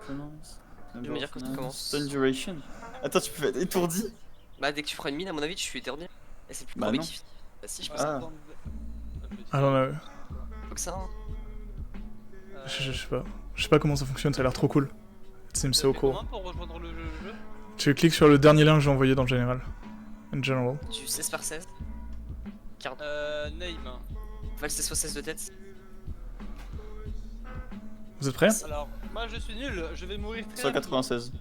pronounce, vais me dire quand tu commences. Stun duration. Attends, tu peux être étourdi? Bah, dès que tu prends une mine, à mon avis, tu suis éternué. Et c'est plus Bah, productif. Bah, si, je pense. Ah. I don't know. Faut que ça, hein. Je sais pas. Je sais pas comment ça fonctionne, ça a l'air trop cool. It seems so cool. Comment pour rejoindre le jeu? Tu cliques sur le dernier lien que j'ai envoyé dans le général. In general. Du 16 par 16. 40. Name. Val, c'est soit 16 de tête. Vous êtes prêts? Alors, moi je suis nul, je vais mourir très rapidement. 196.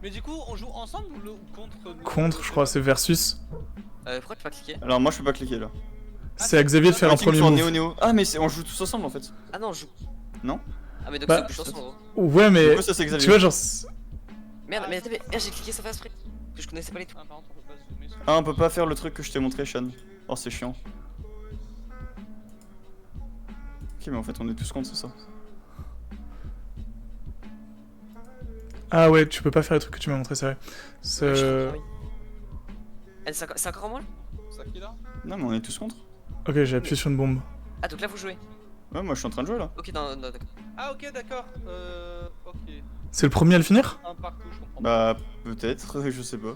Mais du coup, on joue ensemble ou contre nous? Contre, je crois, c'est versus. Pourquoi tu peux pas cliquer? Alors moi je peux pas cliquer là. C'est à Xavier de faire un Clique premier sur move. Néo. Ah mais on joue tous ensemble en fait. Ah non, je joue. Non? Ah, mais donc Bah, c'est plus ensemble, en gros. Ouais, Du mais coup ça c'est Xavier. tu vois, genre. Merde, mais attends, mais j'ai cliqué ça fait exprès. Parce que je connaissais pas les trucs. Ah, par contre, on peut pas zoomer sur... Ah on peut pas faire le truc que je t'ai montré Sean. Oh c'est chiant. Ok mais en fait on est tous contre c'est ça. Ah ouais, tu peux pas faire les trucs que tu m'as montré, c'est vrai. C'est. C'est encore en moi là? Ça qui est là? Non mais on est tous contre. Ok, j'ai appuyé sur une bombe. Ah, donc là vous jouez. Ouais moi je suis en train de jouer là. Ok, non, d'accord. Ah ok, d'accord. Ok. C'est le premier à le finir? Un partout, je comprends. Bah peut-être, je sais pas.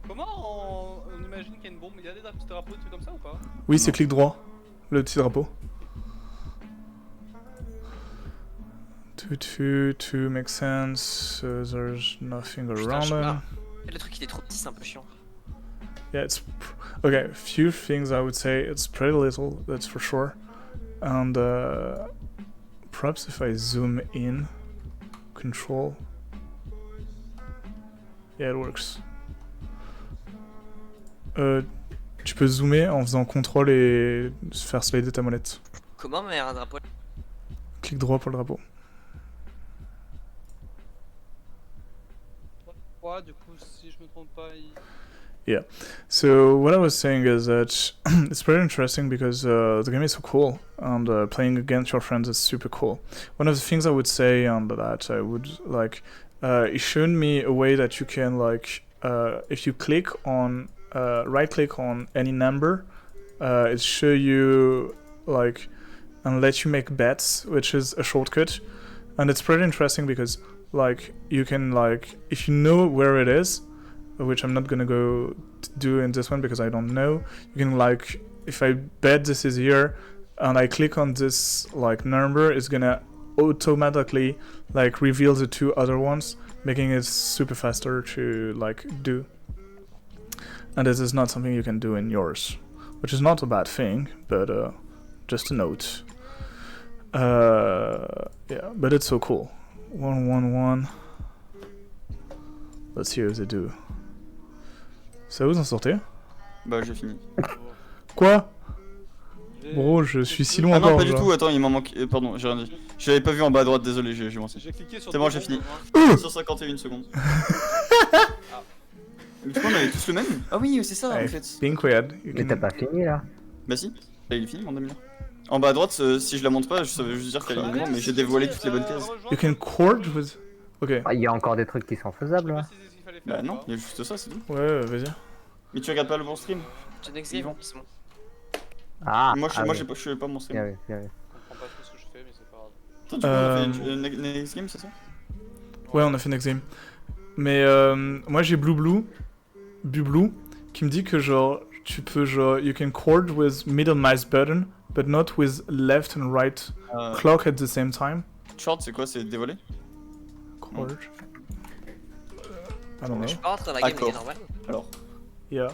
Comment on imagine qu'il y a une bombe? Il y a des petits drapeaux, des trucs comme ça ou pas? Oui, c'est Non. clic droit. Le petit drapeau. To make sense. There's nothing Putain, around je- them. ah. Le truc il est trop petit, c'est un peu chiant. Yeah, it's okay. Few things I would say. It's pretty little, that's for sure. And perhaps if I zoom in, control. Yeah, it works. Tu peux zoomer en faisant contrôle et faire slider ta molette. Comment mais un drapeau? Clic droit pour le drapeau. 3, du coup, si je me trompe pas, il... So what I was saying is that it's pretty interesting because the game is so cool, and playing against your friends is super cool. One of the things I would say on that I would like, it showed me a way that you can like, if you click on right click on any number, it show you like and let you make bets, which is a shortcut, and it's pretty interesting because like you can like, if you know where it is, which I'm not gonna go do in this one because I don't know, you can like, if I bet this is here and I click on this like number, it's gonna automatically like reveal the two other ones, making it super faster to like do. And this is not something you can do in yours, which is not a bad thing, but just a note. Yeah, but it's so cool. 1 1 1. Let's see how they do. Ça vous en sortez? Bah j'ai fini. Quoi? J'ai- Bro, je suis si loin Ah non, encore. pas du genre. tout, attends, il m'en manque. Pardon, j'ai rien dit. J'avais pas vu en bas à droite, désolé, j'ai menti. J'ai cliqué sur... C'est bon, deux j'ai fini. bombes, hein. 151 secondes. Mais du coup, on avait tous le même? Ah oui, c'est ça Hey, en fait. being quiet. You Mais can- t'as pas fini là? Bah si, là il est fini mon demi-heure. En bas à droite, si je la monte pas, ça veut juste dire qu'elle est énorme, mais j'ai dévoilé toutes les bonnes cases. You can chord with. Ok. Ah, il y a encore des trucs qui sont faisables là. Bah non, il y a juste ça, c'est tout. Ouais, vas-y. Mais tu regardes pas le bon stream? J'ai next game, c'est bon. Ah, Moi, ah oui. je fais pas mon stream. Bien vu, bien vu. Je comprends pas trop ce que je fais, mais c'est pas grave. Toi, du coup, on a fait une next game, c'est ça? Ouais, on a fait next game. Mais moi j'ai Blue qui me dit que genre tu peux genre you can chord with middle mouse button but not with left and right clock at the same time. Short, c'est quoi? C'est dévoilé? Chord. I don't know. Je suis pas rentré dans la game, Accord. mais normal. Alors. Yeah.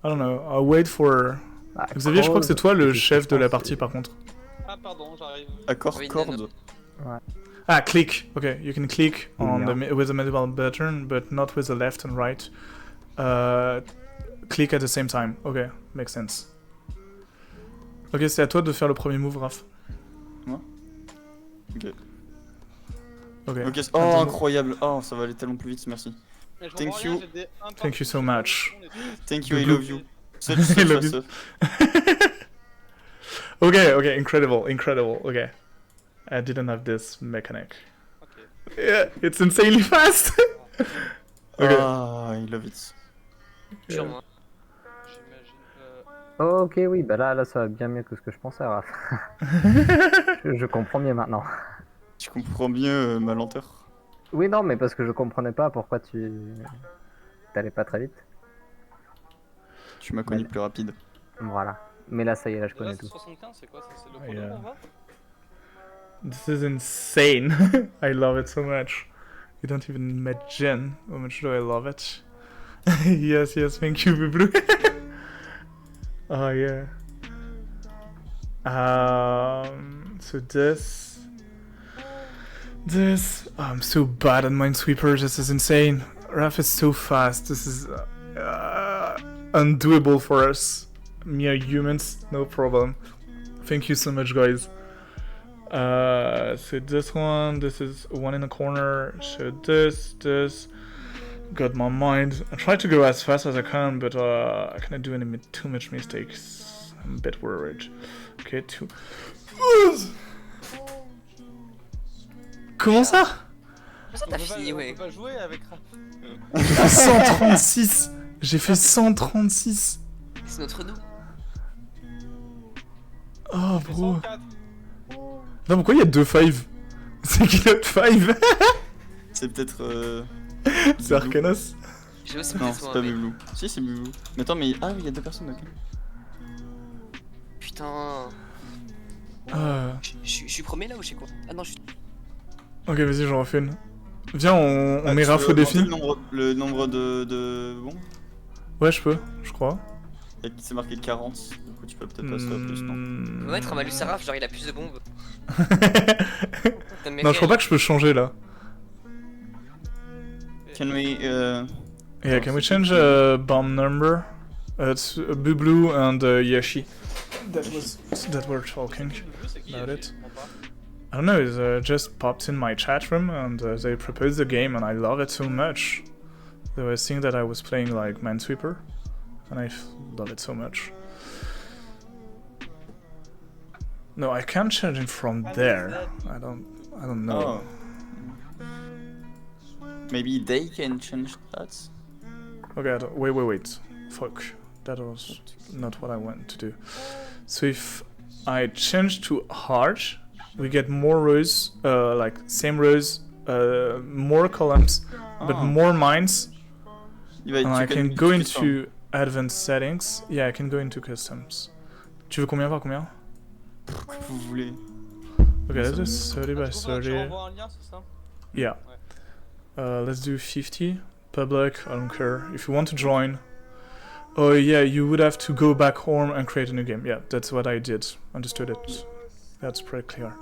I don't know. I'll wait for. Ah, Xavier, je crois que c'est toi le chord, chef de la c'est- partie par contre. Ah, pardon, j'arrive. Accord, Oui, corde. Ah, click. Okay, you can click on Yeah. with the middle button, but not with the left and right. Click at the same time. Okay, makes sense. Ok, c'est à toi de faire le premier move, Raph. Ok. Ok. Ok, oh Attends. incroyable. Oh, ça va aller tellement plus vite, merci. Mais je Thank comprends rien, you. j'ai des un Thank you so much. Thank you, I Blue. love you. C'est juste I que je love fasse you. ça. Okay, incredible. Okay. I didn't have this mechanic. Ok. Yeah, it's insanely fast. Ok. Ah, I love it. Sûrement. J'imagine. Ok, oui, bah là ça va bien mieux que ce que je pensais, Raph. je comprends mieux maintenant. Tu comprends mieux ma lenteur? Oui, non, mais parce que je comprenais pas pourquoi tu t'allais pas très vite. Tu m'as connu plus rapide. Voilà. Mais là, ça y est, là, je Là, connais c'est tout. 75, c'est quoi ça? C'est le Ah, chrono yeah. qu'on va? This is insane. I love it so much. You don't even imagine how much do I love it. yes, thank you, Blue. Oh yeah. So this. Oh, I'm so bad at Minesweeper. This is insane. Raph is so fast. This is undoable for us. Mere humans, no problem. Thank you so much, guys. So this is one in the corner. So this. Got my mind. I try to go as fast as I can, but I cannot do any too much mistakes. I'm a bit worried. Okay, two. Comment ça? Comment ça t'as fini, ouais? On peut pas jouer avec Raph. J'ai fait 136. J'ai fait 136. C'est notre nous. Oh, J'ai bro. 104. Non, pourquoi il y a 2-5? C'est qui notre 5? C'est peut-être. C'est Arcanos. J'ai aussi Non, pris c'est soin, pas mais... Bublou. Si, c'est Bublou. Mais attends, mais. Ah oui, il y a deux personnes, ok. Putain... Ah. Je suis premier là ou je suis quoi? Ah non, je suis... Ok, vas-y, j'en refais une. Viens, on Ah, met tu Raph veux au défi. augmenter le nombre de. Bon. Ouais, je peux, je crois. C'est marqué 40. Du coup, tu peux peut-être passer à plus, non? Hmm. On va mettre un malus à Raph, genre il a plus de bombes. Non, je crois pas que je peux changer là. Can we. Yeah, can we change bomb number? It's Bublou and Yashi. That were talking Le jeu, c'est qui, about Yashi? it. Je comprends pas. I don't know, it just popped in my chat room and they proposed the game and I love it so much. They were seeing that I was playing like Minesweeper and I love it so much. No, I can't change it from there. I don't know. Oh. Maybe they can change that. Okay, wait. Fuck. That was not what I wanted to do. So if I change to hard, we get more rows, like same rows, more columns, but more mines. And I can go into advanced settings. Yeah, I can go into customs. Tu veux combien par combien? Vous voulez. Okay, let's do 30 by 30. Un lien, c'est ça? Yeah. Let's do 50. Public, I don't care. If you want to join. Oh yeah, you would have to go back home and create a new game. Yeah, that's what I did. Understood it. That's pretty clear.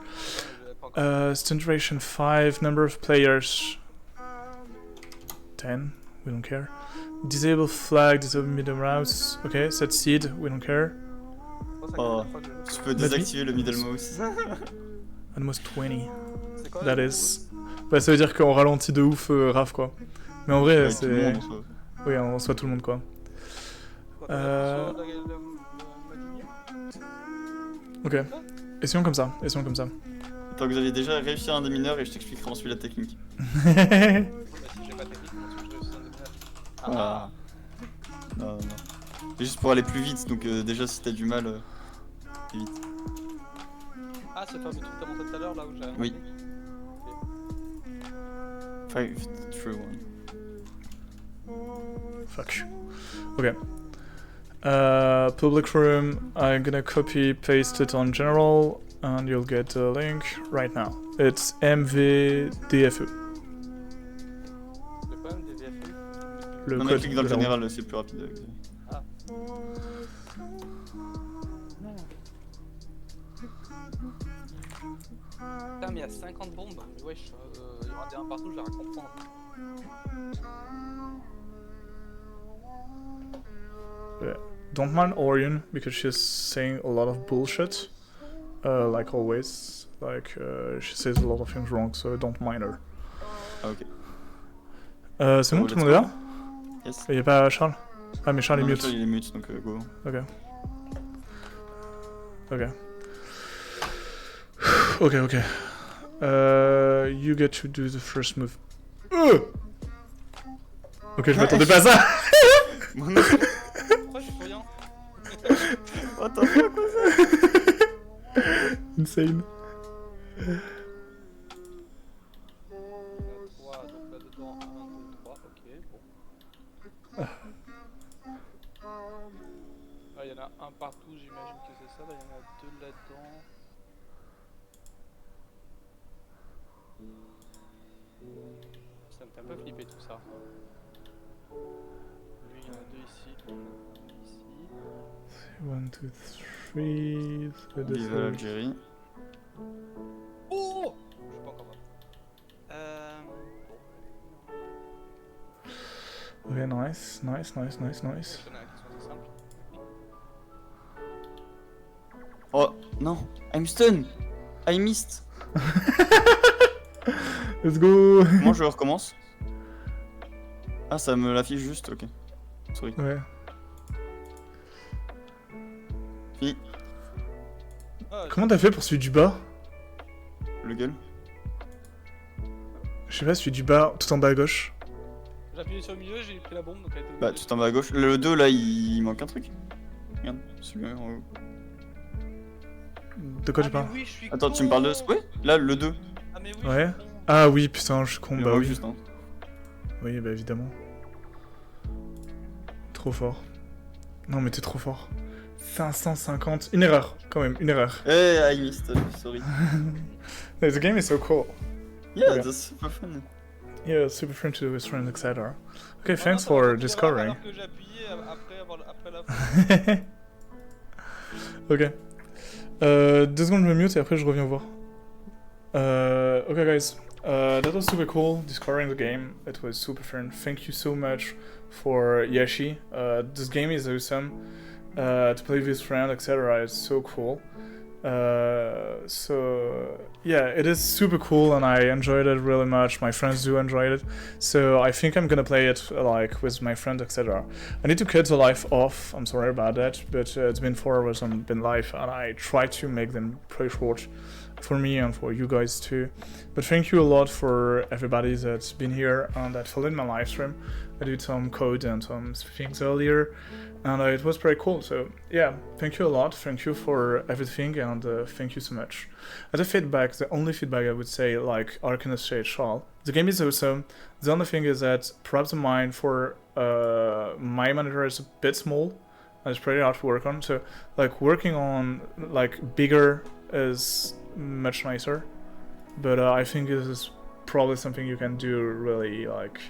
Stun duration 5, number of players 10, we don't care. Disable flag, disable middle mouse. Okay, set seed, we don't care. Oh, tu peux désactiver le middle mouse. Almost 20. That is. Bah, ça veut dire qu'on ralentit de ouf Raph quoi. Mais en vrai, c'est. Oui, en soit tout le monde quoi. Ok. Essayons comme ça. Tant que vous avez déjà réussi un démineur et je t'expliquerai ensuite la technique. Ah. Non. C'est juste pour aller plus vite, donc déjà si t'as du mal, fais vite. Ah, c'est le fameux truc que t'as montré tout à l'heure là où j'ai. Oui. 5, true one. Fuck. Okay. Public room, I'm gonna copy, paste it on general, and you'll get the link right now. It's MVDFE. C'est pas MVDFE? Le non, code clique dans le général, c'est plus rapide. Ah. Putain, mais il y a 50 bombes. Mais wesh, il y aura des 1 partout, je vais rien comprendre. Yeah. Don't mind Orion because she's saying a lot of bullshit, like always. Like she says a lot of things wrong, so don't mind her. Ah, ok. C'est bon, tout le monde est là? Yes. Y'a pas Charles? Ah mais Charles est mute. Charles il est mute, donc go. Ok. You get to do the first move. Ok, je m'attendais pas à ça. Pourquoi je suis rien? What the fuck was that? Insane. 3, donc là-dedans 1, 2, 3, ok, bon. Ah, il y en a un partout, j'imagine que c'est ça, là il y en a 2 là-dedans. Ça me fait un peu flipper tout ça. Lui, il y en a 2 ici, lui, il y en a 2 ici. 1, 2, 3. Vive Algérie. Oh! Je suis pas encore là. Ok, nice. Je connais la question, c'est simple. Oh non, I'm stunned. I missed. Let's go. Comment je recommence? Ah, ça me l'affiche juste, ok. Sorry. Ouais. Fini. Comment t'as fait pour celui du bas? Le gueule. Je sais pas, celui du bas, tout en bas à gauche. J'ai appuyé sur le milieu, j'ai pris la bombe, donc elle était. Bah, tout en bas à gauche. Le 2 là, il manque un truc. Regarde, celui-là en haut. De quoi tu parles? Oui, je suis Attends, tu me parles de ce. Ouais, là, le 2. Ah, mais oui, Ouais. je suis con. Ah oui, putain, je suis con, Il bah manque oui. juste un. Oui, bah évidemment. Trop fort. Non mais t'es trop fort. 550. Une erreur, quand même, une erreur. I missed, sorry. The game is so cool. Yeah, Okay. that's super fun. Yeah, super fun to do with friends, etc. Okay, thanks for discovering. Alors que j'ai appuyé après la fin. Ok. 2 secondes, je me mute et après je reviens voir. Okay, guys. That was super cool, discovering the game. It was super fun. Thank you so much for Yashi. This game is awesome. To play with friends, etc. is so cool. So yeah, it is super cool and I enjoyed it really much. My friends do enjoy it, so I think I'm gonna play it like with my friend, etc. I need to cut the live off. I'm sorry about that, but it's been 4 hours and been live, and I try to make them pretty short for me and for you guys too. But thank you a lot for everybody that's been here and that followed my live stream. I did some code and some things earlier, and it was pretty cool. So yeah, thank you a lot. Thank you for everything, and thank you so much. As a feedback, the only feedback I would say, like Arcanus said, Charles, the game is awesome. The only thing is that perhaps the mind for my monitor is a bit small, and it's pretty hard to work on. So like working on like bigger is much nicer, but I think this is probably something you can do really like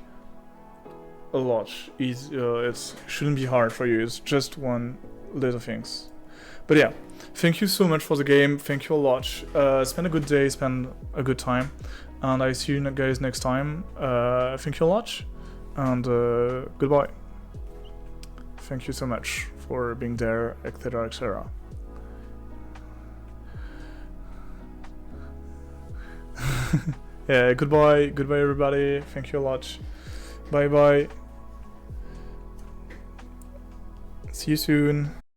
a lot. It shouldn't be hard for you. It's just one little things. But yeah, thank you so much for the game. Thank you a lot. Spend a good day. Spend a good time, and I see you guys next time. Thank you a lot, and goodbye. Thank you so much for being there, etc., etc. Yeah, goodbye everybody. Thank you a lot. Bye bye. See you soon.